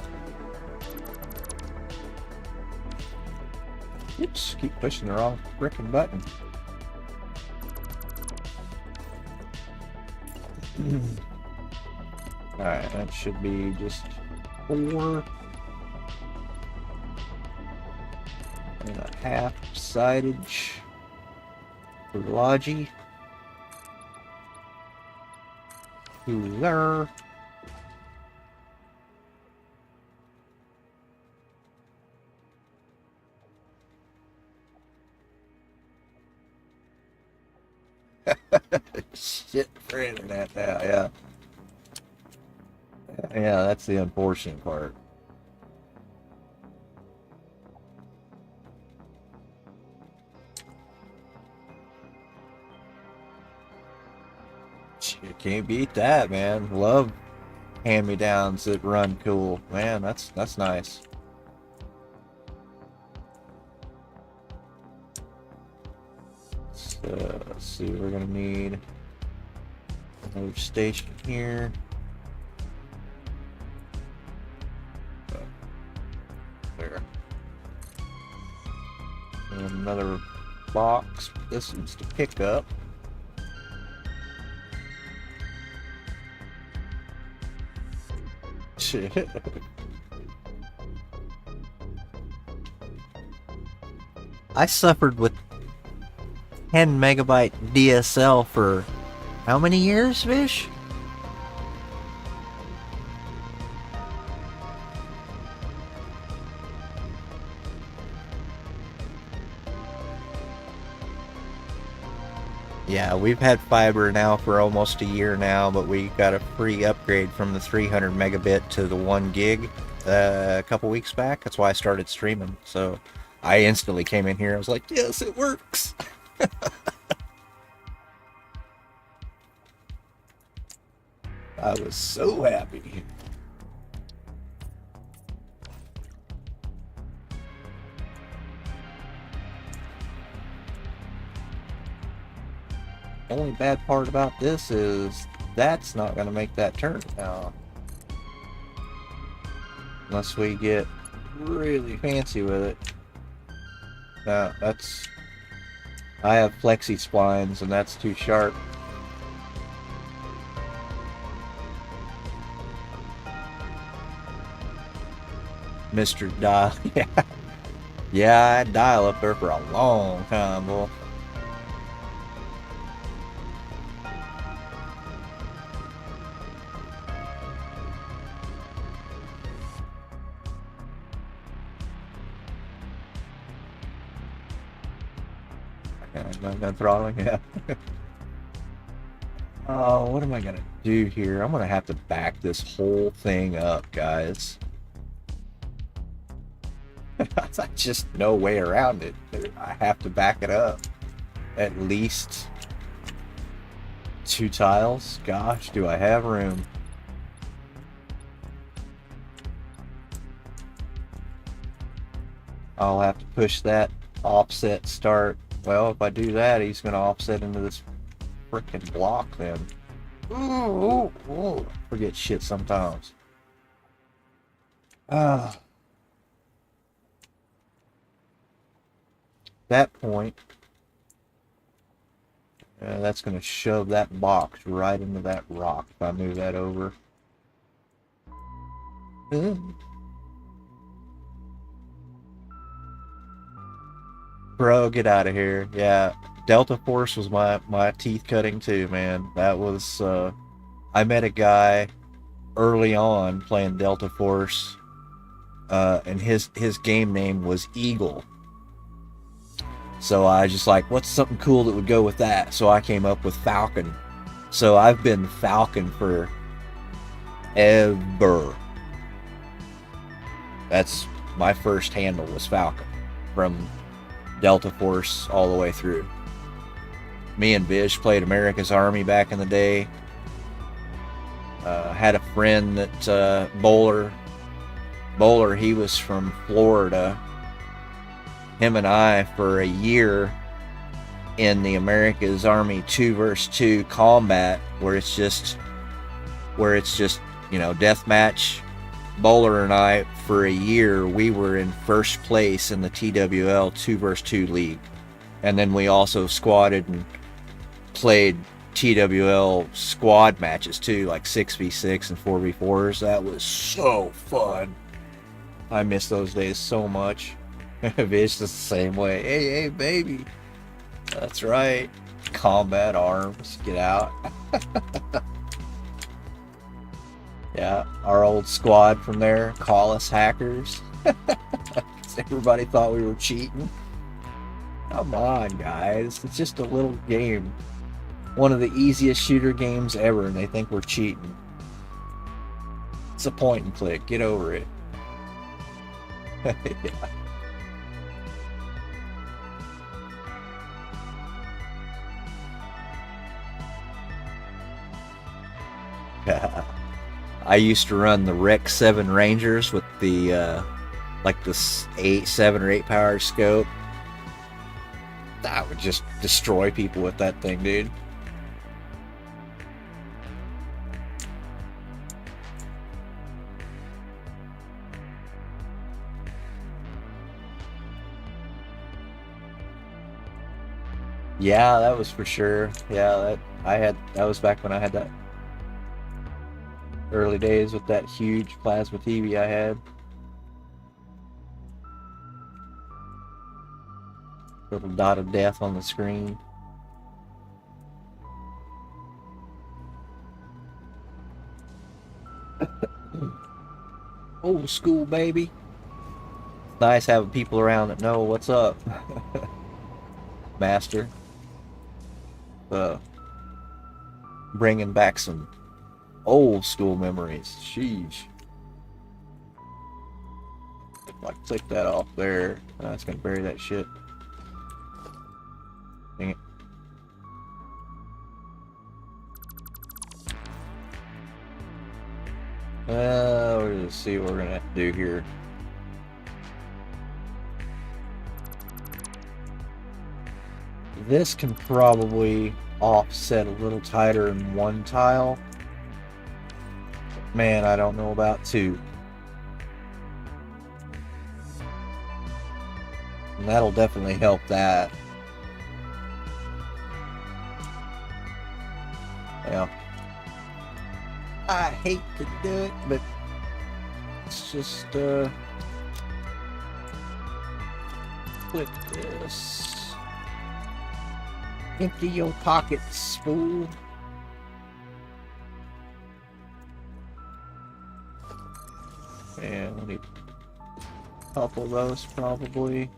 Oops, keep pushing the wrong frickin' button. Alright, that should be just 4 and a half sidage for Logi. To there. Shit for internet now, yeah. Yeah, that's the unfortunate part. You can't beat that, man. Love hand-me-downs that run cool. Man, that's nice. So, let's see, we're gonna need another station here. There. And another box. This one's to pick up. Shit. I suffered with 10 megabyte DSL for how many years, Vish? Yeah, we've had fiber now for almost a year now, but we got a free upgrade from the 300 megabit to the 1 gig a couple weeks back. That's why I started streaming. So I instantly came in here. I was like, yes, it works. I was so happy. Only bad part about this is that's not going to make that turn now. Unless we get really fancy with it. No, that's... I have flexi splines and that's too sharp. Mr. Dial. Yeah. Yeah, I had dial up there for a long time, boy. I'm done throttling, yeah. Oh, what am I gonna do here? I'm gonna have to back this whole thing up, guys. There's just no way around it. I have to back it up. At least 2 tiles. Gosh, do I have room? I'll have to push that offset start. Well, if I do that, he's going to offset into this freaking block then. Ooh. Forget shit sometimes. That point, that's going to shove that box right into that rock if I move that over. Bro, get out of here. Yeah, Delta Force was my teeth cutting too, man. That was, I met a guy early on playing Delta Force, and his game name was Eagle. So I just like, what's something cool that would go with that? So I came up with Falcon. So I've been Falcon for ever. That's my first handle was Falcon from Delta Force all the way through. Me and Vish played America's Army back in the day. Had a friend that Bowler, he was from Florida. Him and I for a year in the America's Army 2 vs 2 combat, where it's just deathmatch. Bowler and I, for a year, we were in first place in the TWL 2 vs 2 league. And then we also squatted and played TWL squad matches too, like 6v6 and 4v4s. That was so fun. I miss those days so much. It's just the same way. Hey, baby. That's right. Combat arms. Get out. Yeah, our old squad from there, call us hackers. Everybody thought we were cheating. Come on, guys. It's just a little game. One of the easiest shooter games ever, and they think we're cheating. It's a point and click. Get over it. Yeah. I used to run the Rec 7 Rangers with the like this 7 or 8 power scope. That would just destroy people with that thing, dude. Yeah, that was for sure. Yeah, that was back when I had that early days with that huge plasma TV I had. Little dot of death on the screen. Old school, baby. Nice having people around that know what's up. Master. Bringing back some old school memories. Sheesh. If I click that off there, that's gonna bury that shit. Dang it. Let's see what we're gonna have to do here. This can probably offset a little tighter in one tile. Man, I don't know about two. And that'll definitely help that. Yeah. I hate to do it, but it's just click this. Empty your pockets, fool. And we need a couple of those probably.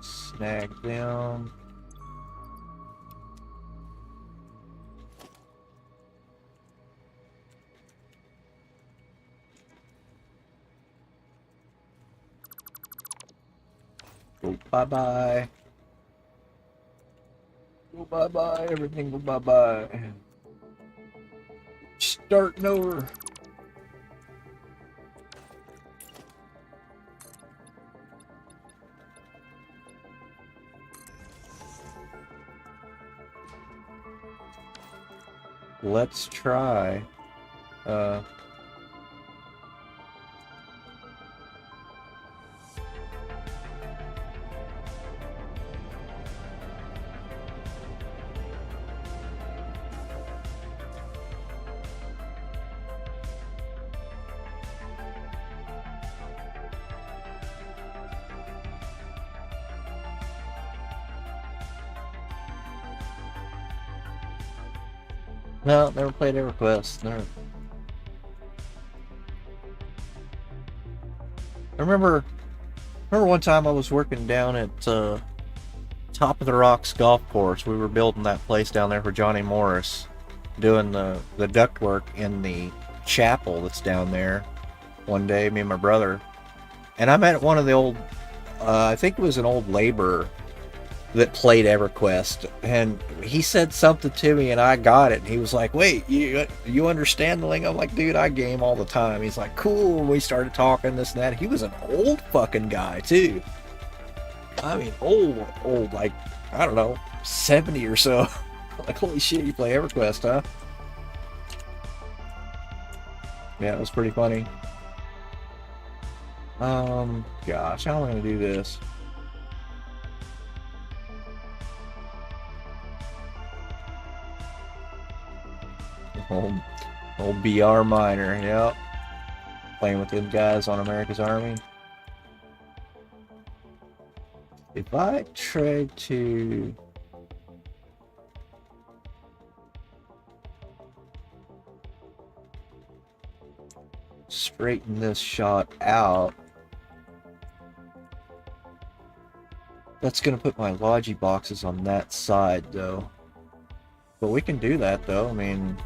Snag them. Go bye-bye. Go bye-bye. Everything go bye-bye. Starting over. Let's try. No, never played EverQuest. Never. I remember one time I was working down at Top of the Rocks golf course. We were building that place down there for Johnny Morris, doing the ductwork in the chapel that's down there. One day, me and my brother, and I met one of the old, I think it was an old laborer that played EverQuest, and he said something to me, and I got it. And he was like, "Wait, you understand the lingo?" I'm like, "Dude, I game all the time." He's like, "Cool." We started talking this and that. He was an old fucking guy too. I mean, old, like, I don't know, 70 or so. Like, holy shit, you play EverQuest, huh? Yeah, it was pretty funny. Gosh, how am I gonna do this? Old BR miner, yep. Playing with them guys on America's Army. If I try to straighten this shot out, that's gonna put my logi boxes on that side though. But we can do that though. I mean,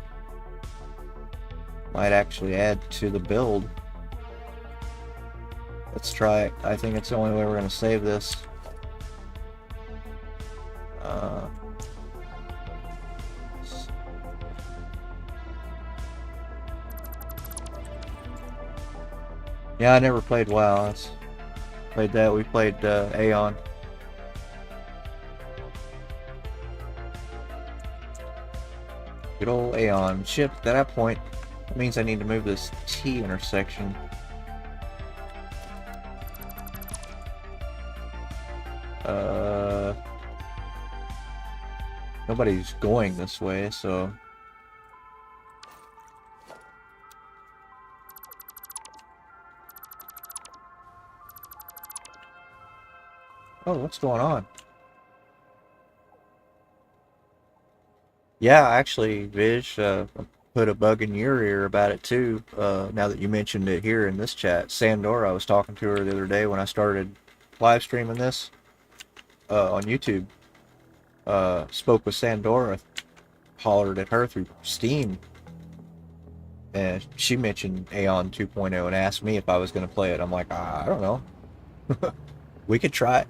might actually add to the build. Let's try it. I think it's the only way we're gonna save this. Yeah, I never played WoW. Played that. We played Aeon. Good old Aeon. Ship at that point. That means I need to move this T intersection. Nobody's going this way, so... Oh, what's going on? Yeah, actually, Vish, put a bug in your ear about it too, now that you mentioned it here in this chat. Sandora, I was talking to her the other day when I started live streaming this on YouTube. Spoke with Sandora, hollered at her through Steam, and she mentioned Aeon 2.0 and asked me if I was going to play it. I'm like, I don't know. We could try it.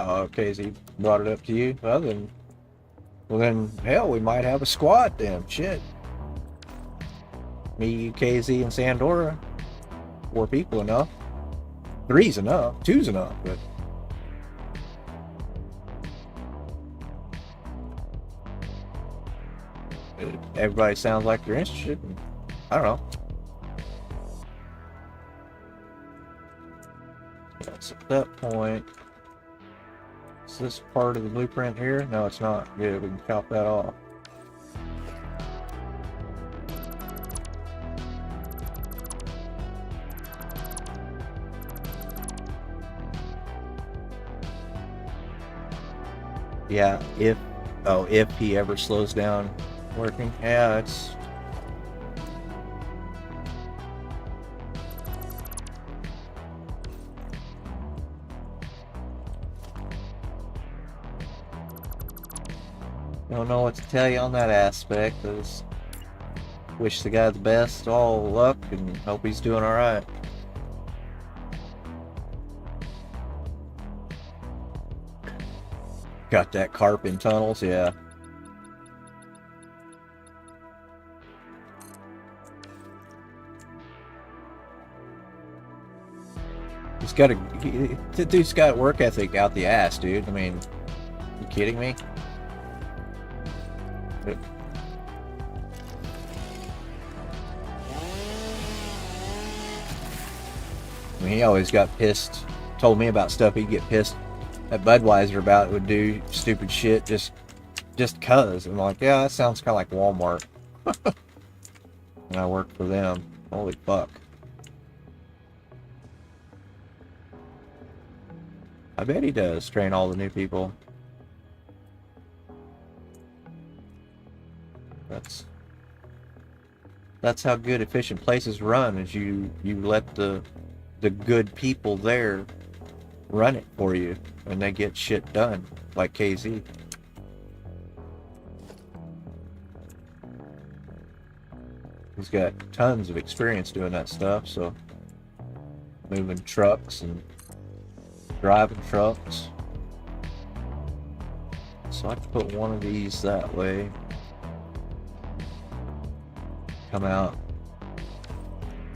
Oh, okay, so he brought it up to you? Well then, hell, we might have a squad then. Shit. Me, KZ, and Sandora. 4 people enough. 3's enough. 2's enough, but... Everybody sounds like they're interested. I don't know. So at that point, is this part of the blueprint here? No, it's not. Good, we can chop that off. Yeah, if he ever slows down working. Yeah, it's... Don't know what to tell you on that aspect. I just wish the guy the best, all luck, and hope he's doing alright. Got that carp in tunnels, yeah. The dude's got work ethic out the ass, dude. I mean, you kidding me? But, I mean, he always got pissed. Told me about stuff he'd get pissed at Budweiser about. Would do stupid shit just cause. I'm like, yeah, that sounds kind of like Walmart. And I worked for them. Holy fuck. I bet he does train all the new people. That's how good efficient places run, is you let the good people there run it for you and they get shit done, like KZ. He's got tons of experience doing that stuff, so moving trucks and driving trucks. So I can put one of these that way. Come out.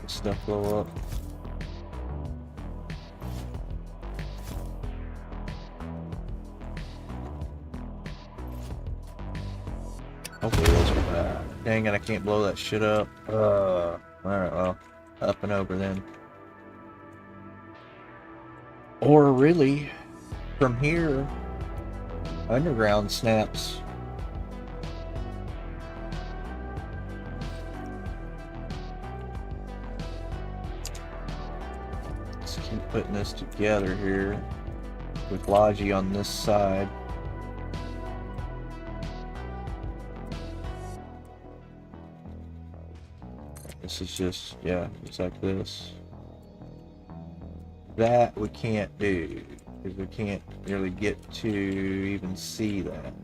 The stuff blow up. Hopefully those are bad. Dang it, I can't blow that shit up. Alright, well, up and over then. Or really, from here, underground snaps. Let's keep putting this together here with Logi on this side. This is just, yeah, just like this. That we can't do, because we can't really get to even see that.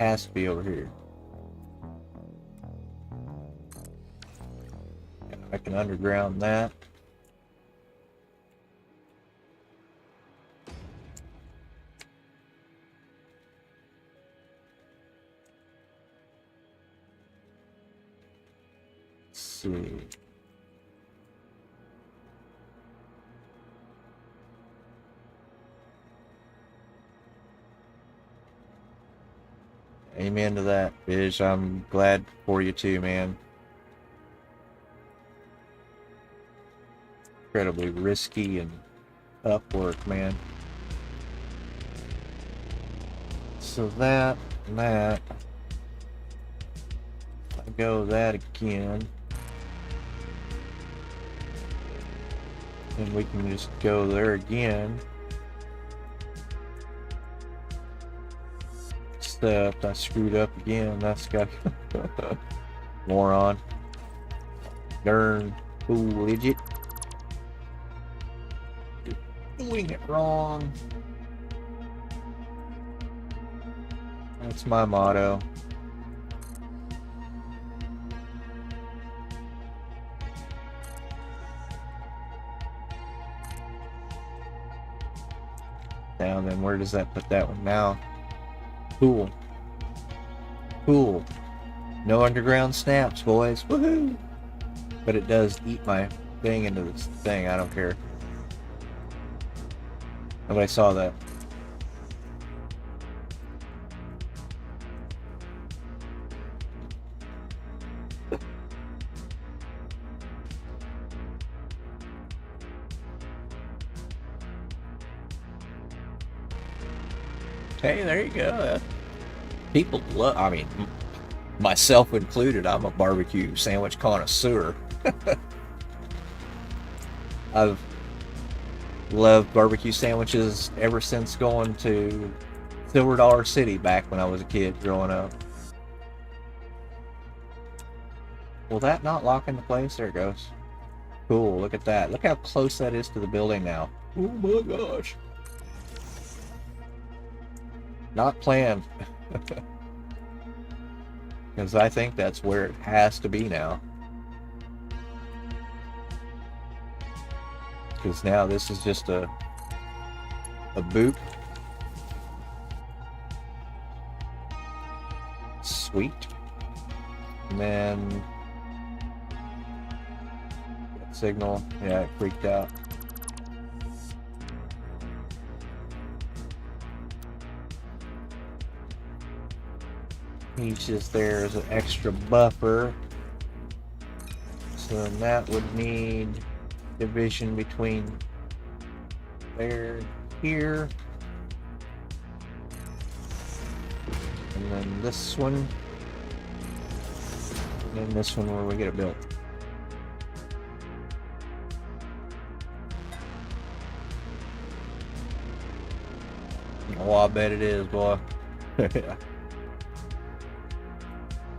Has to be over here. I can underground that. Let's see. Amen to that, Bish. I'm glad for you too, man. Incredibly risky and tough work, man. So that and that. I go that again. And we can just go there again. Except I screwed up again. That's got moron. Darn fool idiot. Doing it wrong. That's my motto. Now then, where does that put that one now? Cool. Cool. No underground snaps, boys. Woohoo! But it does eat my thing into this thing. I don't care. Nobody saw that. Hey, there you go. People love, I mean, myself included, I'm a barbecue sandwich connoisseur. I've loved barbecue sandwiches ever since going to Silver Dollar City back when I was a kid growing up. Will that not lock into place? There it goes. Cool, look at that. Look how close that is to the building now. Oh my gosh. Not planned. Because I think that's where it has to be now. Because now this is just a boop. Sweet. And then signal. Yeah, it freaked out. He's just there as an extra buffer. So that would need division between there and here. And then this one. And then this one where we get it built. Oh, I bet it is, boy.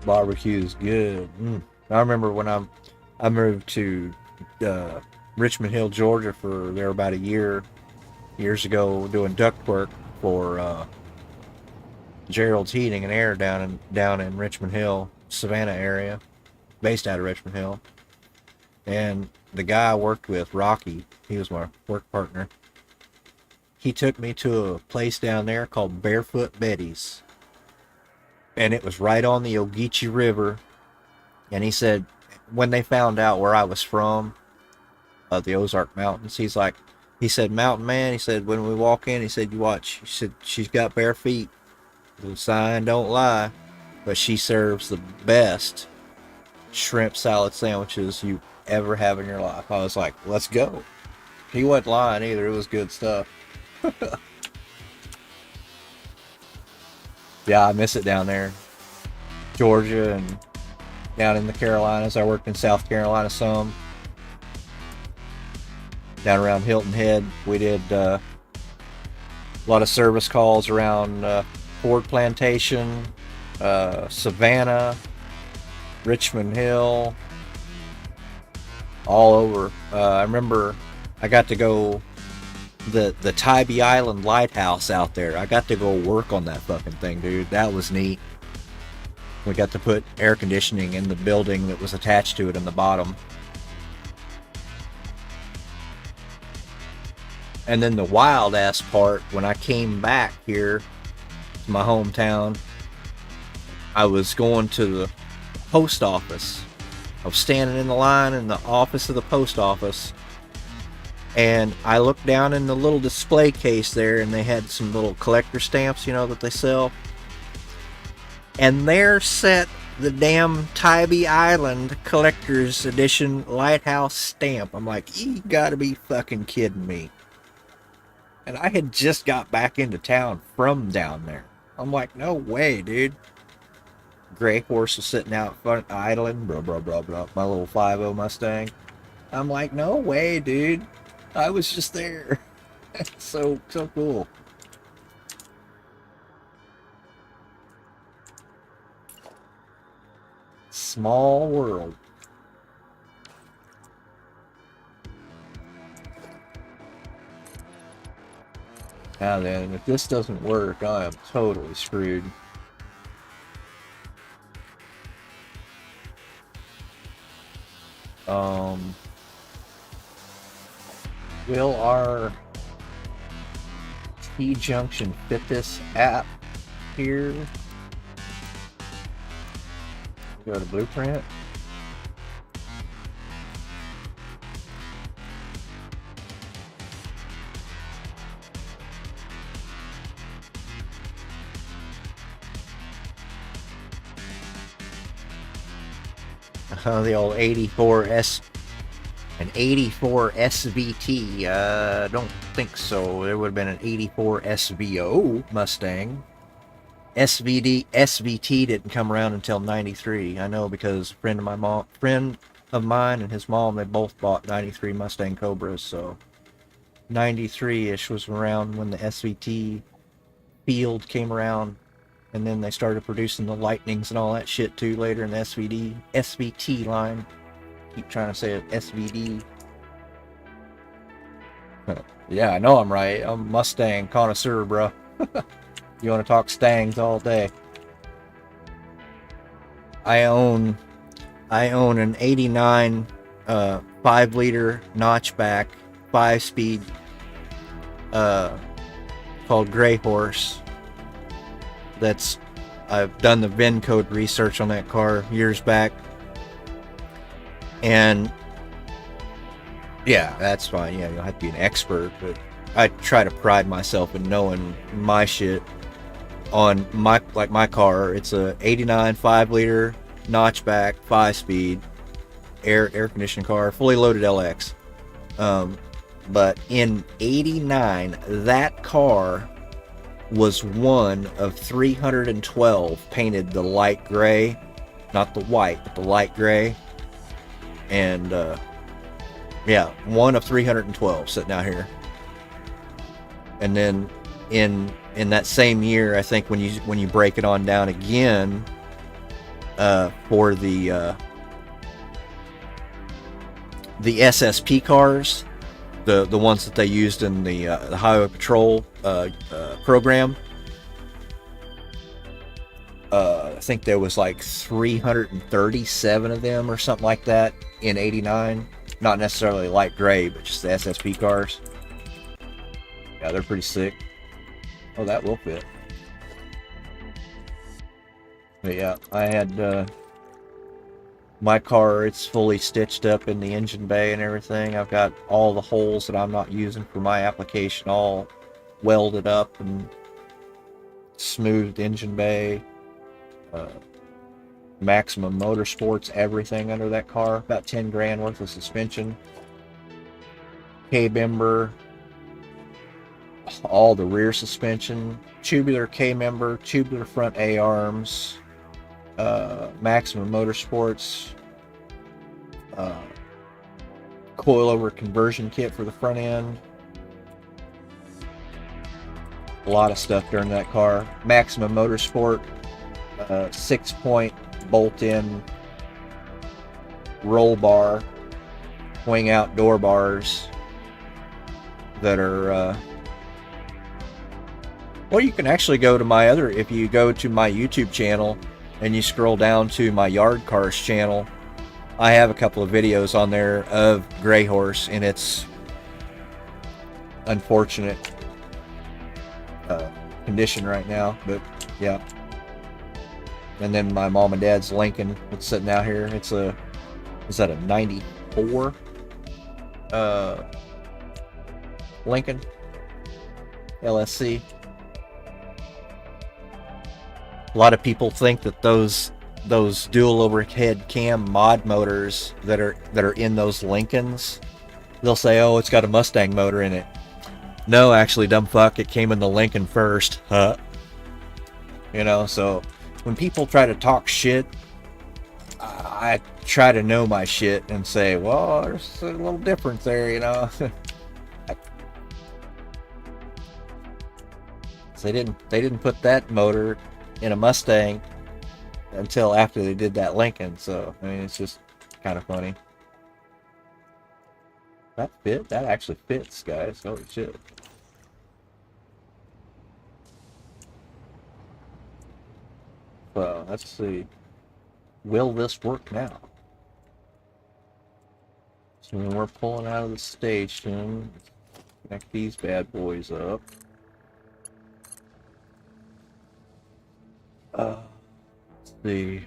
Barbecue is good. I remember when I moved to Richmond Hill, Georgia for there about a years ago, doing duct work for Gerald's Heating and Air down in Richmond Hill, Savannah area, based out of Richmond Hill. And the guy I worked with, Rocky, he was my work partner. He took me to a place down there called Barefoot Betty's. And it was right on the Ogeechee River. And he said, when they found out where I was from, the Ozark Mountains, he said, Mountain Man, he said, when we walk in, he said, you watch. He said, she's got bare feet. The sign don't lie. But she serves the best shrimp salad sandwiches you ever have in your life. I was like, let's go. He wasn't lying either. It was good stuff. Yeah, I miss it down there. Georgia and down in the Carolinas. I worked in South Carolina some. Down around Hilton Head, we did a lot of service calls around Ford Plantation, Savannah, Richmond Hill, all over. I remember I got to go the Tybee Island Lighthouse out there. I got to go work on that fucking thing, dude. That was neat. We got to put air conditioning in the building that was attached to it in the bottom. And then the wild ass part, when I came back here to my hometown, I was going to the post office. I was standing in the line in the office of the post office. And I looked down in the little display case there, and they had some little collector stamps, that they sell. And there sat the damn Tybee Island Collector's Edition Lighthouse stamp. I'm like, you gotta be fucking kidding me. And I had just got back into town from down there. I'm like, no way, dude. Gray horse was sitting out front idling, blah, blah, blah, blah. My little 5.0 Mustang. I'm like, no way, dude. I was just there. so cool. Small world. Now then, if this doesn't work, I am totally screwed. Will our T-junction fit this app here. Go to blueprint. The old 84 an 84 SVT. Don't think so. There would have been an 84 SVO Mustang. SVT didn't come around until 93. I know because a friend of mine and his mom, they both bought 93 Mustang Cobras, so 93-ish was around when the SVT field came around, and then they started producing the Lightnings and all that shit too later in the SVT line. Keep trying to say it, SVD. Yeah, I know I'm right. I'm a Mustang connoisseur, bro. You want to talk Stangs all day. I own an 89 5-liter notchback 5-speed called Gray Horse. I've done the VIN code research on that car years back, and yeah, that's fine. Yeah, you'll have to be an expert, but I try to pride myself in knowing my shit on my car. It's a 89 5-liter notchback 5-speed air conditioned car, fully loaded LX. But in 89, that car was one of 312 painted the light gray, not the white, but the light gray. And yeah, one of 312 sitting out here. And then in that same year, I think when you break it on down again, for the SSP cars, the ones that they used in the Highway Patrol program, I think there was like 337 of them or something like that in 89. Not necessarily light gray, but just the SSP cars. Yeah, they're pretty sick. Oh, that will fit. But yeah, I had my car, it's fully stitched up in the engine bay and everything. I've got all the holes that I'm not using for my application all welded up and smoothed engine bay. Maximum Motorsports, everything under that car. About 10 grand worth of suspension. K-member. All the rear suspension. Tubular K-member. Tubular front A-arms. Maximum Motorsports. Coilover conversion kit for the front end. A lot of stuff during that car. Maximum Motorsport 6-point bolt-in roll bar, wing out door bars that are well, you can actually go to if you go to my YouTube channel and you scroll down to my Yard Cars channel, I have a couple of videos on there of Gray Horse in its unfortunate condition right now, but yeah. And then my mom and dad's Lincoln, it's sitting out here. Is that a 94 Lincoln LSC? A lot of people think that those dual overhead cam mod motors that are in those Lincolns, they'll say, oh, it's got a Mustang motor in it. No, actually, dumb fuck, it came in the Lincoln first. You know, so when people try to talk shit, I try to know my shit and say, well, there's a little difference there, you know. So they didn't put that motor in a Mustang until after they did that Lincoln. So I mean, it's just kind of funny. That actually fits, guys. Holy shit. Well, let's see. Will this work now? So when we're pulling out of the station, connect these bad boys up. Let's see.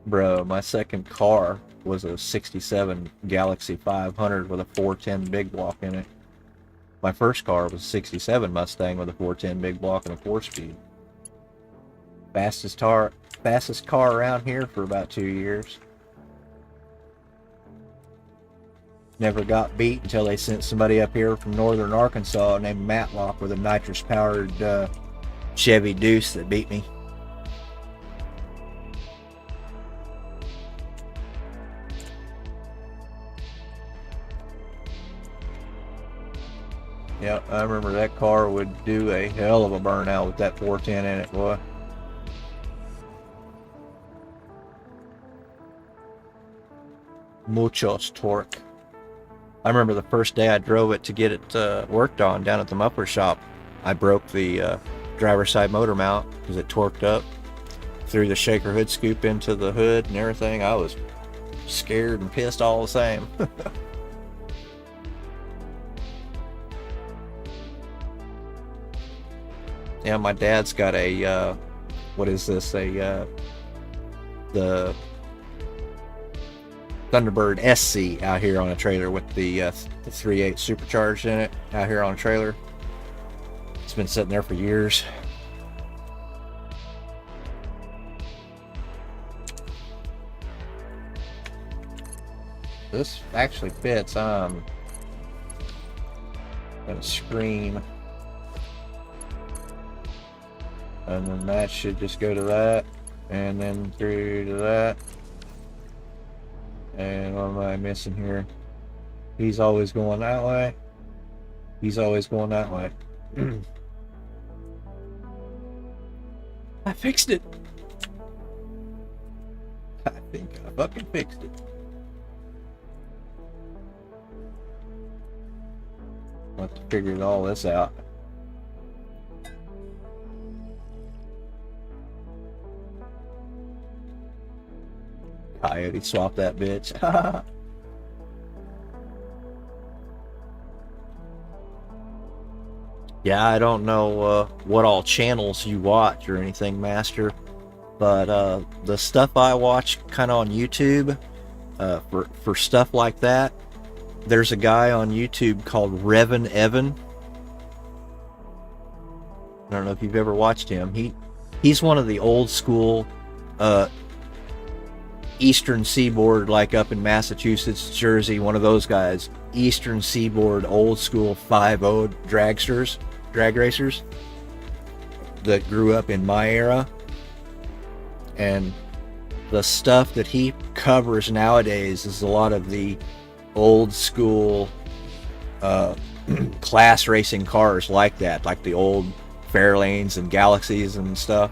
Bro, my second car was a 67 Galaxy 500 with a 410 big block in it. My first car was a 67 Mustang with a 410 big block and a 4-speed. Fastest car around here for about 2 years. Never got beat until they sent somebody up here from northern Arkansas named Matlock with a nitrous-powered Chevy Deuce that beat me. Yeah, I remember that car would do a hell of a burnout with that 410 in it, boy. Muchos torque. I remember the first day I drove it to get it worked on down at the muffler shop. I broke the driver's side motor mount because it torqued up. Threw the shaker hood scoop into the hood and everything. I was scared and pissed all the same. Yeah, my dad's got a, what is this, the Thunderbird SC out here on a trailer with the 3.8 supercharged in it out here on a trailer. It's been sitting there for years. This actually fits. I'm gonna scream. And then that should just go to that, and then through to that. And what am I missing here? He's always going that way. He's always going that way. I fixed it. I think I fucking fixed it. I'll have to figure all this out. Coyote swap that bitch. Yeah, I don't know what all channels you watch or anything, Master, but the stuff I watch kind of on YouTube, for stuff like that, there's a guy on YouTube called Revin Evan. I don't know if you've ever watched him. He's one of the old school Eastern Seaboard, like up in Massachusetts, Jersey, one of those guys. Eastern Seaboard, old school 5.0 drag racers that grew up in my era. And the stuff that he covers nowadays is a lot of the old school class racing cars like that, like the old Fairlanes and Galaxies and stuff.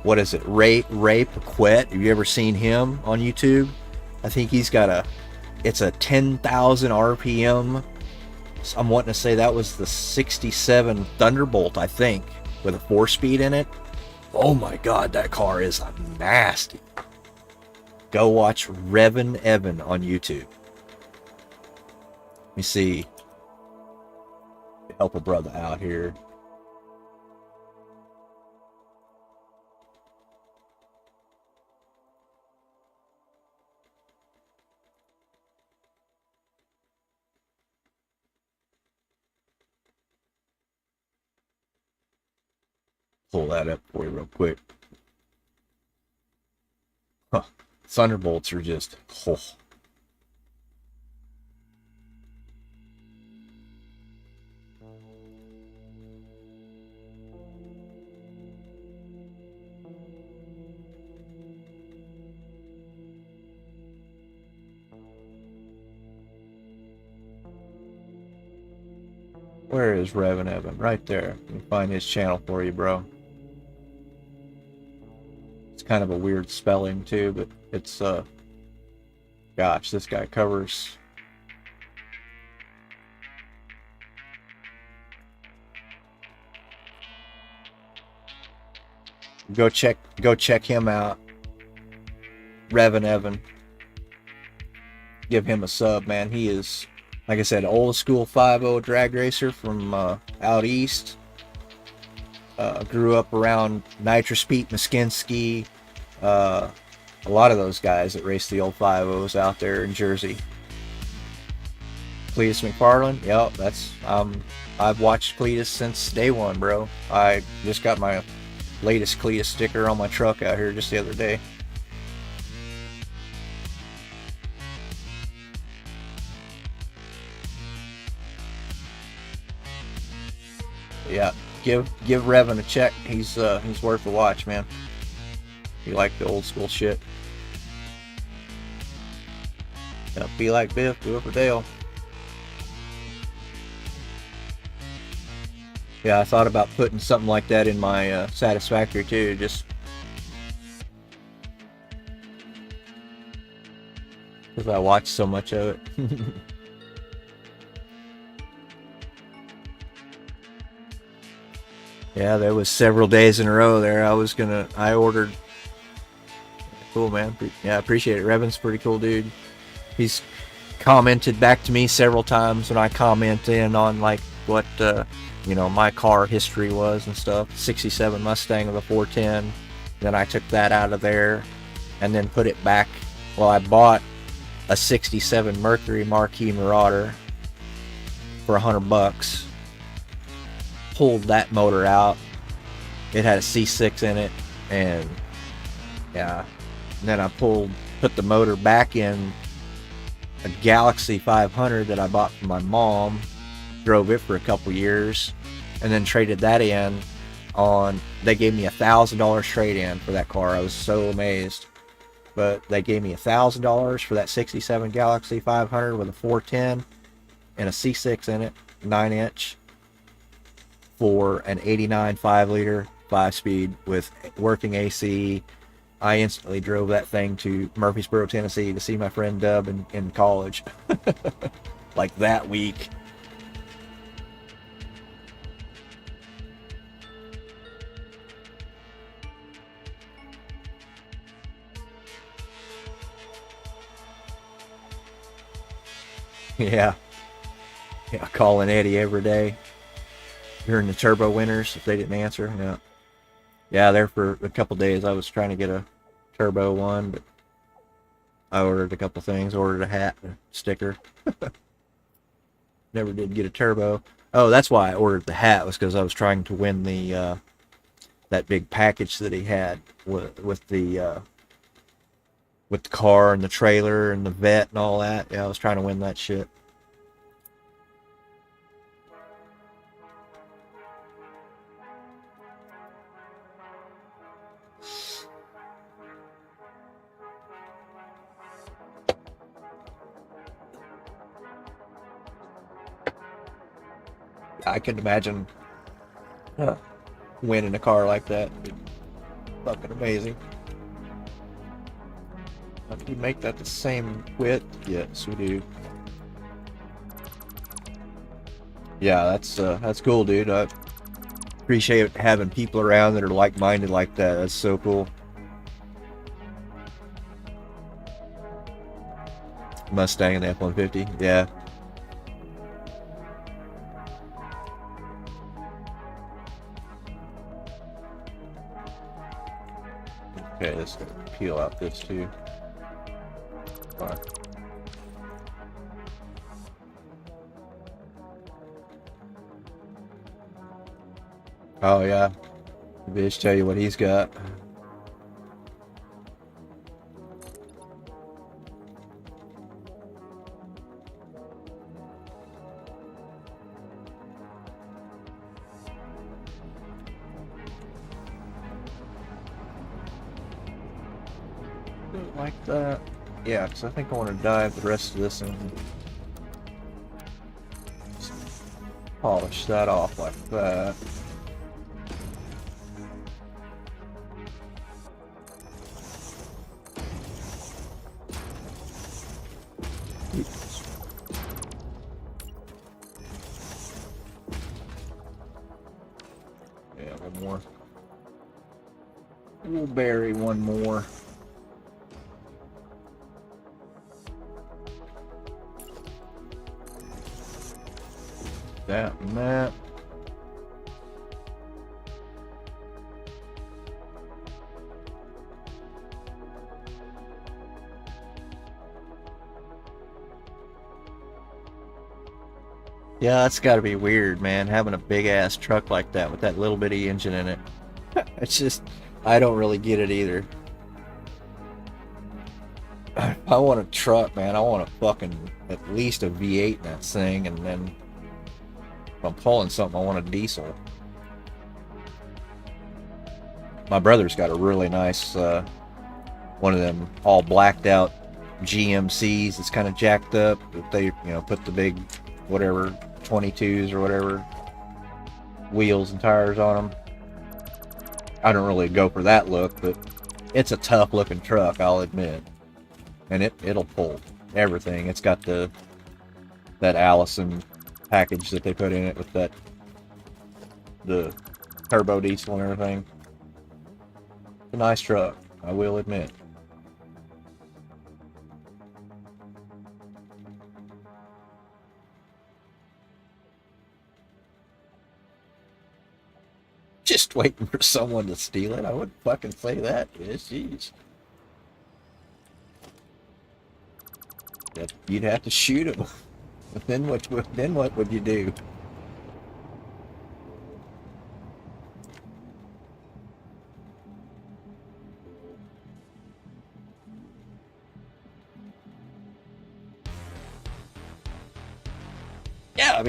What is it? Ray Paquette. Have you ever seen him on YouTube? I think he's got it's a 10,000 RPM. I'm wanting to say that was the 67 Thunderbolt, I think, with a 4-speed in it. Oh my God, that car is nasty. Go watch Revin Evan on YouTube. Let me see. Help a brother out here. Pull that up for you real quick. Huh. Thunderbolts are just, oh. Where is Revin Evan? Right there. Let me find his channel for you, bro. It's kind of a weird spelling too, but it's gosh, this guy covers go check him out. Revin Evan. Give him a sub, man. He is, like I said, old school 5.0 drag racer from out east. Grew up around Nitrous Pete Muskinski, a lot of those guys that raced the old 5.0s out there in Jersey. Cletus McFarland, yep, that's I've watched Cletus since day one, bro. I just got my latest Cletus sticker on my truck out here just the other day. Yeah, give Revan a check. He's worth the watch, man. You like the old school shit. Yep, be like Biff, do it for Dale. Yeah, I thought about putting something like that in my Satisfactory too, just because I watch so much of it. Yeah, there was several days in a row there. I ordered. Cool, man. Yeah, I appreciate it. Revan's a pretty cool dude. He's commented back to me several times when I comment in on like what my car history was and stuff. 67 Mustang with a 410. Then I took that out of there and then put it back. Well, I bought a 67 Mercury Marquis Marauder for $100. Pulled that motor out. It had a C6 in it, and yeah. And then I put the motor back in a Galaxy 500 that I bought from my mom. Drove it for a couple years, and then traded that in on. They gave me $1,000 trade-in for that car. I was so amazed, but they gave me $1,000 for that 67 Galaxy 500 with a 410 and a C6 in it, 9-inch. For an 89 5-liter 5-speed with working AC. I instantly drove that thing to Murfreesboro, Tennessee to see my friend Dub in college. Like that week. Yeah. Yeah, calling Eddie every day. During the turbo winters, if they didn't answer. Yeah, there for a couple days I was trying to get a turbo one, but I ordered a couple things. Ordered a hat, a sticker. Never did get a turbo. Oh, that's why I ordered the hat, was because I was trying to win the that big package that he had with the car and the trailer and the vet and all that. Yeah, I was trying to win that shit. I can imagine winning a car like that. It'd be fucking amazing. Can you make that the same width? Yes, we do. Yeah, that's cool, dude. I appreciate having people around that are like-minded like that. That's so cool. Mustang and the F-150, yeah. Okay, let's peel out this too. Fine. Oh yeah, bitch, tell you what he's got. Like that. Yeah, because I think I want to dive the rest of this and polish that off like that. Yeah, one more. We'll bury one more. That and that. Yeah, that's got to be weird, man, having a big ass truck like that with that little bitty engine in it. It's just, I don't really get it either. I want a truck, man. I want a fucking, at least a V8 in that thing, and then if I'm pulling something, I want a diesel. My brother's got a really nice, one of them all blacked out GMCs. It's kind of jacked up. But they, put the big, whatever, 22s or whatever, wheels and tires on them. I don't really go for that look, but it's a tough looking truck, I'll admit. And it'll pull everything. It's got that Allison package that they put in it with the turbo diesel and everything. It's a nice truck, I will admit. Just waiting for someone to steal it. I wouldn't fucking say that. Yes, jeez. You'd have to shoot him. Then what would you do? Yeah, I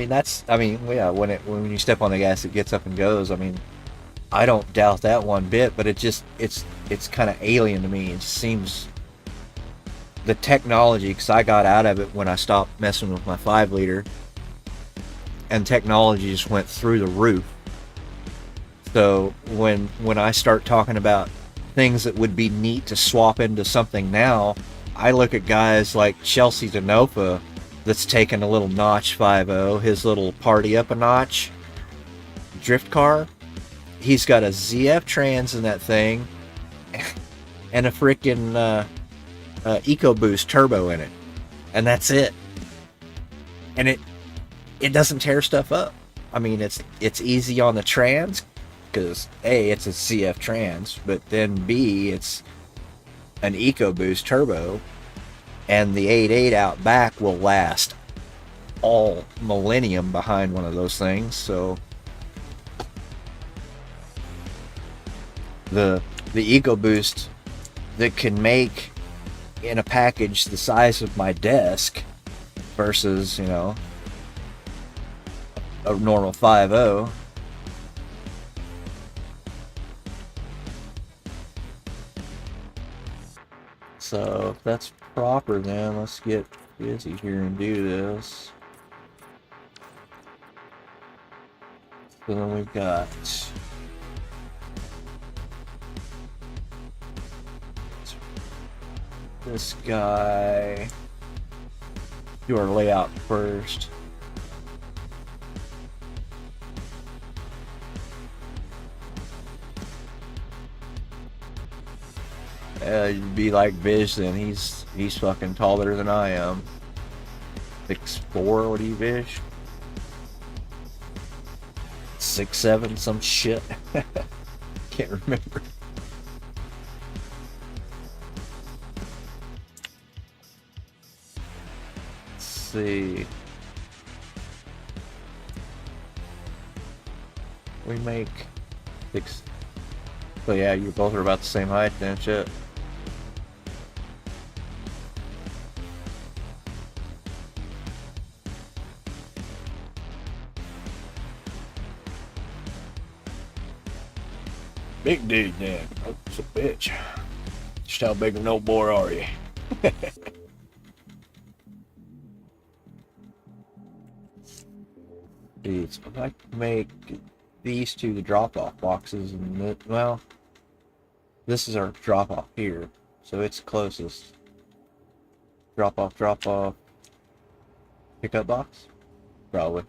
mean yeah, when you step on the gas it gets up and goes. I mean, I don't doubt that one bit, but it's kind of alien to me. It seems the technology, because I got out of it when I stopped messing with my 5 liter, and technology just went through the roof. So when I start talking about things that would be neat to swap into something now, I look at guys like Chelsea Denofa that's taken a little notch 5.0, his little party up a notch drift car. He's got a ZF trans in that thing and a freaking EcoBoost turbo in it, and that's it. And it doesn't tear stuff up. I mean, it's easy on the trans because A, it's a CF trans, but then B, it's an EcoBoost turbo, and the 8.8 out back will last all millennium behind one of those things. So the EcoBoost that can make in a package the size of my desk versus, a normal 5.0. So if that's proper, then let's get busy here and do this. So then we've got this guy. Do our layout first. You'd be like Vish then. He's fucking taller than I am. 6'4", what do you, Vish? 6'7", some shit. Can't remember. Let's see. We make 6. So yeah, you both are about the same height then, shit. Big dude then. Oh, it's a bitch. Just how big of an old boy are you? Dude, so I'd like to make these two the drop-off boxes, and well, this is our drop-off here, so it's closest. Drop-off, pickup box? Probably.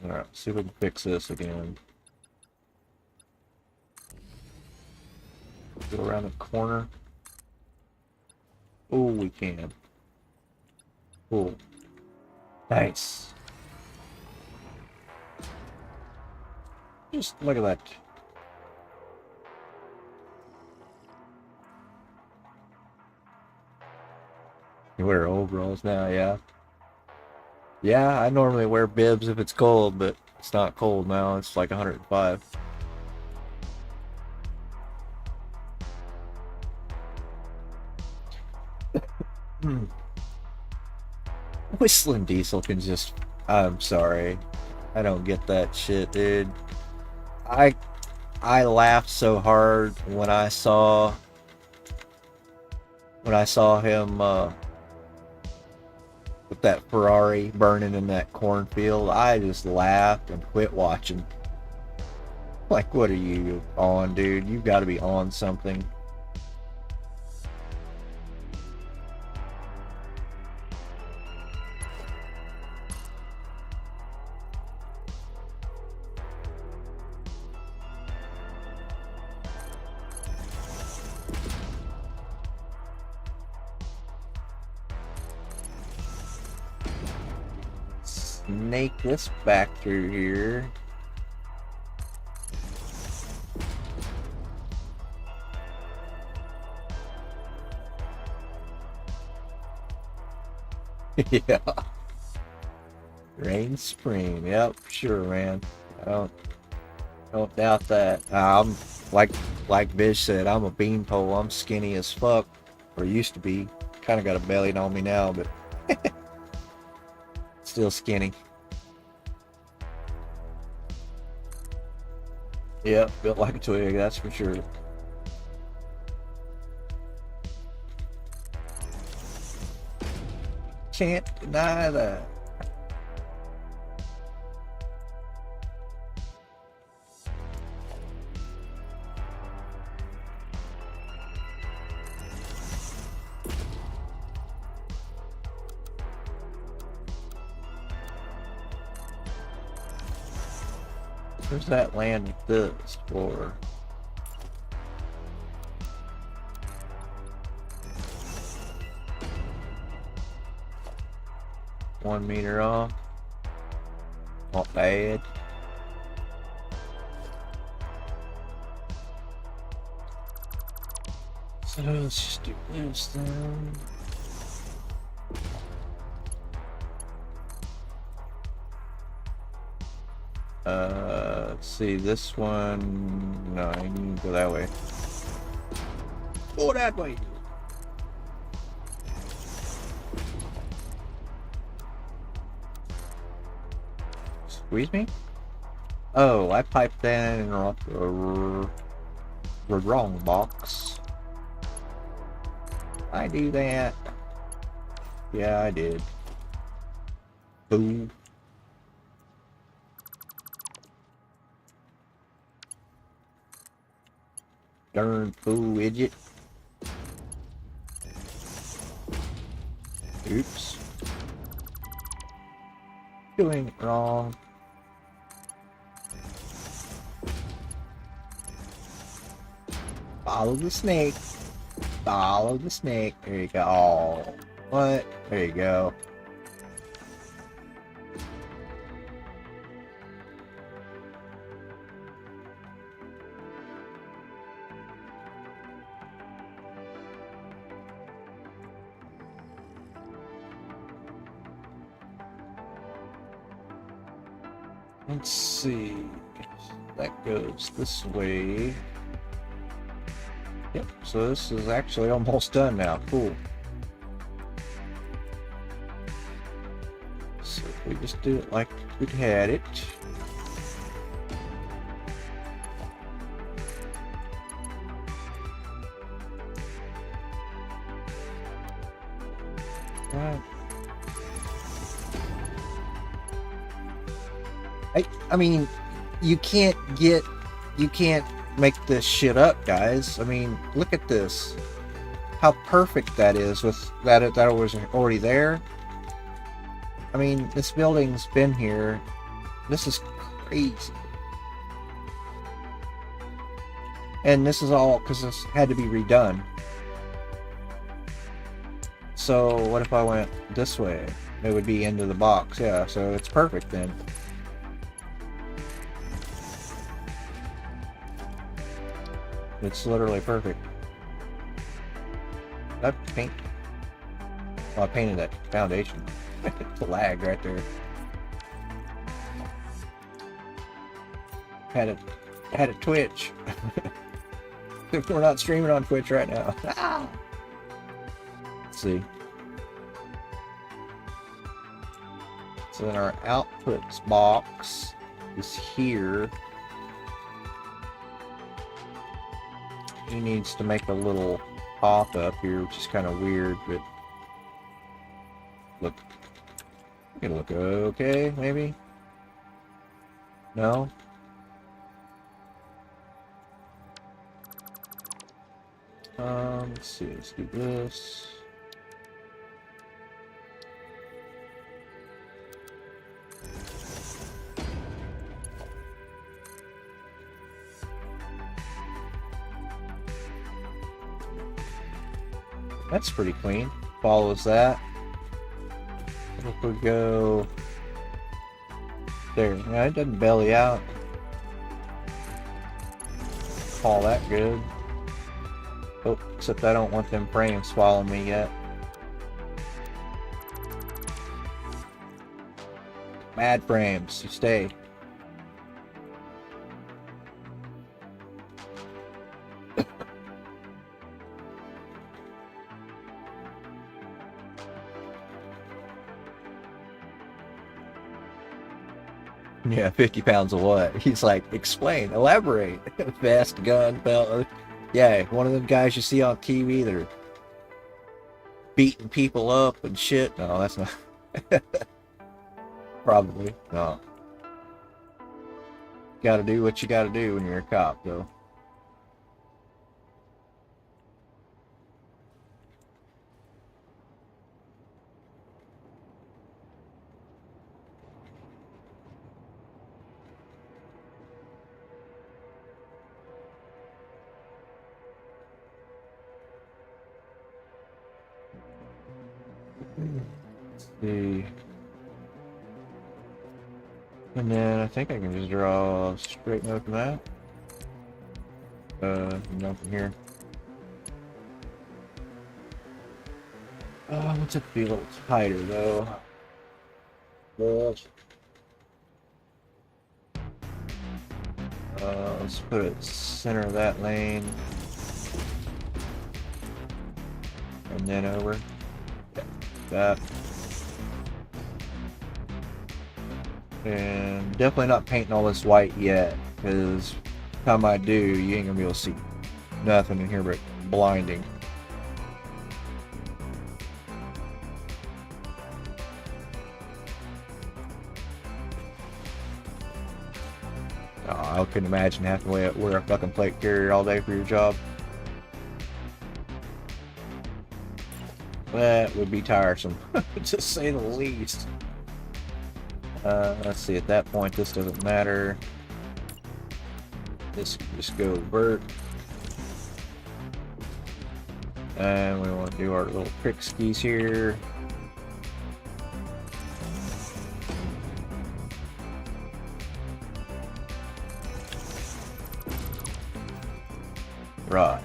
Alright, see if we can fix this again. Go around the corner. Oh, we can. Cool. Nice. Just look at that. You wear overalls now, yeah. Yeah, I normally wear bibs if it's cold, but it's not cold now. It's like 105. Hmm. Whistling Diesel can just... I'm sorry. I don't get that shit, dude. I I laughed so hard when I saw him with that Ferrari burning in that cornfield. I just laughed and quit watching. Like, what are you on, dude? You've got to be on something. Snake this back through here. Yeah. Rain spring. Yep, sure, man. I don't doubt that. I'm like Bish said, I'm a beanpole. I'm skinny as fuck, or used to be. Kind of got a belly on me now, but still skinny. Yep, built like a twig, that's for sure. Can't deny that. Where's that land with this for? $1 meter off. Not bad. So let's just do this then. Let's see, this one, no, I need to go that way. Go that way. Squeeze me? Oh, I piped that in the wrong box. I do that. Yeah, I did. Boom. Darn fool idiot. Oops. Doing it wrong. Follow the snake. Follow the snake. There you go. Oh, what? There you go. Let's see. That goes this way. Yep, so this is actually almost done now. Cool. So if we just do it like we'd had it. Right. I mean, you can't make this shit up, guys. I mean, look at this. How perfect that is with that was already there. I mean, this building's been here. This is crazy. And this is all because this had to be redone. So what if I went this way? It would be into the box, yeah, so it's perfect then. It's literally perfect. That paint. Well, I painted that foundation. It's lagged right there. Had a twitch. We're not streaming on Twitch right now. Let's see. So then our outputs box is here. He needs to make a little pop-up here, which is kind of weird, but look. It'll look okay, maybe? No? Let's see, let's do this. That's pretty clean. Follows that. If we go there, yeah, it doesn't belly out. Call that good. Oh, except I don't want them frames following me yet. Mad frames, you stay. Yeah, 50 pounds of what? He's like, explain, elaborate. Vest, gun, belt. Yeah, one of them guys you see on TV that are beating people up and shit. No, that's not. Probably. No. Gotta do what you gotta do when you're a cop, though. Let's see. And then I think I can just draw straight note from that. Nothing here. What's it be a little tighter though? Let's put it center of that lane. And then over. Yeah, that. And definitely not painting all this white yet, because time I do, you ain't gonna be able to see nothing in here but blinding. Oh, I couldn't imagine having to wear a fucking plate carrier all day for your job. That would be tiresome, to say the least. Let's see, at that point, this doesn't matter. This can just go vert. And we want to do our little prick skis here. Right.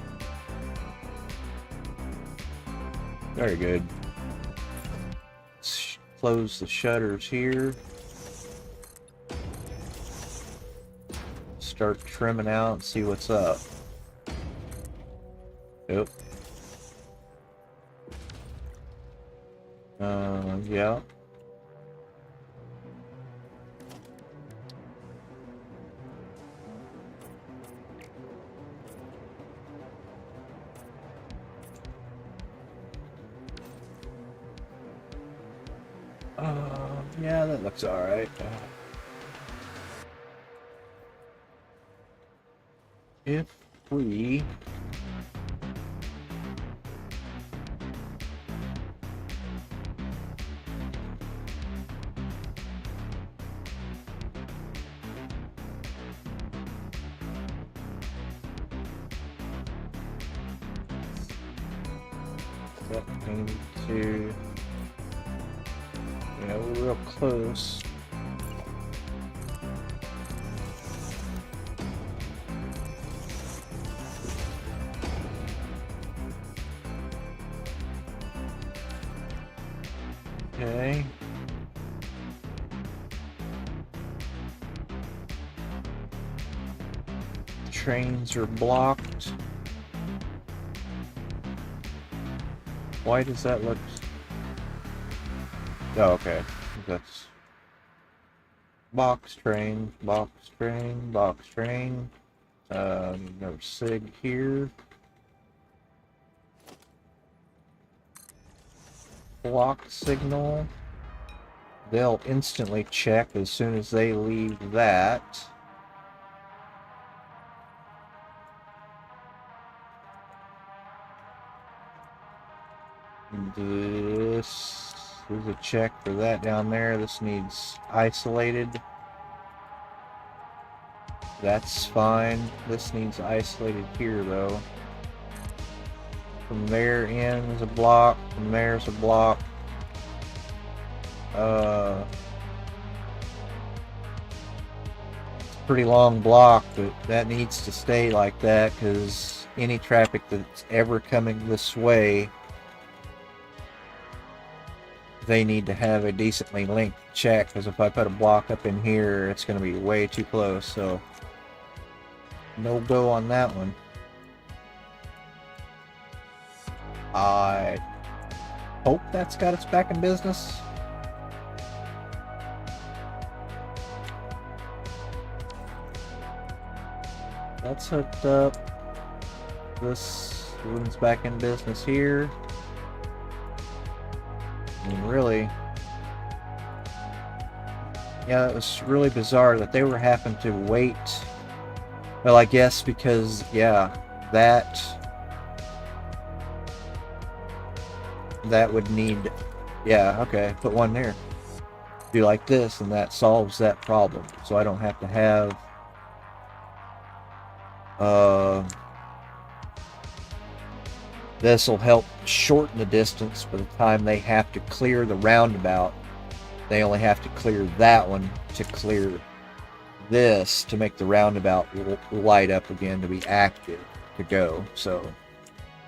Very good. Let's close the shutters here. Start trimming out and see what's up. Yep. Yeah. Yeah, that looks alright. If we set into, yeah, we're real close. Okay. Trains are blocked. Why does that look... Oh, okay. That's... Box train, box train, box train. No sig here. Block signal. They'll instantly check as soon as they leave that. This is a check for that down there. This needs isolated. That's fine. This needs isolated here though. From there in is a block. From there's a block. It's a pretty long block, but that needs to stay like that because any traffic that's ever coming this way, they need to have a decently linked check, because if I put a block up in here, it's going to be way too close. So no go on that one. I hope that's got its back in business. That's hooked up. This one's back in business here. And really, yeah, it was really bizarre that they were having to wait. Well, I guess because, yeah, that would need, yeah, okay, put one there. Do like this, and that solves that problem. So I don't have to have, this will help shorten the distance by the time they have to clear the roundabout. They only have to clear that one to clear this to make the roundabout light up again to be active to go. So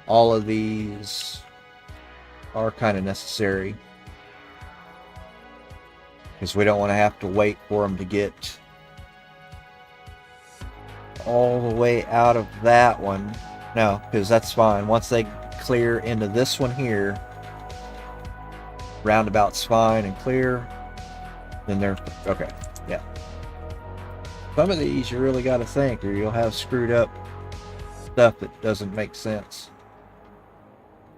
all of these are kind of necessary because we don't want to have to wait for them to get all the way out of that one. No, because that's fine. Once they clear into this one here, roundabout's fine and clear, then they're okay. Yeah. Some of these you really got to think, or you'll have screwed up stuff that doesn't make sense.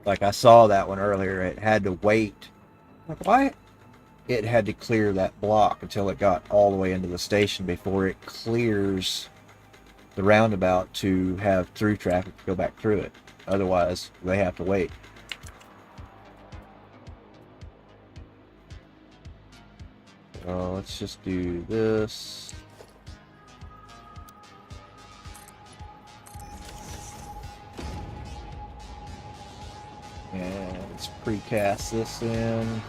Like I saw that one earlier, it had to wait. Like, why? It had to clear that block until it got all the way into the station before it clears the roundabout to have through traffic to go back through it. Otherwise, they have to wait. So let's just do this. And let's precast this in.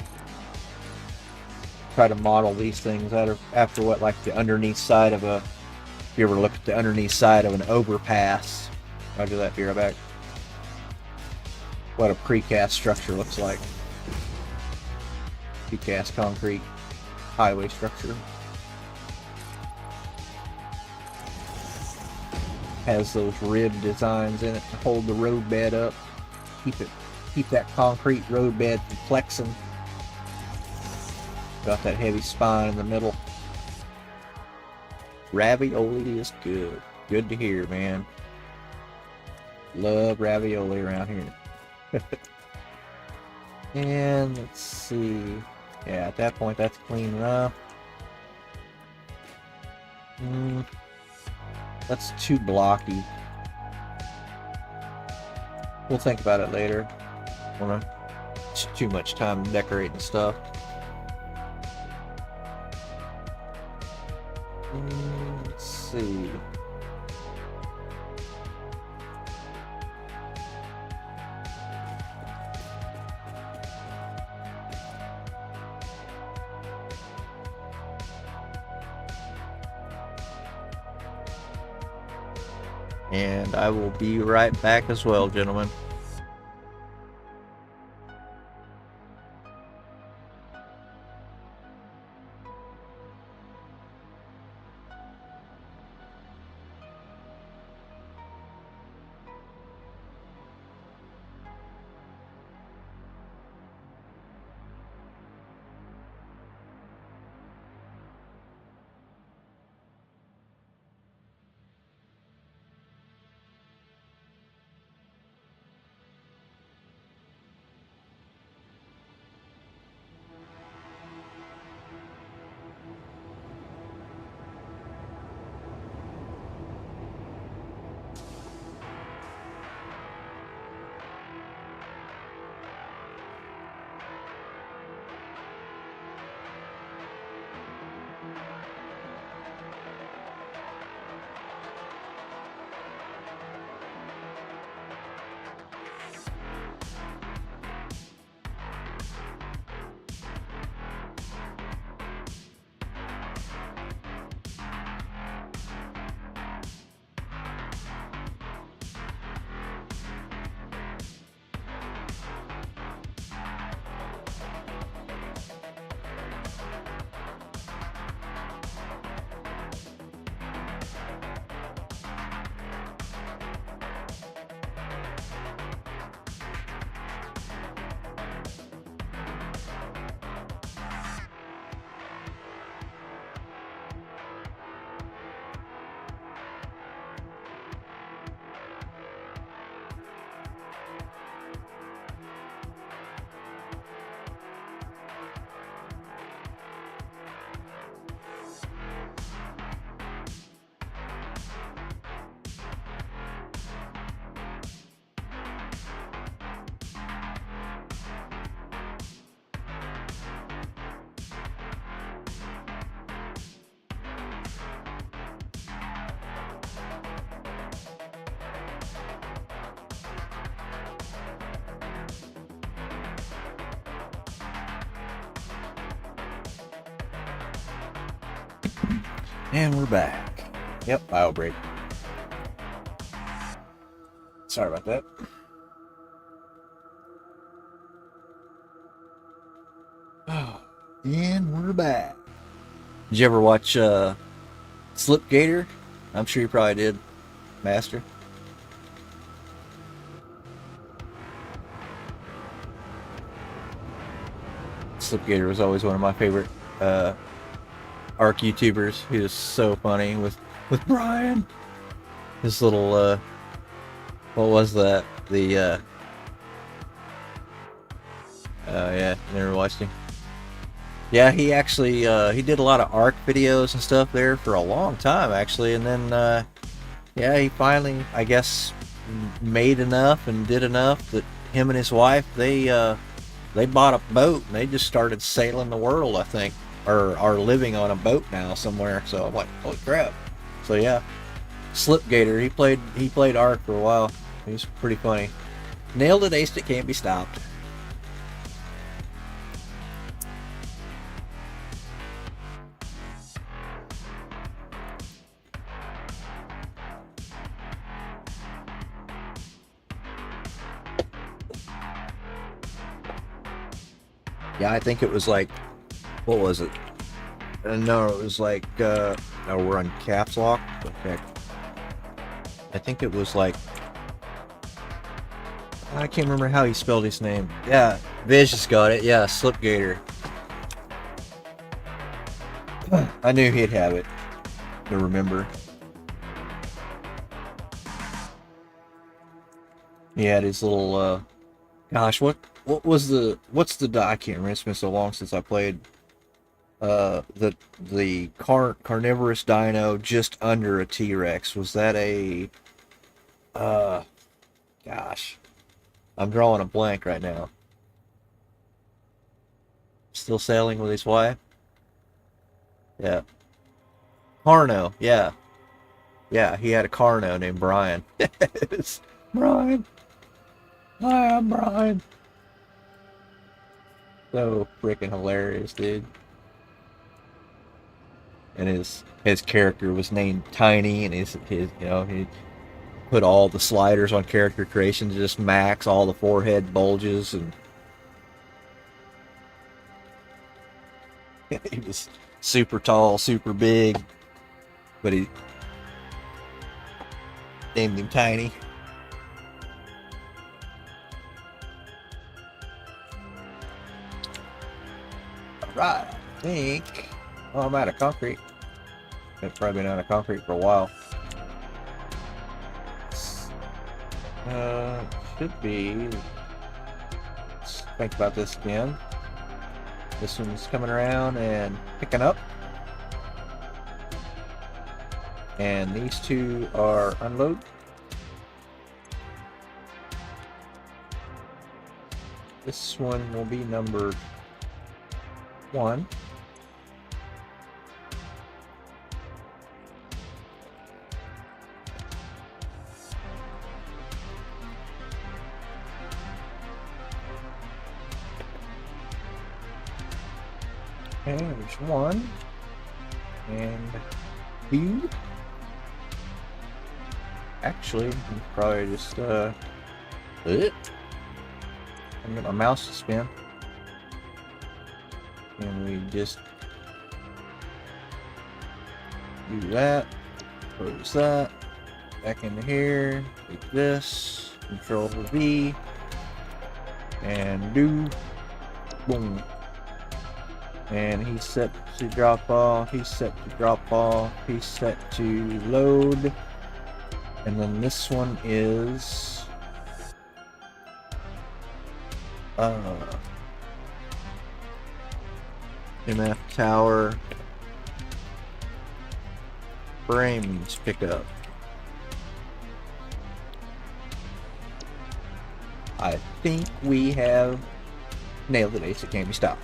Try to model these things out of after what, like the underneath side of a, if you ever look at the underneath side of an overpass. I'll do that, be right back. What a precast structure looks like. Precast concrete highway structure. Has those rib designs in it to hold the roadbed up. Keep that concrete roadbed from flexing. Got that heavy spine in the middle. Ravioli is good. Good to hear, man. Love ravioli around here. And let's see. Yeah, at that point, that's clean enough. That's too blocky. We'll think about it later. Too much time decorating stuff. Let's see. And I will be right back as well, gentlemen. And we're back. Yep, bio break. Sorry about that. And we're back. Did you ever watch Slipgator? I'm sure you probably did, Master. Slipgator was always one of my favorite ARC YouTubers. He was so funny with Brian. His little what was that? The yeah, never watched him. Yeah, he actually he did a lot of ARC videos and stuff there for a long time actually, and then yeah, he finally, I guess, made enough and did enough that him and his wife they bought a boat and they just started sailing the world, I think, or are living on a boat now somewhere. So I'm like, holy crap! So yeah, Slipgator, he played ARC for a while. He's pretty funny. Nailed it, aced it, can't be stopped. Yeah, I think it was like, what was it? No, it was like, oh, we're on caps lock. Okay. I think it was like, I can't remember how he spelled his name. Yeah, Viz just got it. Yeah, Slipgator. I knew he'd have it to remember. He had his little, gosh, what's the, I can't remember, it's been so long since I played, the carnivorous dino just under a T-Rex. Was that a, gosh, I'm drawing a blank right now. Still sailing with his wife? Yeah. Carno, yeah. Yeah, he had a Carno named Brian. It's Brian. Hi, I'm Brian. So freaking hilarious, dude. And his character was named Tiny, and his you know, he put all the sliders on character creation to just max all the forehead bulges, and he was super tall, super big, but he named him Tiny. Right, I think. Oh, I'm out of concrete. I've probably been out of concrete for a while. Should be. Let's think about this again. This one's coming around and picking up. And these two are unload. This one will be number 1. Okay, there's 1 and 2. Actually, I'm probably just get my mouse to spin. And we just do that, close that, back into here, take this, Control V, and do, boom. And he's set to drop off, he's set to drop off, he's set to load. And then this one is MF Tower frames pickup. I think we have nailed it, Ace. It can't be stopped.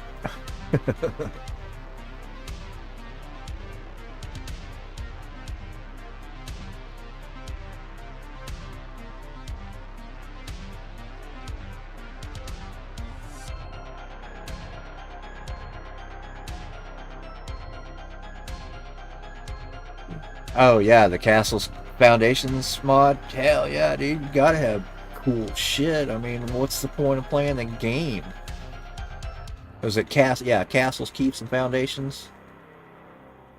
Oh yeah, the castle's foundations mod. Hell yeah, dude, you gotta have cool shit. I mean, what's the point of playing the game? Was it Yeah, castles, keeps, and foundations,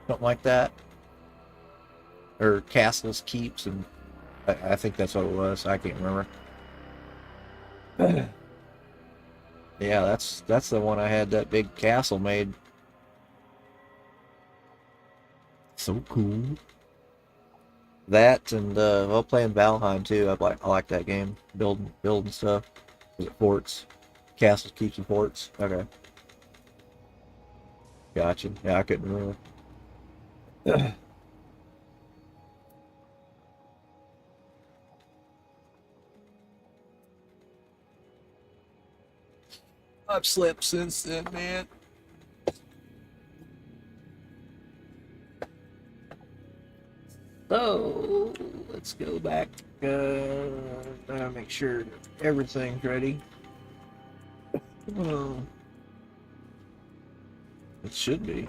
something like that, or castles, keeps, and I think that's what it was. I can't remember. Yeah, that's the one I had that big castle made. So cool. That and well, playing Valheim too. I like that game. Building stuff. Was it forts, castles, keeps, and forts. Okay, gotcha. Yeah, I couldn't remember. I've slept since then, man. So let's go back. Make sure everything's ready. Oh, it should be.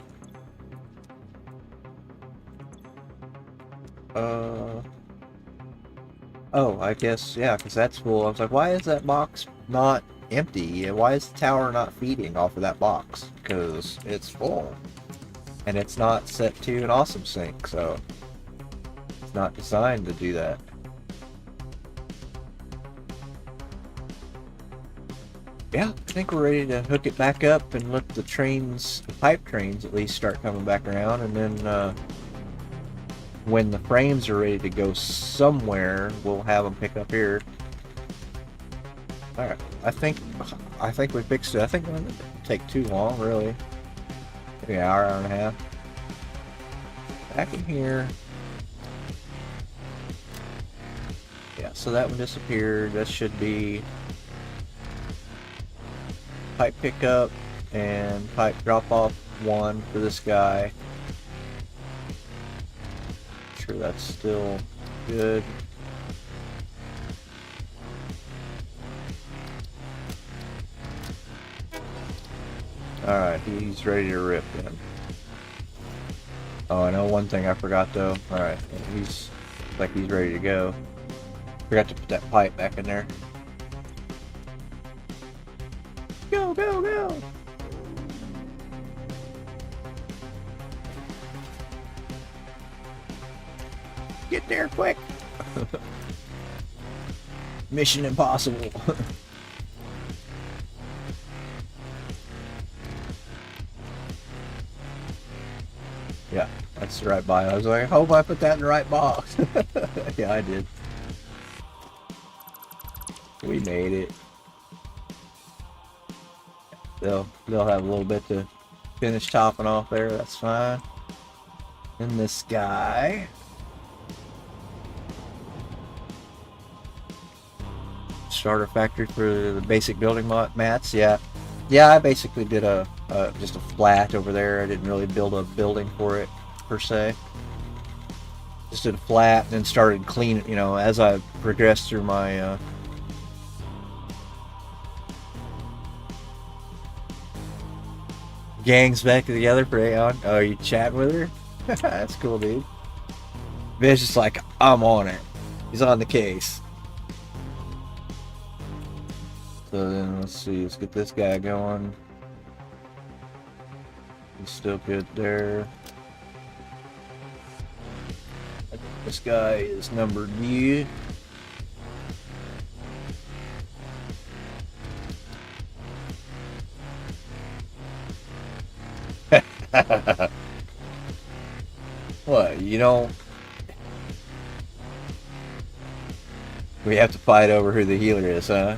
Uh. Oh, I guess yeah, because that's full. I was like, why is that box not empty? Why is the tower not feeding off of that box? Because it's full, and it's not set to an awesome sync, so it's not designed to do that. Yeah, I think we're ready to hook it back up and let the trains, the pipe trains at least, start coming back around, and then when the frames are ready to go somewhere, we'll have them pick up here. All right, I think we fixed it. I think it didn't take too long, really. Maybe an hour and a half. Back in here. Yeah, so that one disappeared. That should be pipe pickup and pipe drop off one for this guy. Sure that's still good. Alright, he's ready to rip then. Oh, I know one thing I forgot though. Alright, he's like he's ready to go. Forgot to put that pipe back in there. Go, go, go! Get there quick! Mission impossible. Yeah, that's the right buy. I was like, I hope I put that in the right box. Yeah, I did. We made it. They'll have a little bit to finish topping off there. That's fine. And this guy. Starter factory for the basic building mats. Yeah, I basically did a just a flat over there. I didn't really build a building for it per se. Just did a flat and then started cleaning. You know, as I progressed through my gangs back together for Aeon. Oh, you chatting with her? That's cool, dude. Vin's just like, I'm on it. He's on the case. So then let's see, let's get this guy going. He's still good there. This guy is numbered U. What, you don't... We have to fight over who the healer is, huh?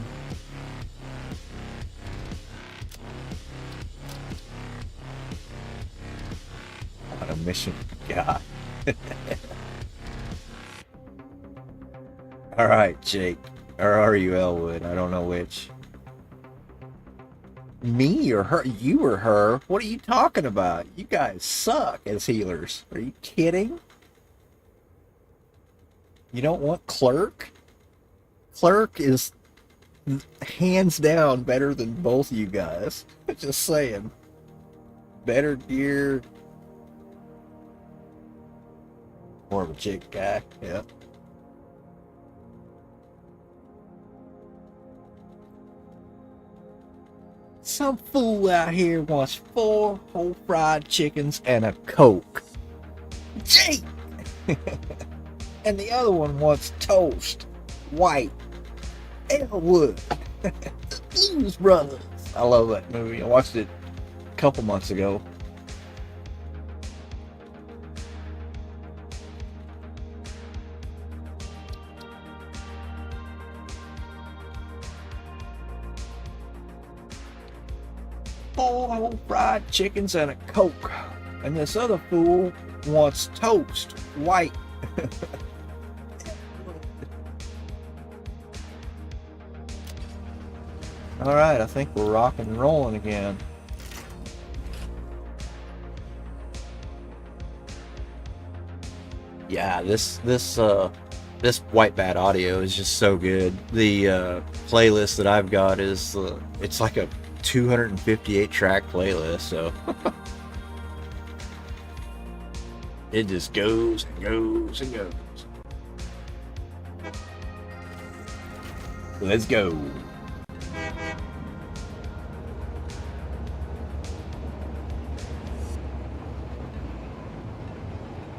On a mission, God. Alright, Jake. Or are you Elwood? I don't know which. Me or her? You or her? What are you talking about? You guys suck as healers. Are you kidding? You don't want Clerk? Clerk is hands down better than both you guys. Just saying. Better gear. More of a chick guy. Yeah. Some fool out here wants 4 whole fried chickens and a Coke. Gee! And the other one wants toast. White. Elwood. The Blues Brothers. I love that movie. I watched it a couple months ago. Four whole fried chickens and a Coke. And this other fool wants toast. White. Alright, I think we're rocking and rolling again. Yeah, this White Bat audio is just so good. The playlist that I've got is it's like a 258 track playlist, so it just goes and goes and goes. Let's go.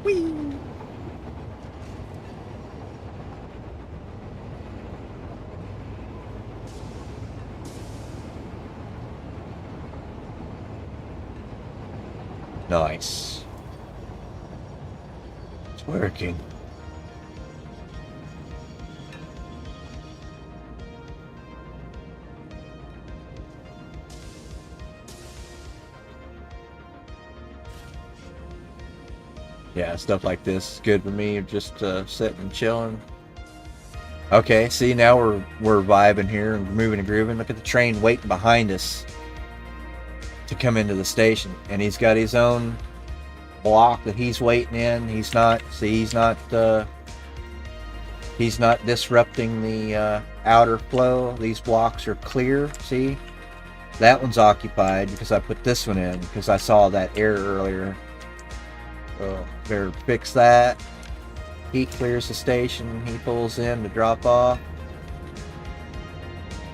Whee! Nice. It's working. Yeah, stuff like this is good for me. Just sitting and chilling. Okay, see, now we're vibing here and moving and grooving. Look at the train waiting behind us to come into the station, and he's got his own block that he's waiting in. He's not disrupting the outer flow. These blocks are clear. See, that one's occupied because I put this one in because I saw that error earlier. So better fix that. He clears the station. He pulls in to drop off.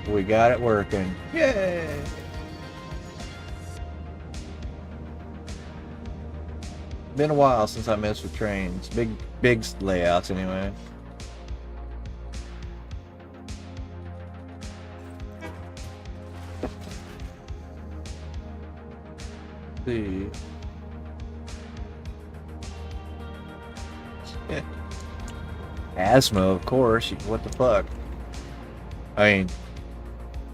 We got it working. Yay! Been a while since I messed with trains. Big layouts anyway. Let's see. Asthma, of course. What the fuck? I mean,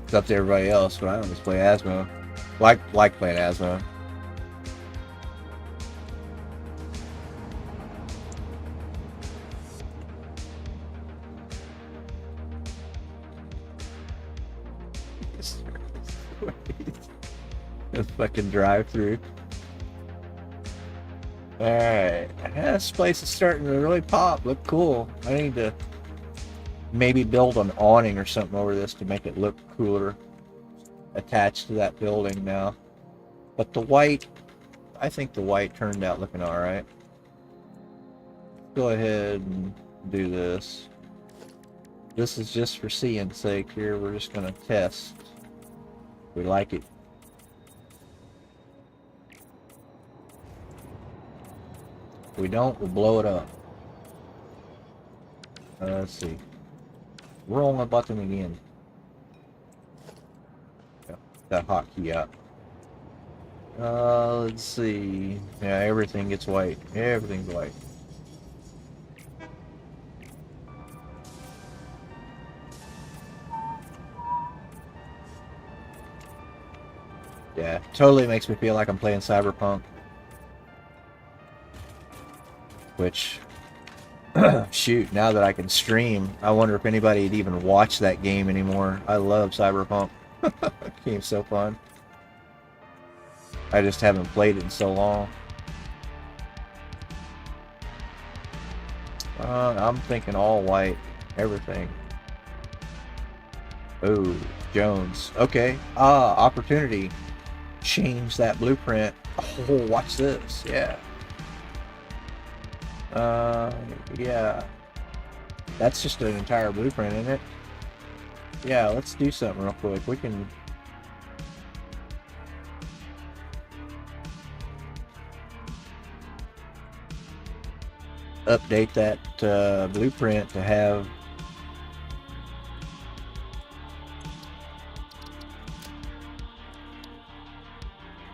it's up to everybody else, but I don't just play Asthma. Like playing Asthma. This fucking drive-through. Alright, this place is starting to really pop. Look cool. I need to maybe build an awning or something over this to make it look cooler. Attached to that building now. But the white, I think the white turned out looking alright. Go ahead and do this. This is just for seeing sake here. We're just going to test. We like it. If we don't, we'll blow it up. Let's see. Roll my button again. Yeah, that hotkey up. Let's see. Yeah, everything gets white. Everything's white. Yeah, totally makes me feel like I'm playing Cyberpunk. Which, shoot, now that I can stream, I wonder if anybody would even watch that game anymore. I love Cyberpunk. Game's so fun. I just haven't played it in so long. I'm thinking all white, everything. Oh, Jones. Okay. Opportunity. Change that blueprint. Oh, watch this. Yeah. Uh, yeah. That's just an entire blueprint, isn't it? Yeah, let's do something real quick. We can... update that blueprint to have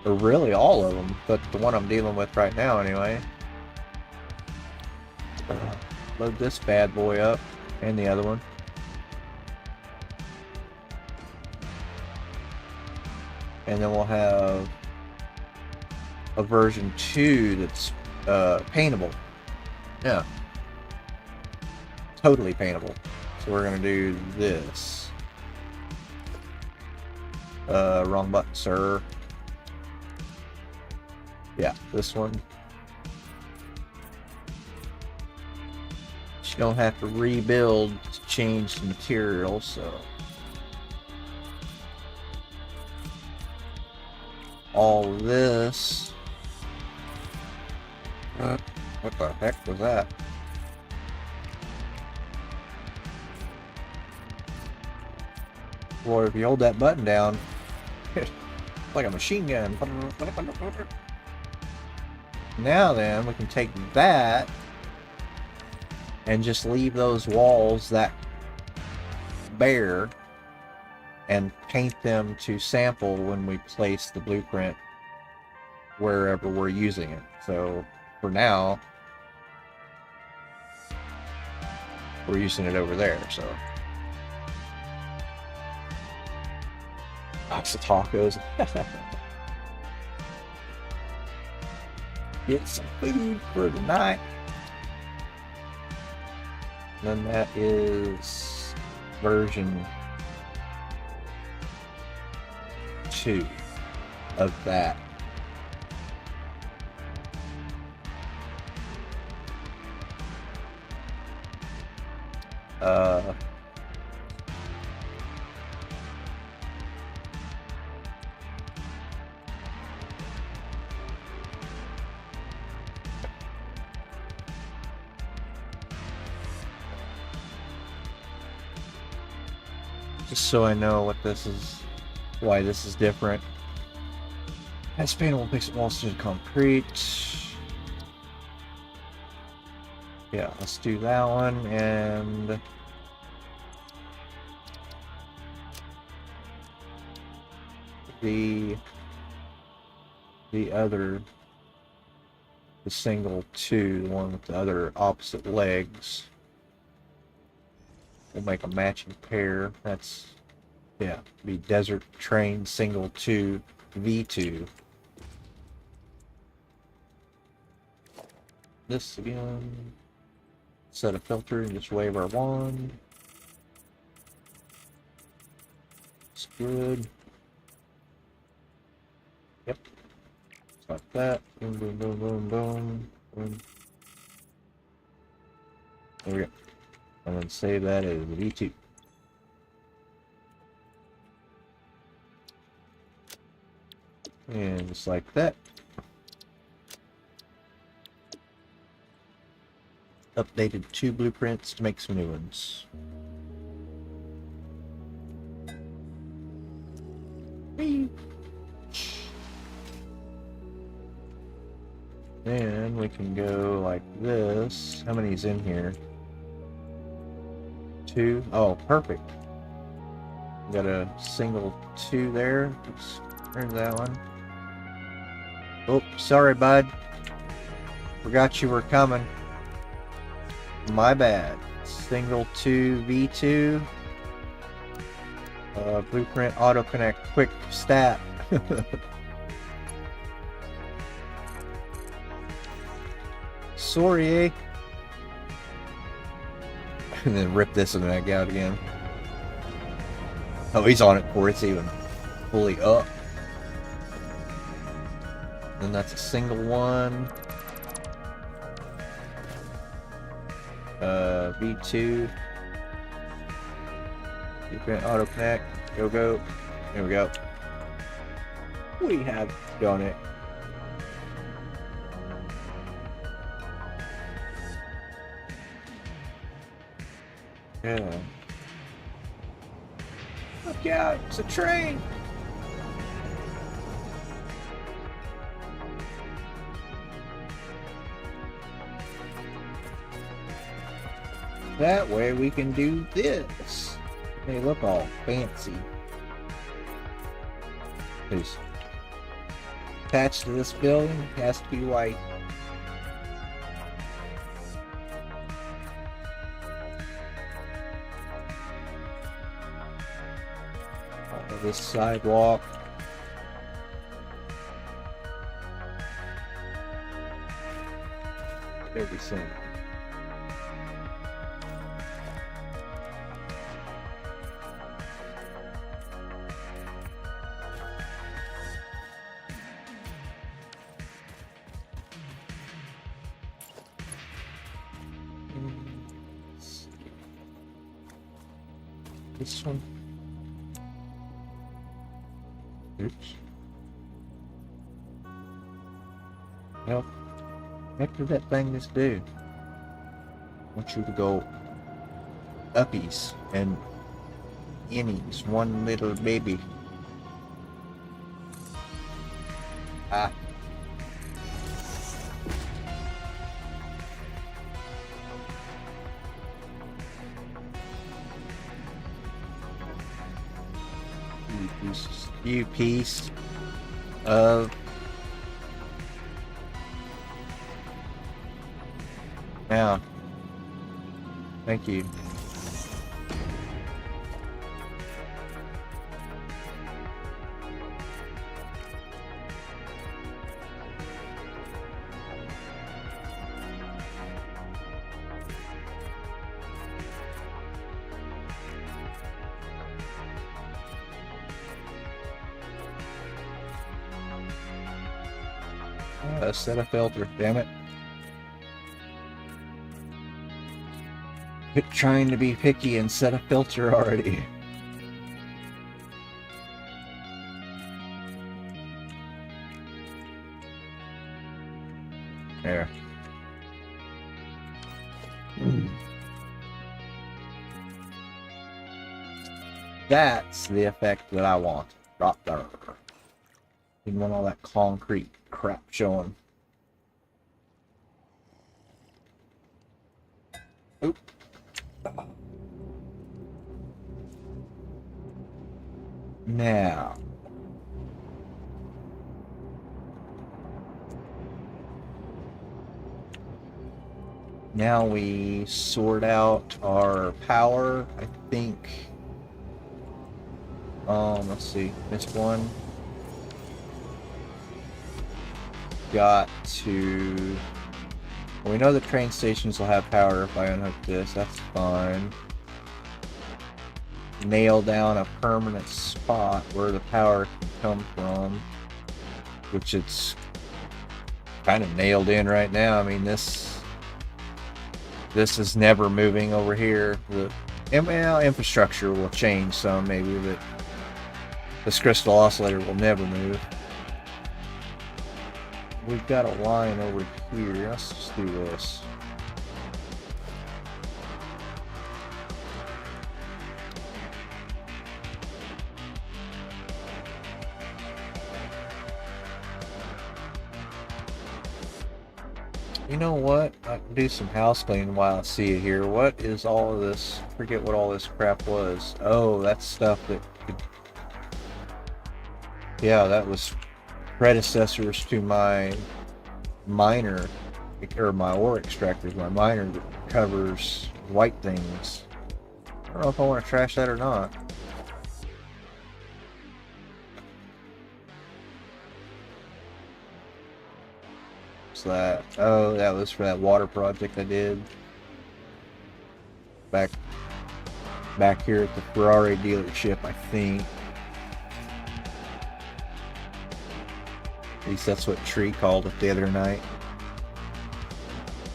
or really all of them, but the one I'm dealing with right now anyway. Load this bad boy up and the other one. And then we'll have a version 2 that's paintable. Yeah. Totally paintable. So we're going to do this. Wrong button, sir. Yeah, this one. You don't have to rebuild to change the material, so... all this... what the heck was that? Boy, if you hold that button down, it's like a machine gun. Now then, we can take that and just leave those walls that bare and paint them to sample when we place the blueprint wherever we're using it. So for now, we're using it over there, so. Box of tacos. Get some food for the night. And then that is version 2 of that. Just so I know what this is, why this is different. Has paintable pixel walls to concrete. Yeah, let's do that one, and the other, the single 2, the one with the other opposite legs. We'll make a matching pair. That's, yeah, be Desert Train single 2 V2. This again. Set a filter and just wave our wand. It's good. Yep. Just like that. Boom, boom, boom, boom, boom, boom. There we go. And then save that as V2. And just like that. Updated 2 blueprints to make some new ones. Whee! Then we can go like this. How many's in here? 2. Oh, perfect. Got a single 2 there. Oops, there's that one. Oh, sorry, bud. Forgot you were coming. My bad. Single 2 V2. Blueprint auto connect quick stat. Sorry, eh? And then rip this one back out again. Oh, he's on it before it's even fully up. And that's a single one. V2. Blueprint auto connect. Go, go. There we go. We have done it. Yeah. Look out, it's a train! That way we can do this. They look all fancy. Because attached to this building has to be white. All of this sidewalk. Everything. This one. Oops. Well, what did that thing just do? I want you to go uppies and innies, one little baby. Ah. You piece of now. Thank you. Set a filter, damn it. Quit trying to be picky and set a filter already. There. That's the effect that I want. Right there. Didn't want all that concrete crap showing. Oop. Now we sort out our power, I think. Let's see, this one got to, well, we know the train stations will have power if I unhook this, that's fine. Nail down a permanent spot where the power can come from, which it's kind of nailed in right now. I mean, this is never moving over here. The infrastructure will change some maybe, but this crystal oscillator will never move. We've got a line over here. Let's just do this. You know what? I can do some house cleaning while I see it here. What is all of this? Forget what all this crap was. Oh, that's stuff that could... Yeah, that was predecessors to my miner, or my ore extractors, my miner that covers white things. I don't know if I want to trash that or not. What's that? Oh, that was for that water project I did. Back here at the Ferrari dealership, I think. At least that's what Tree called it the other night.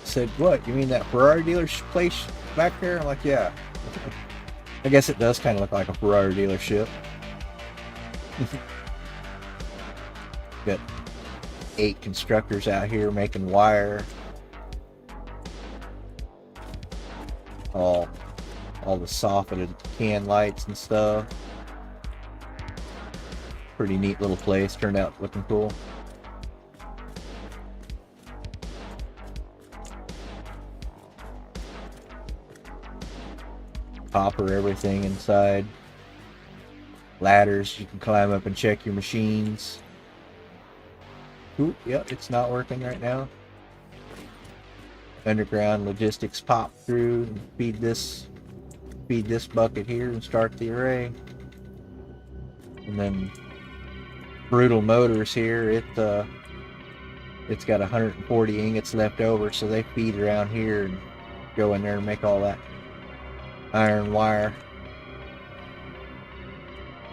Said, what? You mean that Ferrari dealership place back there? I'm like, yeah. I guess it does kind of look like a Ferrari dealership. Got 8 constructors out here making wire. All all the softened can lights and stuff. Pretty neat little place. Turned out looking cool. Copper everything inside. Ladders, you can climb up and check your machines. Ooh, yep, it's not working right now. Underground logistics pop through and feed this bucket here and start the array. And then Brutal Motors here, it's got 140 ingots left over, so they feed around here and go in there and make all that iron wire.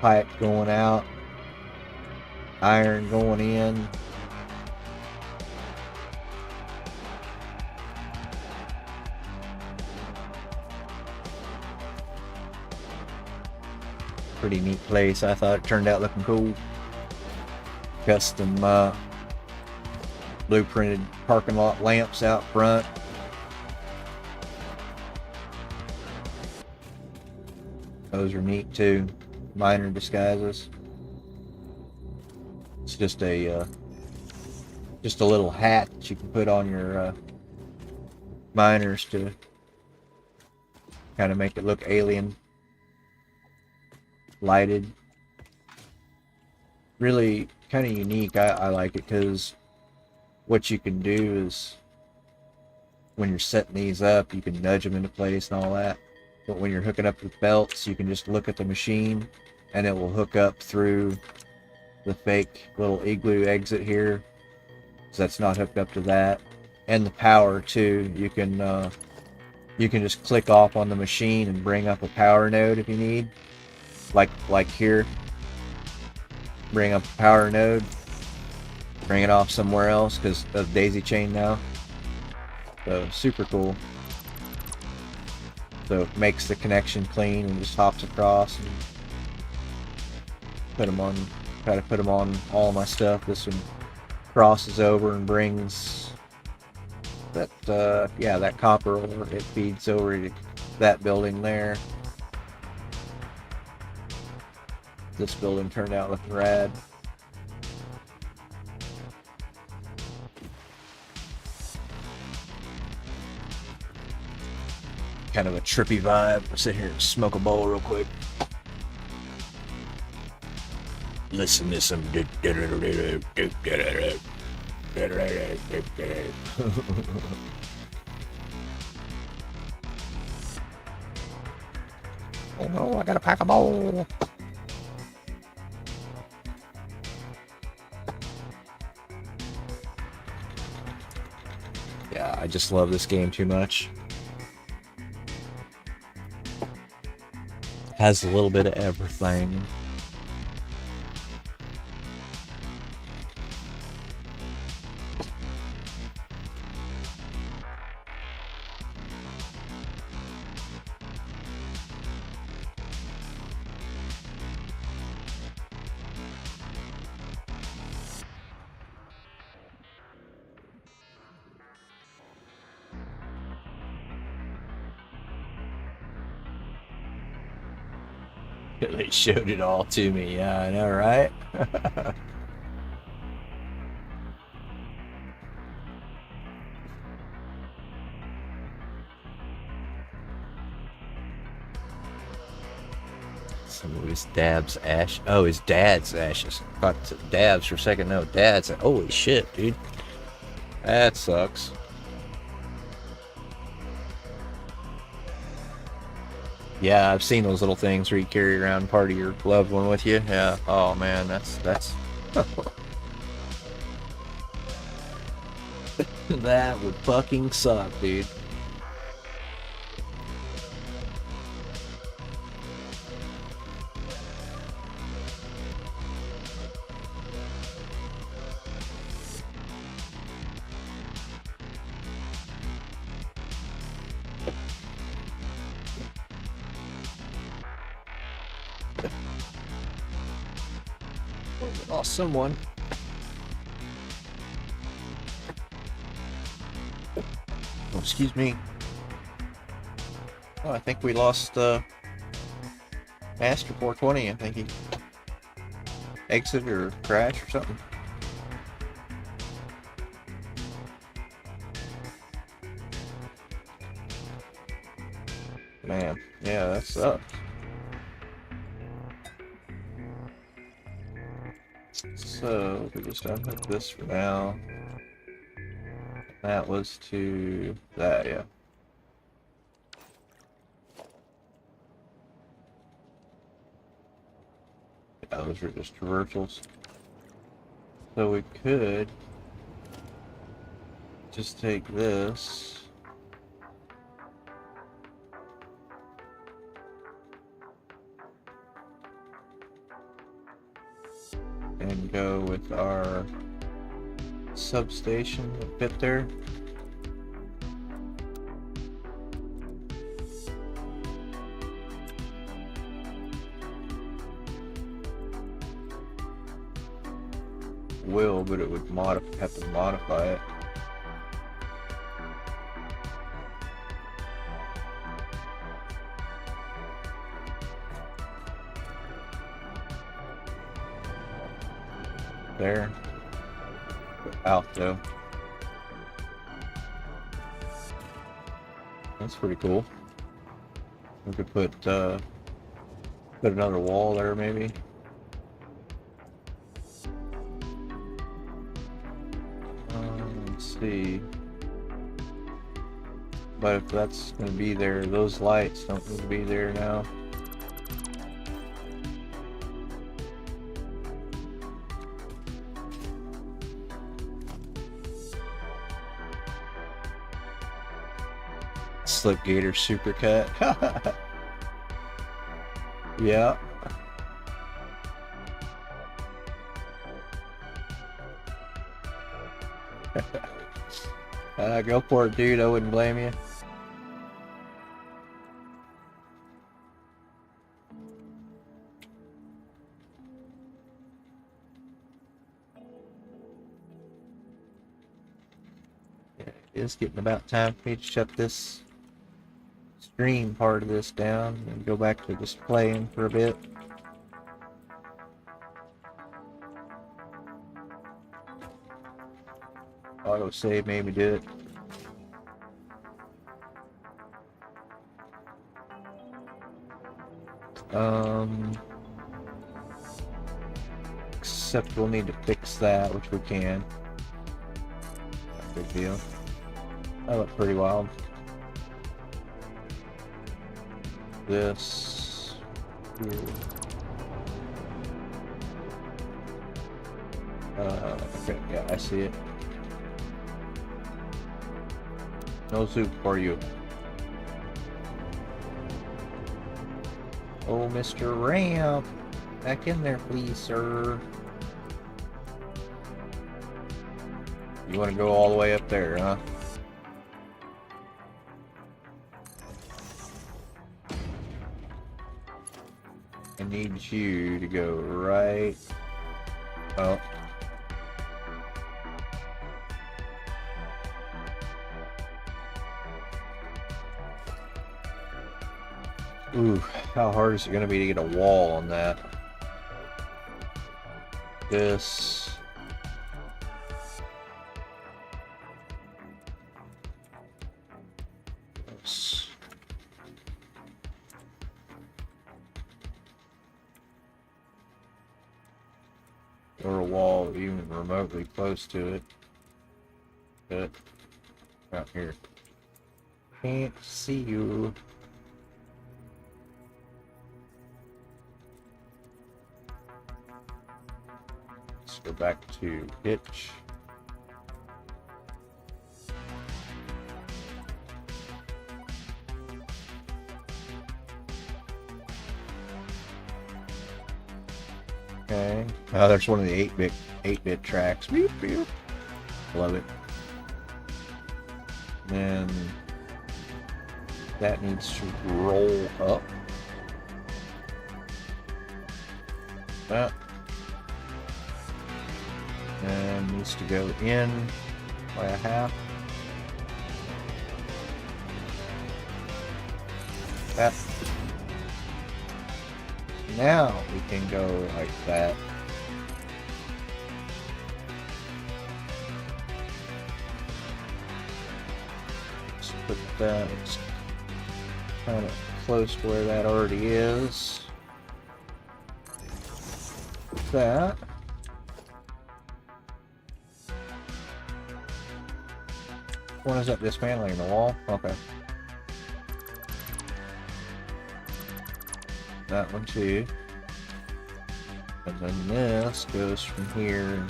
Pipe going out, iron going in. Pretty neat place. I thought it turned out looking cool. Custom blueprinted parking lot lamps out front. Those are neat too. Miner disguises. It's just a little hat that you can put on your miners to kind of make it look alien. Lighted. Really kind of unique. I like it because what you can do is when you're setting these up, you can nudge them into place and all that. But when you're hooking up with belts, you can just look at the machine and it will hook up through the fake little igloo exit here. So that's not hooked up to that. And the power too. You can just click off on the machine and bring up a power node if you need. Like here. Bring up a power node. Bring it off somewhere else because of daisy chain now. So super cool. So it makes the connection clean and just hops across and try to put them on all my stuff. This one crosses over and brings that that copper ore. It feeds over to that building there. This building turned out looking rad. Kind of a trippy vibe. I'll sit here and smoke a bowl real quick. Listen to some. Oh no, I gotta pack a bowl. Yeah, I just love this game too much. Has a little bit of everything. They showed it all to me. Yeah, I know, right? Some of his dad's ash. Oh, his dad's ashes. Thought dabs for a second. No, dad's. Holy shit, dude. That sucks. Yeah, I've seen those little things where you carry around part of your loved one with you. Yeah. Oh man, that's that would fucking suck, dude. Lost someone. Oh, excuse me. Oh, I think we lost Master 420. I think he exited or crashed or something. Man, yeah, that sucks. So we just unhook this for now. That was to that, yeah. Yeah, those are just traversals. So we could just take this. And go with our substation that fit there. Will, but it would have to modify it. There. Out though. That's pretty cool. We could put another wall there maybe. Let's see. But if that's going to be there, those lights don't need to be there now. Slip Gator Supercut. Yeah. Go for it, dude. I wouldn't blame you. Yeah, it is getting about time for me to shut this stream part of this down and go back to just playing for a bit. Auto save made me do it. Except we'll need to fix that, which we can. Not a big deal. That looked pretty wild. This here. Okay, yeah, I see it. No soup for you. Oh, Mr. Ramp. Back in there, please, sir. You want to go all the way up there, huh? I need you to go right. Oh. Ooh, how hard is it going to be to get a wall on that? This. This. Or a wall even remotely close to it. But out here. Can't see you. Let's go back to pitch. Okay. Oh, there's one of the 8-bit tracks. Beep, beep. Love it. Then that needs to roll up. That. And needs to go in by a half. that. Now we can go like that. Let's put that kind of close to where that already is. That. One is that dismantling the wall? Okay. That one too. And then this goes from here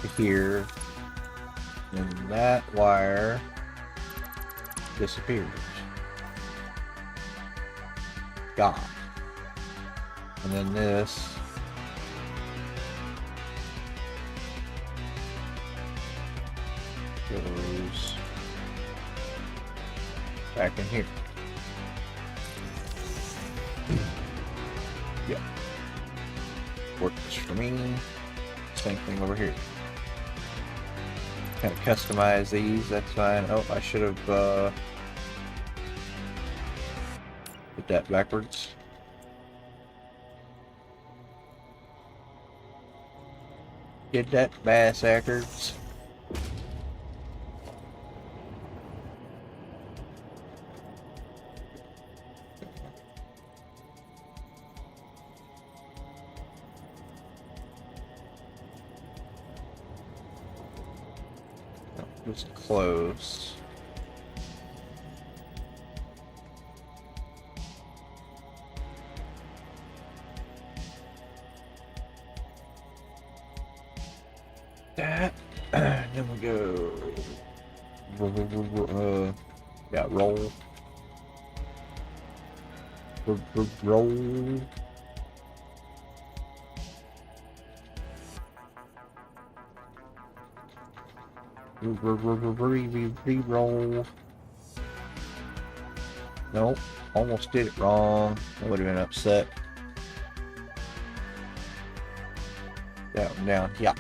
to here. And that wire disappears. Gone. And then this goes back in here. Yeah. Works for me. Same thing over here. Kind of customize these, that's fine. Oh, I should have put that backwards. Did that backwards. Was close. That. Then we go. Yeah, roll. Roll. Re-roll. Nope, almost did it wrong. I would have been upset. That one down, yeah.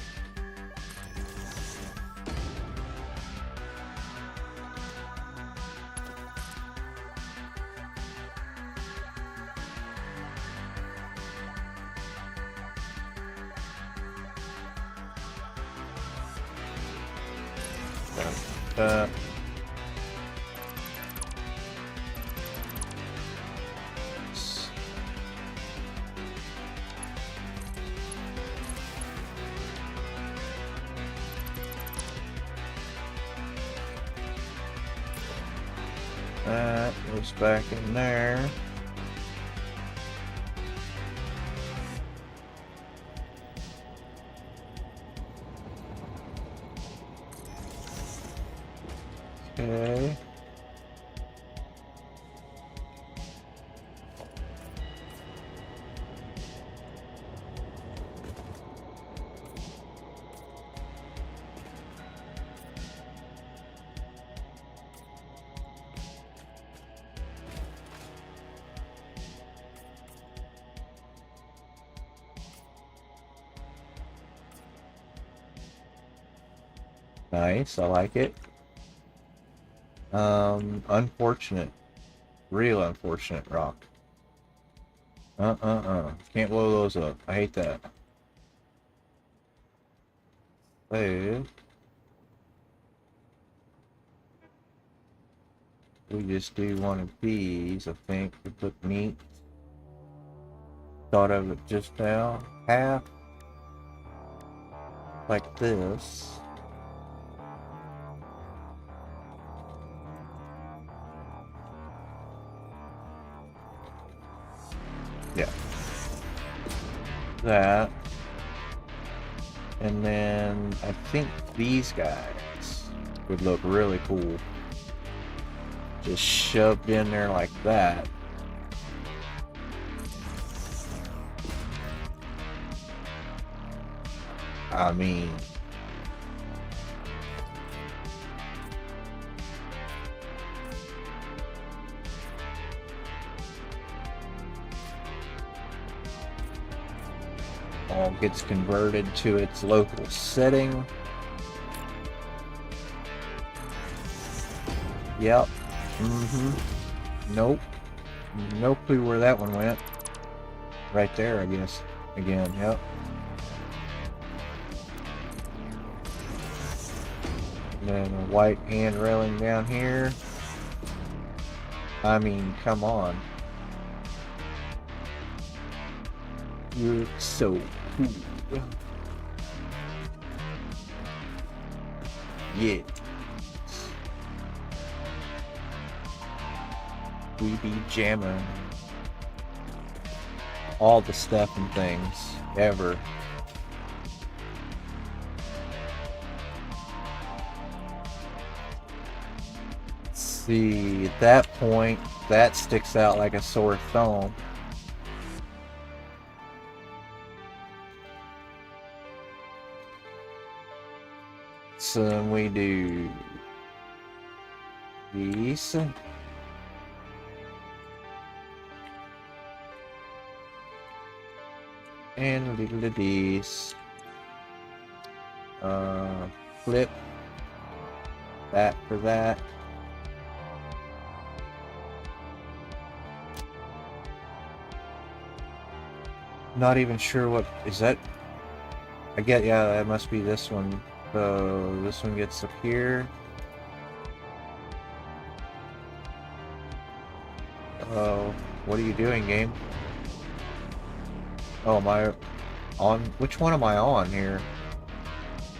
That goes back in there. Okay. Nice, I like it. Unfortunate. Real unfortunate rock. Can't blow those up. I hate that. So, we just do one of these, I think, to put meat. Thought of it just now. Half. Like this. Yeah. That. And then I think these guys would look really cool. Just shoved in there like that. I mean, all gets converted to its local setting. Yep. Nope. No clue where that one went. Right there, I guess. Again, yep. And then a white hand railing down here. I mean, come on. You're so cool. Yeah. We be jamming all the stuff and things ever. Let's see, at that point, that sticks out like a sore thumb. So we do these. And little of these. Flip that for that. Not even sure what is that. I get, yeah, that must be this one. So this one gets up here. Oh, what are you doing, game? Oh, am I on? Which one am I on here?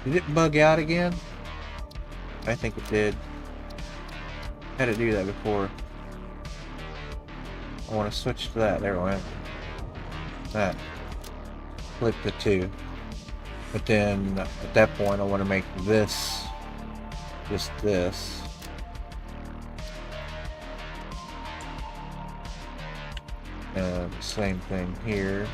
Did it bug out again? I think it did. I had to do that before. I want to switch to that. There it went. That. Click the two. But then at that point I want to make this just this. And same thing here.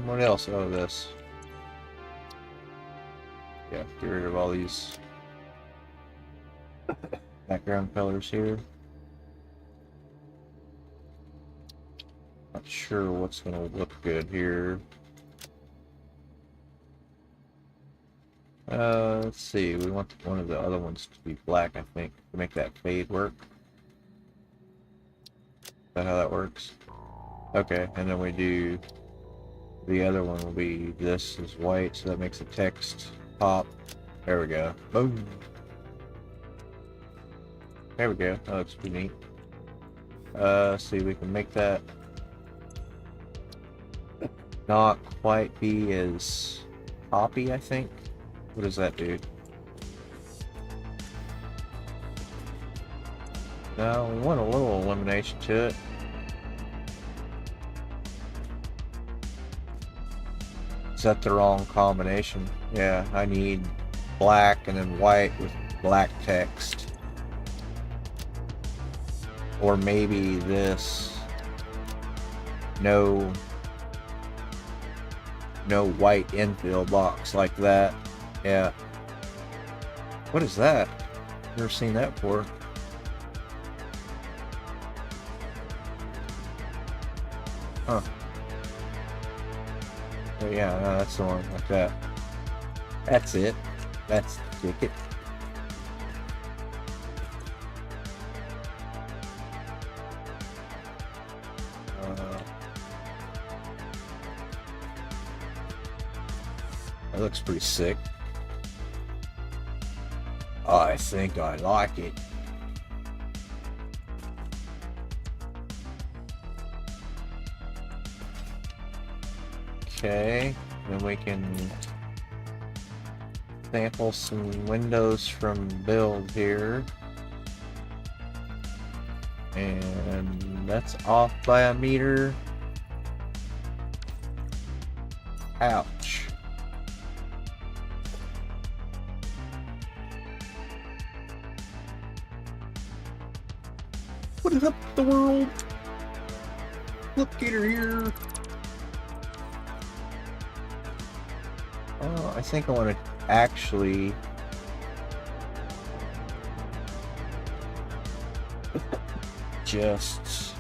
What else? Oh, this. Yeah, get rid of all these background colors here. Not sure what's going to look good here. Let's see. We want one of the other ones to be black, I think, to make that fade work. Is that how that works? Okay, and then we do the other one will be this is white, so that makes the text pop. There we go. Boom. There we go. That looks pretty neat. See, we can make that not quite be as poppy, I think. What does that do? No, we want a little illumination to it. Is that the wrong combination? Yeah, I need black and then white with black text. Or maybe this. No white infill box like that. Yeah. What is that? Never seen that before. Huh. Oh yeah, no, that's the one like that. That's it. That's the ticket. That looks pretty sick. I think I like it. Okay, then we can sample some windows from build here. And that's off by a meter. Ouch. What is up, the world? Look at her here. Oh, I think I want to actually just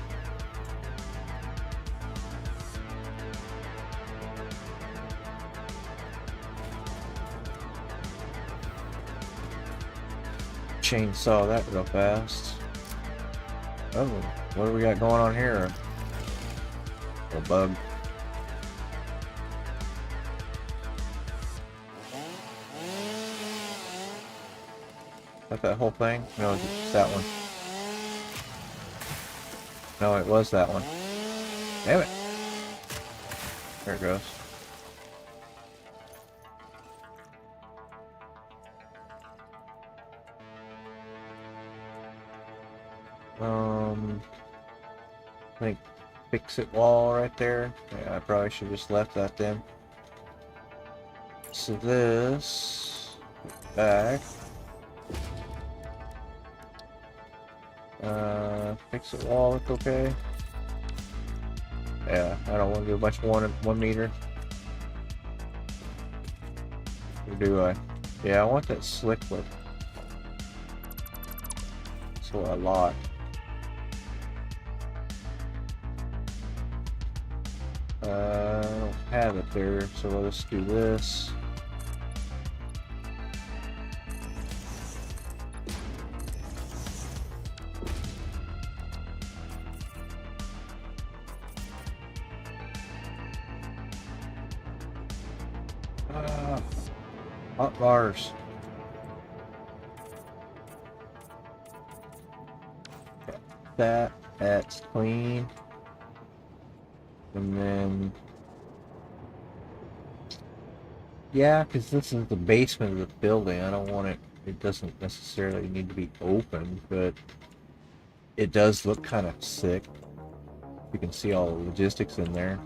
chainsaw that real fast. Oh, what do we got going on here? A bug. Is that whole thing? No, it's just that one. No, it was that one. Damn it. There it goes. I think fix it wall right there. Yeah, I probably should have just left that then. So this back. Fix it wall look okay. Yeah, I don't want to do a bunch of 1 meter. Or do I? Yeah, I want that slick look. That's what I like. I don't have it there, so let's do this. Hot bars. That's clean. And then, yeah, because this is the basement of the building. I don't want it, it doesn't necessarily need to be open, but it does look kind of sick. You can see all the logistics in there.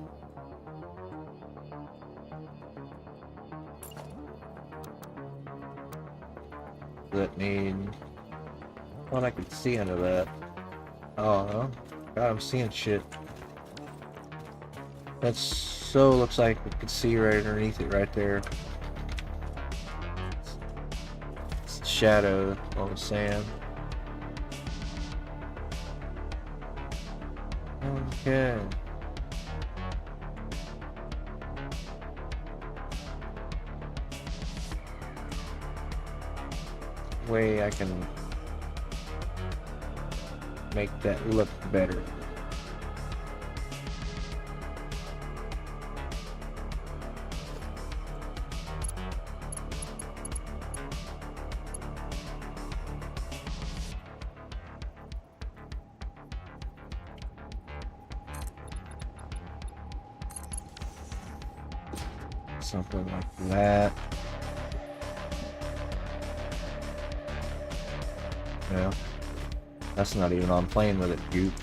That need, what I could see under that. Oh, God, I'm seeing shit. That so looks like we could see right underneath it right there. It's the shadow on the sand. Okay. Way I can make that look better. Something like that. Yeah. That's not even on playing with it, goop.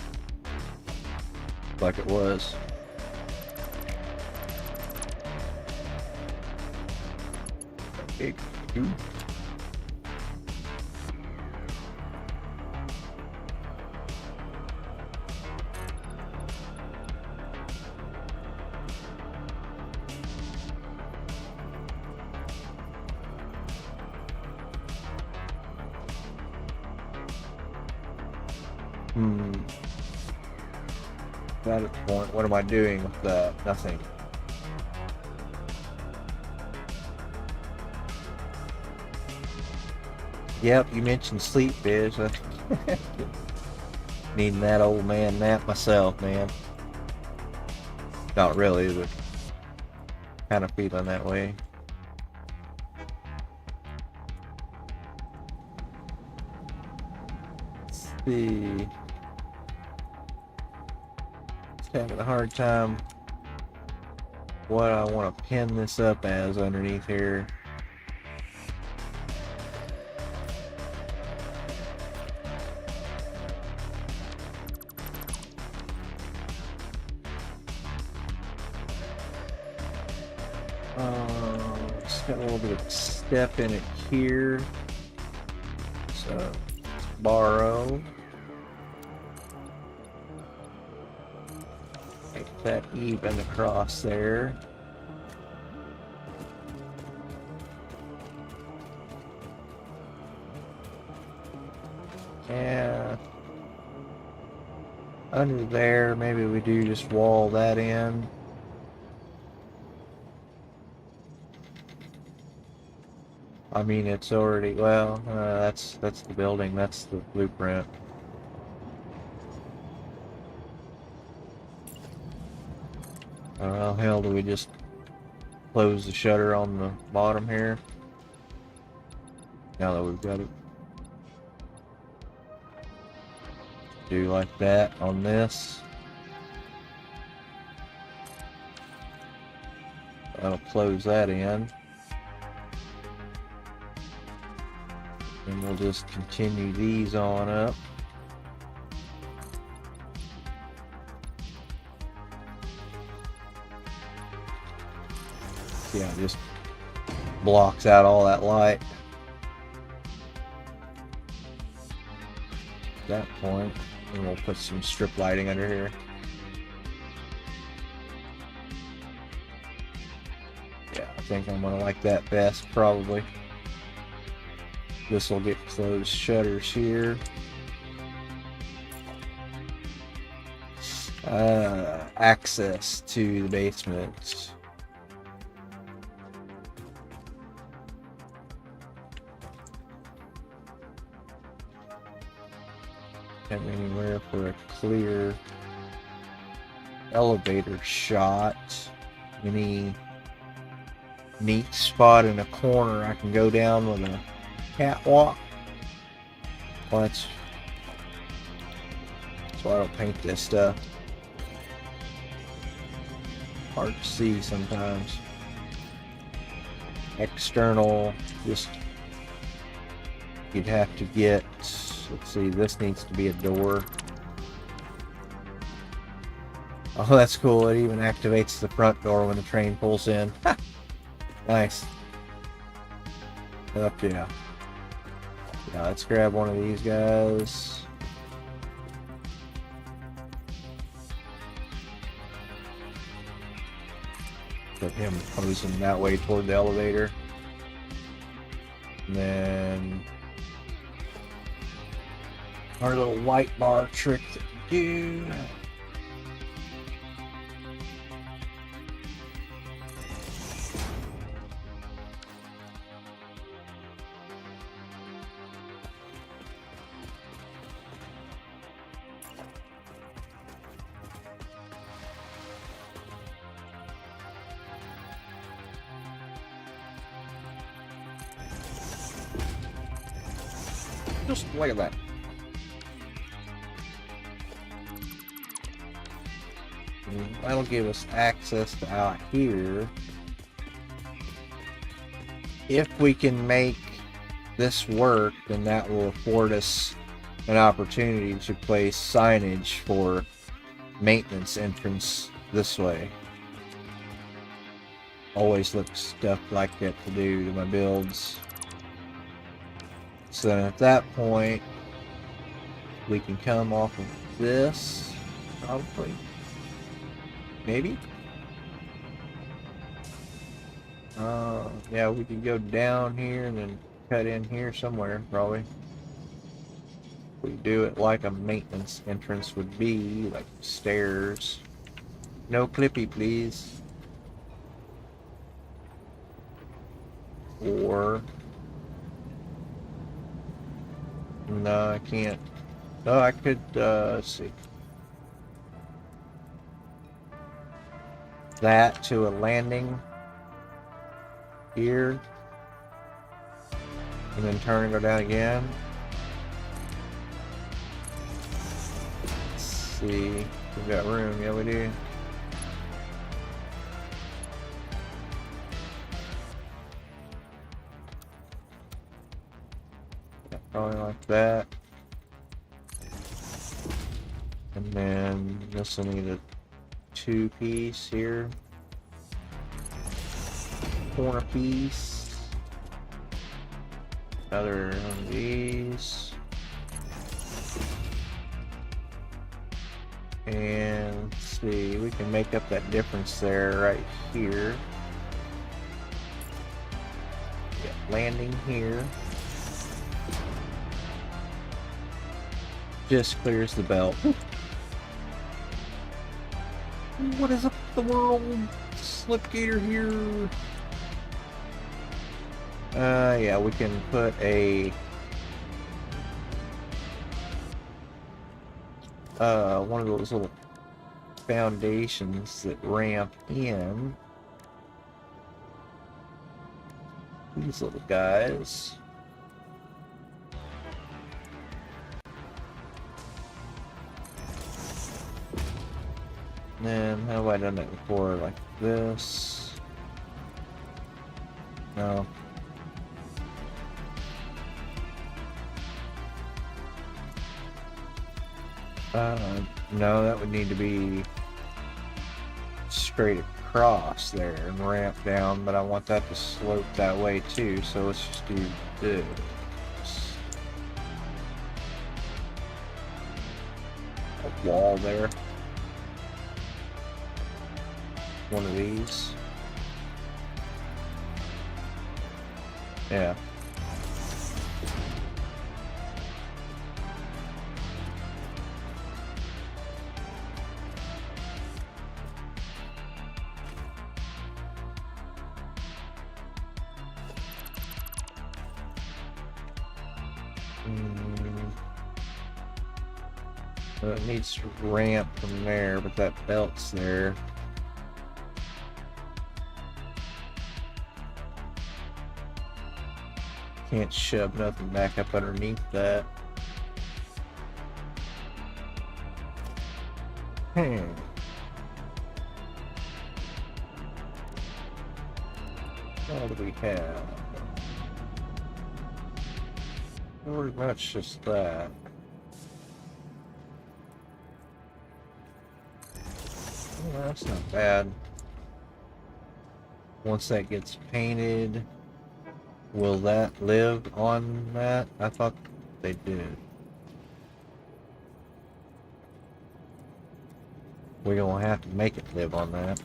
Like it was. Big goop. At a point, what am I doing with that? Nothing. Yep, you mentioned sleep, Biz. Needing that old man nap myself, man. Not really, but kind of feeling that way. Let's see. Having a hard time what I want to pin this up as underneath here. It's got a little bit of step in it here, so borrow. That even across there. Yeah. Under there, maybe we do just wall that in. I mean, it's already, well, that's the building, that's the blueprint. How the hell do we just close the shutter on the bottom here? Now that we've got it. Do like that on this. That'll close that in. And we'll just continue these on up. Yeah, just blocks out all that light. At that point, and we'll put some strip lighting under here. Yeah, I think I'm gonna like that best, probably. This will get closed shutters here. Access to the basement. Anywhere for a clear elevator shot. Any neat spot in a corner I can go down with a catwalk. Well, that's why I don't paint this stuff. Hard to see sometimes. External, just you'd have to get. Let's see, this needs to be a door. Oh, that's cool. It even activates the front door when the train pulls in. Nice. Up, yeah. Yeah, let's grab one of these guys. Put him posing that way toward the elevator. And then our little white bar trick that we do. Just look at that. And that'll give us access to out here. If we can make this work, then that will afford us an opportunity to place signage for maintenance entrance this way. Always look stuff like that to do to my builds. So then at that point, we can come off of this, probably. Maybe? Yeah, we could go down here and then cut in here somewhere, probably. We do it like a maintenance entrance would be, like stairs. No clippy, please. Or... no, I can't. No, I could, let's see. That to a landing here. And then turn and go down again. Let's see. We've got room. Yeah, we do. Probably like that. And then this will need a 2-piece here. Corner piece. Another one of these. And let's see, we can make up that difference there right here. Yeah, landing here. Just clears the belt. What is up the world? Slipgator here. Yeah, we can put a one of those little foundations that ramp in. These little guys. And then, how have I done it before? Like this? No. No, that would need to be straight across there and ramp down, but I want that to slope that way too, so let's just do this. A wall there. One of these. Yeah. So it needs to ramp from there, but that belt's there. Can't shove nothing back up underneath that. What do we have? Pretty much just that. Well, that's not bad. Once that gets painted, will that live on that? I thought they did. We're gonna have to make it live on that.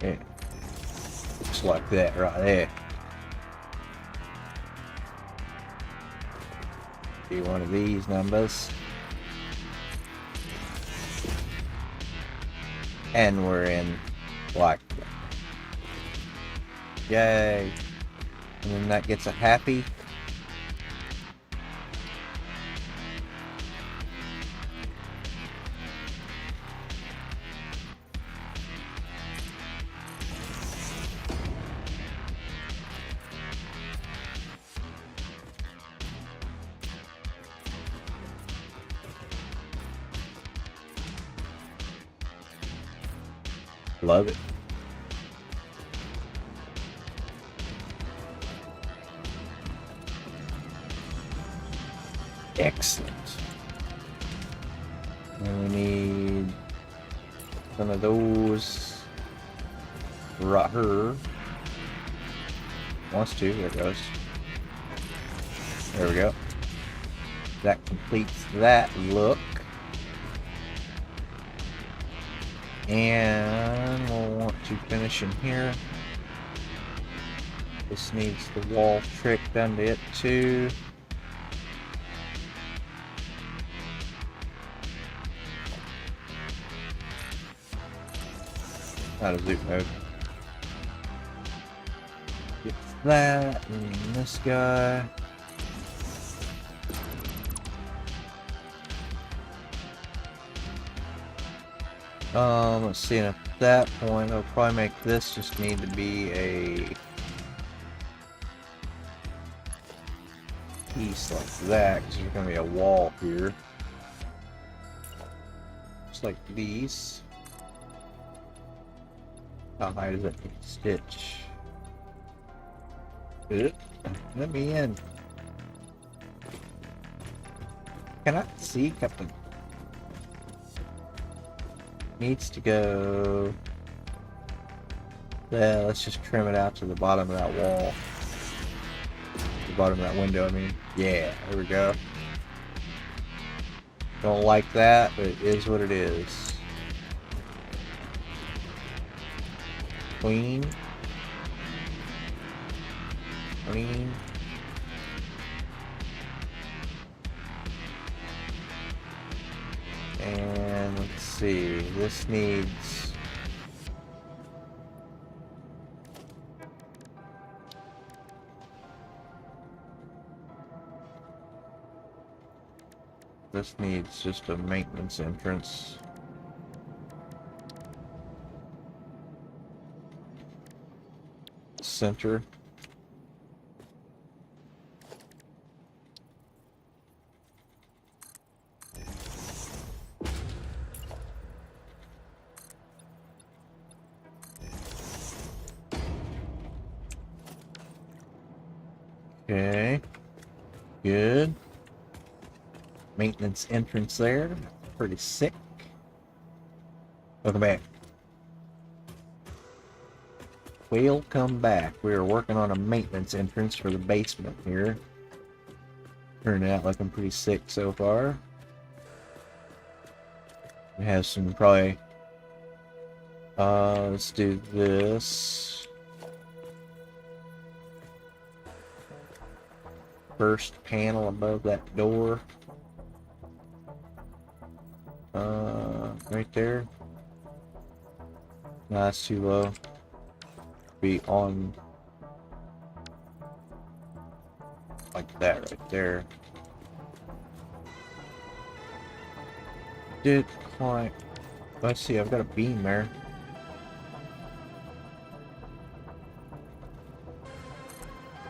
Yeah. Just like that right there. Do one of these numbers. And we're in like that. Yay. And then that gets a happy. Love it. Excellent. And we need some of those right here. Wants to, there it goes. There we go. That completes that look. And we'll want to finish in here. This needs the wall trick done to it too. Out of zoom mode. Get that, and this guy. Let's see, and at that point, I'll probably make this just need to be a piece like that, because there's going to be a wall here. Just like these. How high does that stitch? Let me in. Cannot see, Captain. Needs to go. Yeah, let's just trim it out to the bottom of that wall. The bottom of that window, I mean. Yeah, there we go. Don't like that, but it is what it is. Clean. Clean. And let's see, this needs just a maintenance entrance. Center. Okay. Good. Maintenance entrance there. Pretty sick. Welcome back. Welcome back. We are working on a maintenance entrance for the basement here. Turning out looking pretty sick so far. We have some probably... let's do this. First panel above that door. Right there. No, that's too low. Be on like that right there. Did quite. Let's see, I've got a beam there.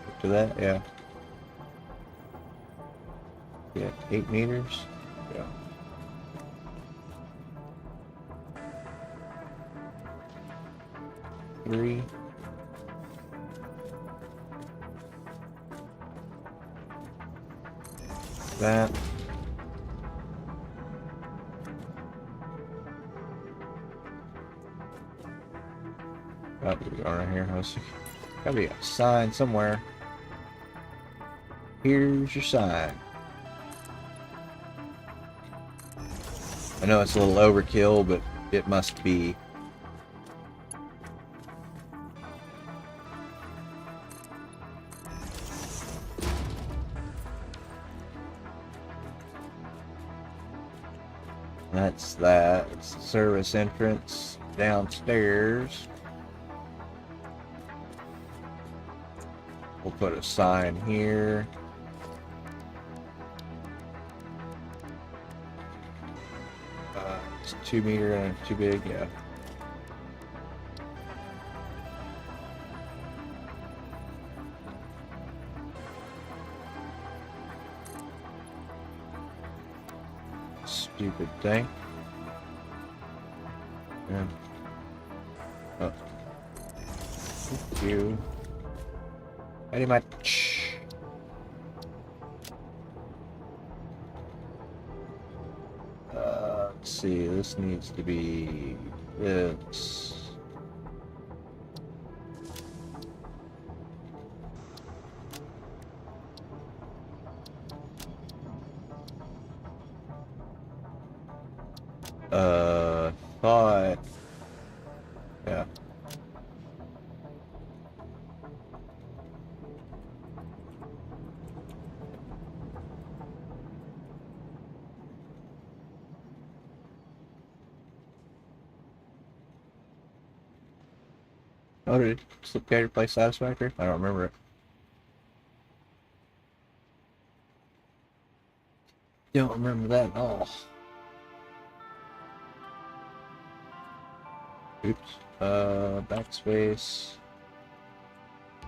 Up to that, yeah. Yeah, 8 meters. Yeah. Three. That. Got to be right here. Gotta be a sign somewhere. Here's your sign. I know it's a little overkill, but it must be. That's that. It's the service entrance downstairs. We'll put a sign here. It's 2 meter and too big, yeah. Stupid thing. Yeah. Oh. Thank you. Very much. Let's see, this needs to be this. Thought. Yeah. Oh, did Slipgator play Satisfactory? I don't remember it. Don't remember that at all. Oops. Backspace.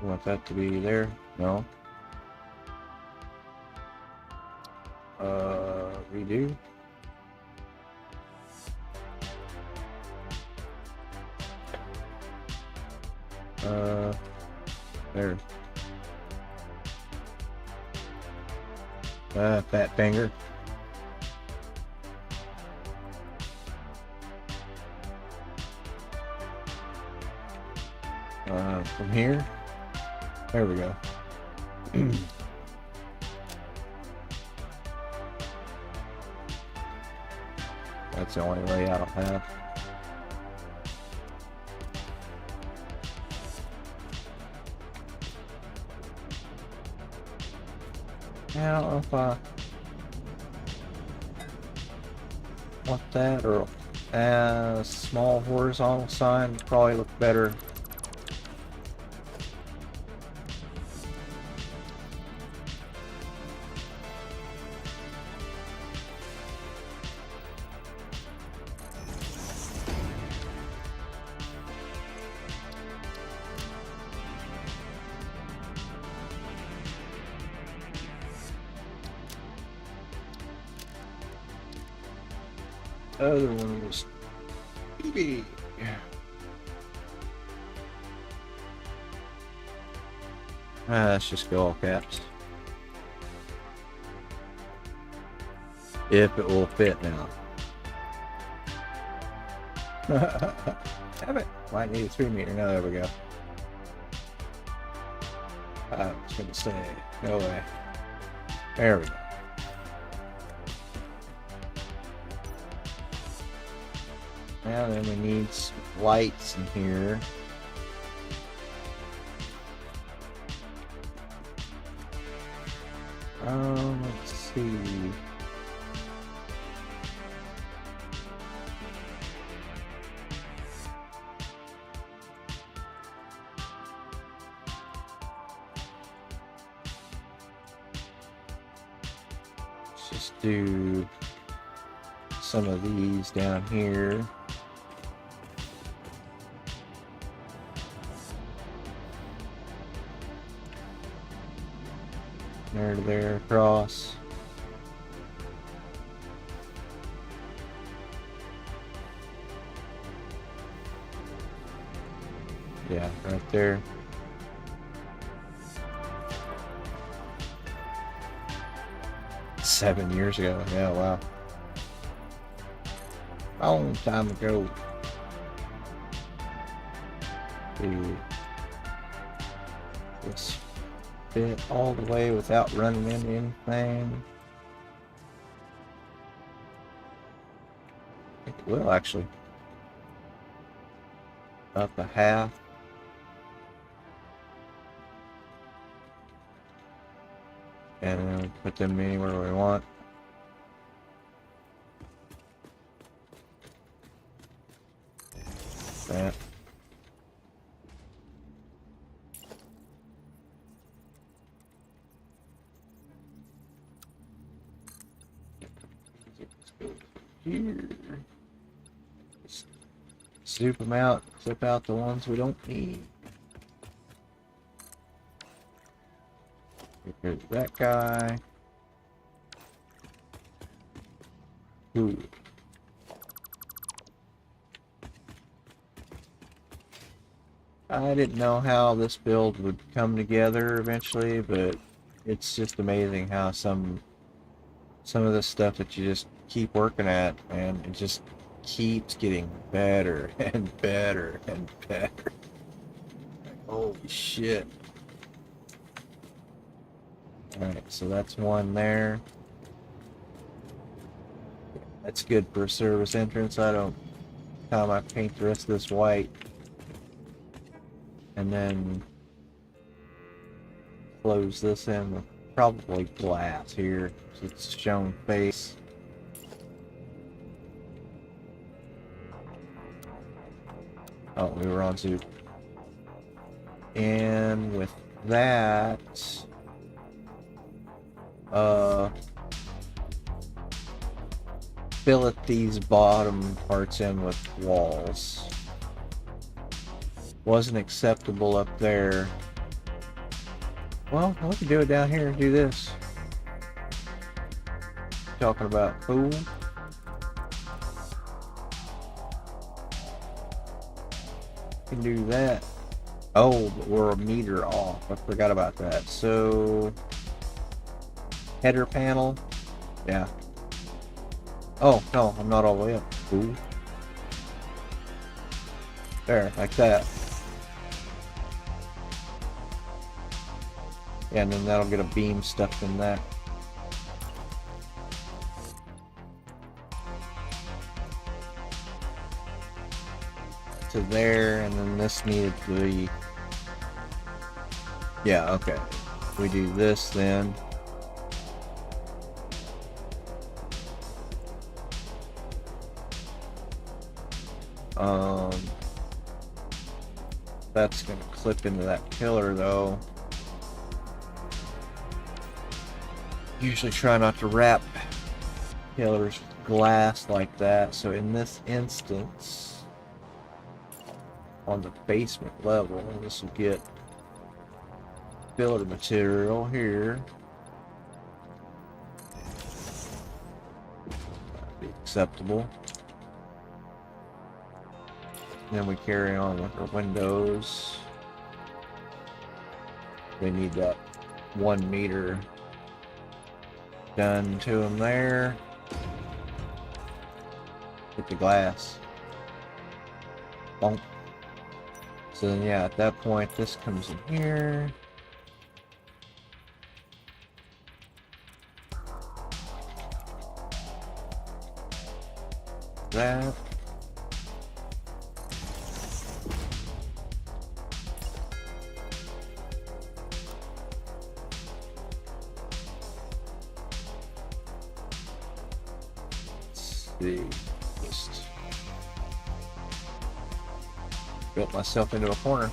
You want that to be there? No. Redo. There. Fat finger. From here. There we go. That's the only layout I'll have. Yeah, I don't know if I want that or a small horizontal sign would probably look better. Other one was BB. Let's just go all caps. If it will fit now. Damn it. Might need a 3 meter. No, there we go. I was going to say, no way. There we go. Now then we need some lights in here. Let's see. Let's just do some of these down here. There to there across. Yeah, right there. Seven years ago. Yeah, wow. A long time ago. Dude. This fit all the way without running into anything. I think it will actually. Up a half. And then put them anywhere we want. That. Here. Zoop them out, zip out the ones we don't need. Here's that guy. Ooh. I didn't know how this build would come together eventually, but it's just amazing how some of the stuff that you just keep working at, and it just keeps getting better and better and better. Holy shit. Alright, so that's one there. That's good for a service entrance. I don't time I paint the rest of this white. And then close this in with probably glass here, so it's shown face. Oh, we were on zoom. And with that, fillet these bottom parts in with walls. Wasn't acceptable up there. Well, we can do it down here and do this. Talking about fool. Can do that. Oh, but we're a meter off. I forgot about that. So header panel. Yeah. Oh no, I'm not all the way up. Ooh. There, like that. Yeah, and then that'll get a beam stuck in that. to there, and then this needed to be, yeah, okay. We do this then. That's gonna clip into that pillar though. Usually try not to wrap pillars with glass like that, so in this instance, on the basement level, this will get pillar material here. That'd be acceptable. Then we carry on with our windows. We need that 1 meter done to them there. Get the glass. Bonk. So then, yeah, at that point, this comes in here. That. Just built myself into a corner.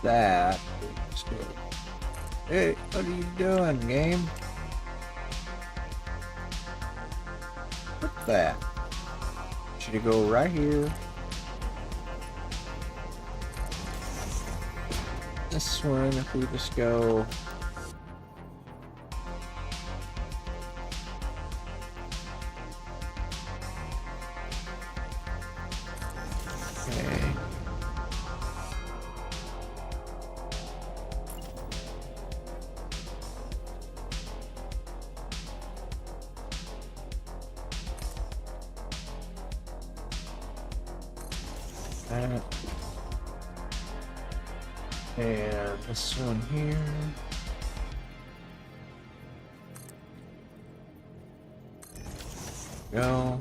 That is good. Hey, what are you doing, game? Put that. Should it go right here? This one, if we just go. That. And this one here. Go.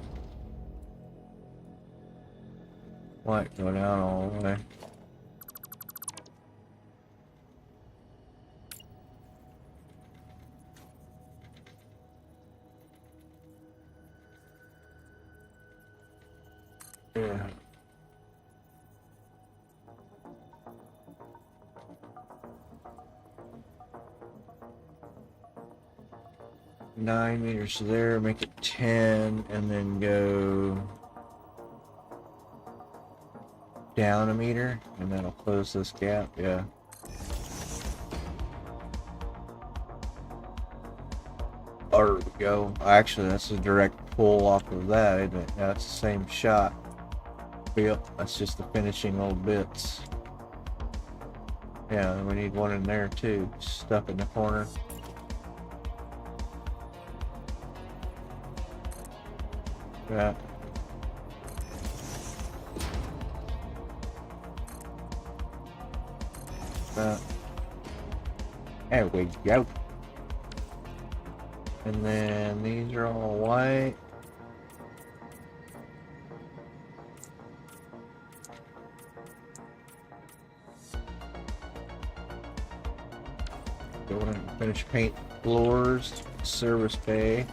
White go down all the way. Yeah. Nine meters there, make it 10, and then go down a meter, and that'll close this gap, yeah. There we go. Actually, that's a direct pull off of that, isn't it? That's the same shot. Yep, that's just the finishing little bits. Yeah, we need one in there too, stuck in the corner. That. That. There we go. And then these are all white. Go in and finish paint floors, service bay.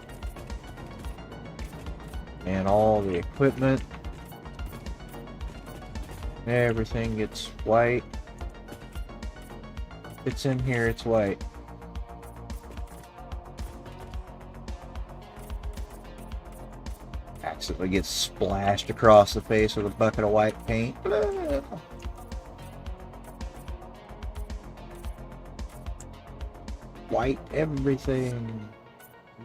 And all the equipment, everything gets white. It's in here, it's white. Accidentally gets splashed across the face with a bucket of white paint. White everything,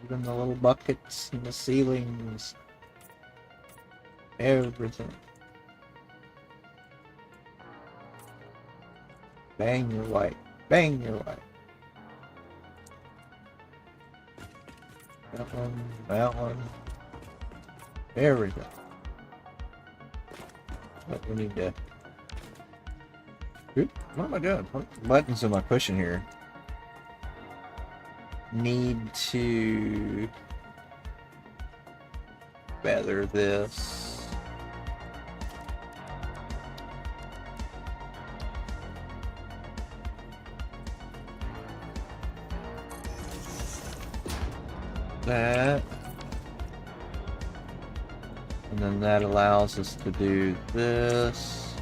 even the little buckets and the ceilings. Everything. Bang your white. Bang your white. That one. That one. Everything. But we need to. Oop, what am I doing? What buttons am I pushing here? Need to. feather this. That. And then that allows us to do this.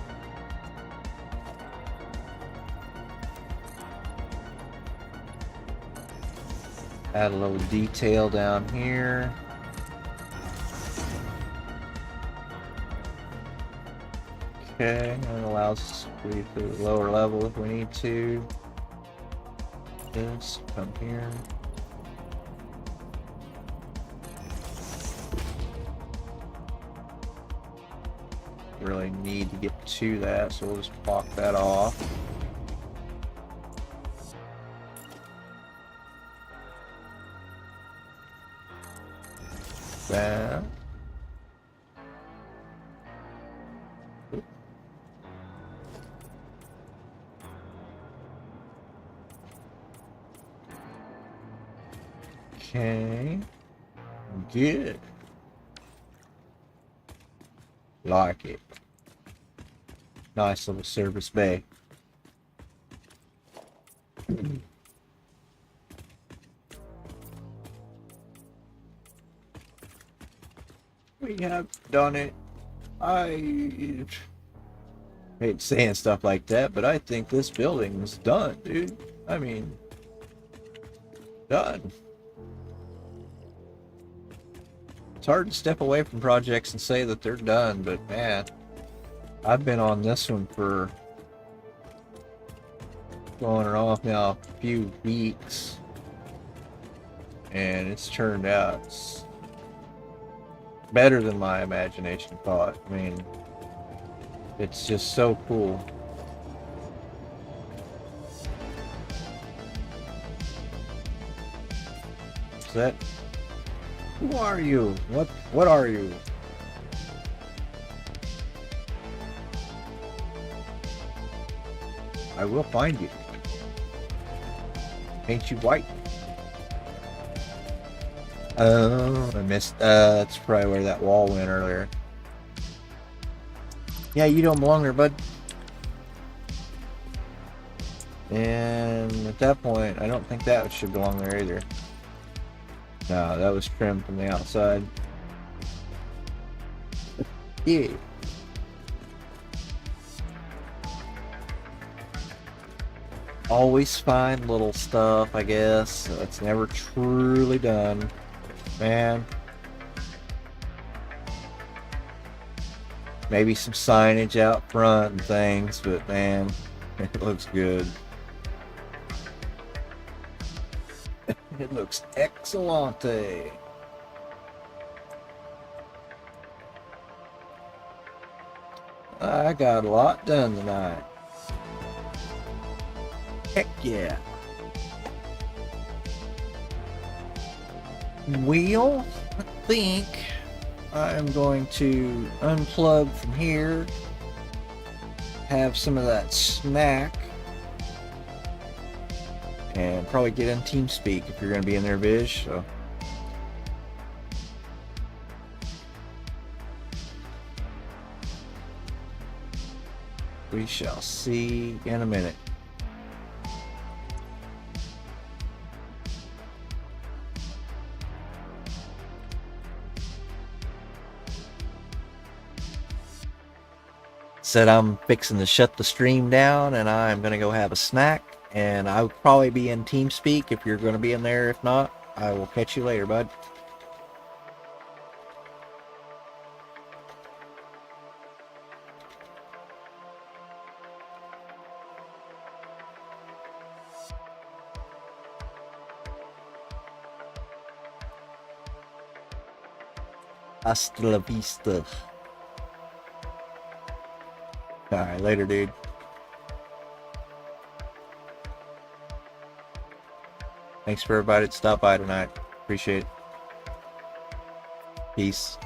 Add a little detail down here. Okay, and it allows us to read to the lower level if we need to. This, come here. Really need to get to that, so we'll just block that off. That. Okay. Good. Like it. Nice little service bay. We have done it. I hate saying stuff like that, but I think this building's done, dude. I mean, done. It's hard to step away from projects and say that they're done, but man, I've been on this one for going off now a few weeks, and it's turned out better than my imagination thought. I mean, it's just so cool. Is that? Who are you? What are you? I will find you. Ain't you white? Oh, I missed. That's probably where that wall went earlier. Yeah, you don't belong there, bud. And at that point, I don't think that should belong there either. No, that was trimmed from the outside. Yeah. Always find little stuff, I guess. It's never truly done. Man. Maybe some signage out front and things, but man, it looks good. It looks excellente. I got a lot done tonight. Heck yeah. Well, I think I'm going to unplug from here, have some of that snack, and probably get in TeamSpeak if you're going to be in there, Viz. So. We shall see in a minute. Said I'm fixing to shut the stream down and I'm going to go have a snack. And I'll probably be in TeamSpeak if you're going to be in there. If not, I will catch you later, bud. Hasta la vista. Alright, later, dude. Thanks for everybody that stopped by tonight. Appreciate it. Peace.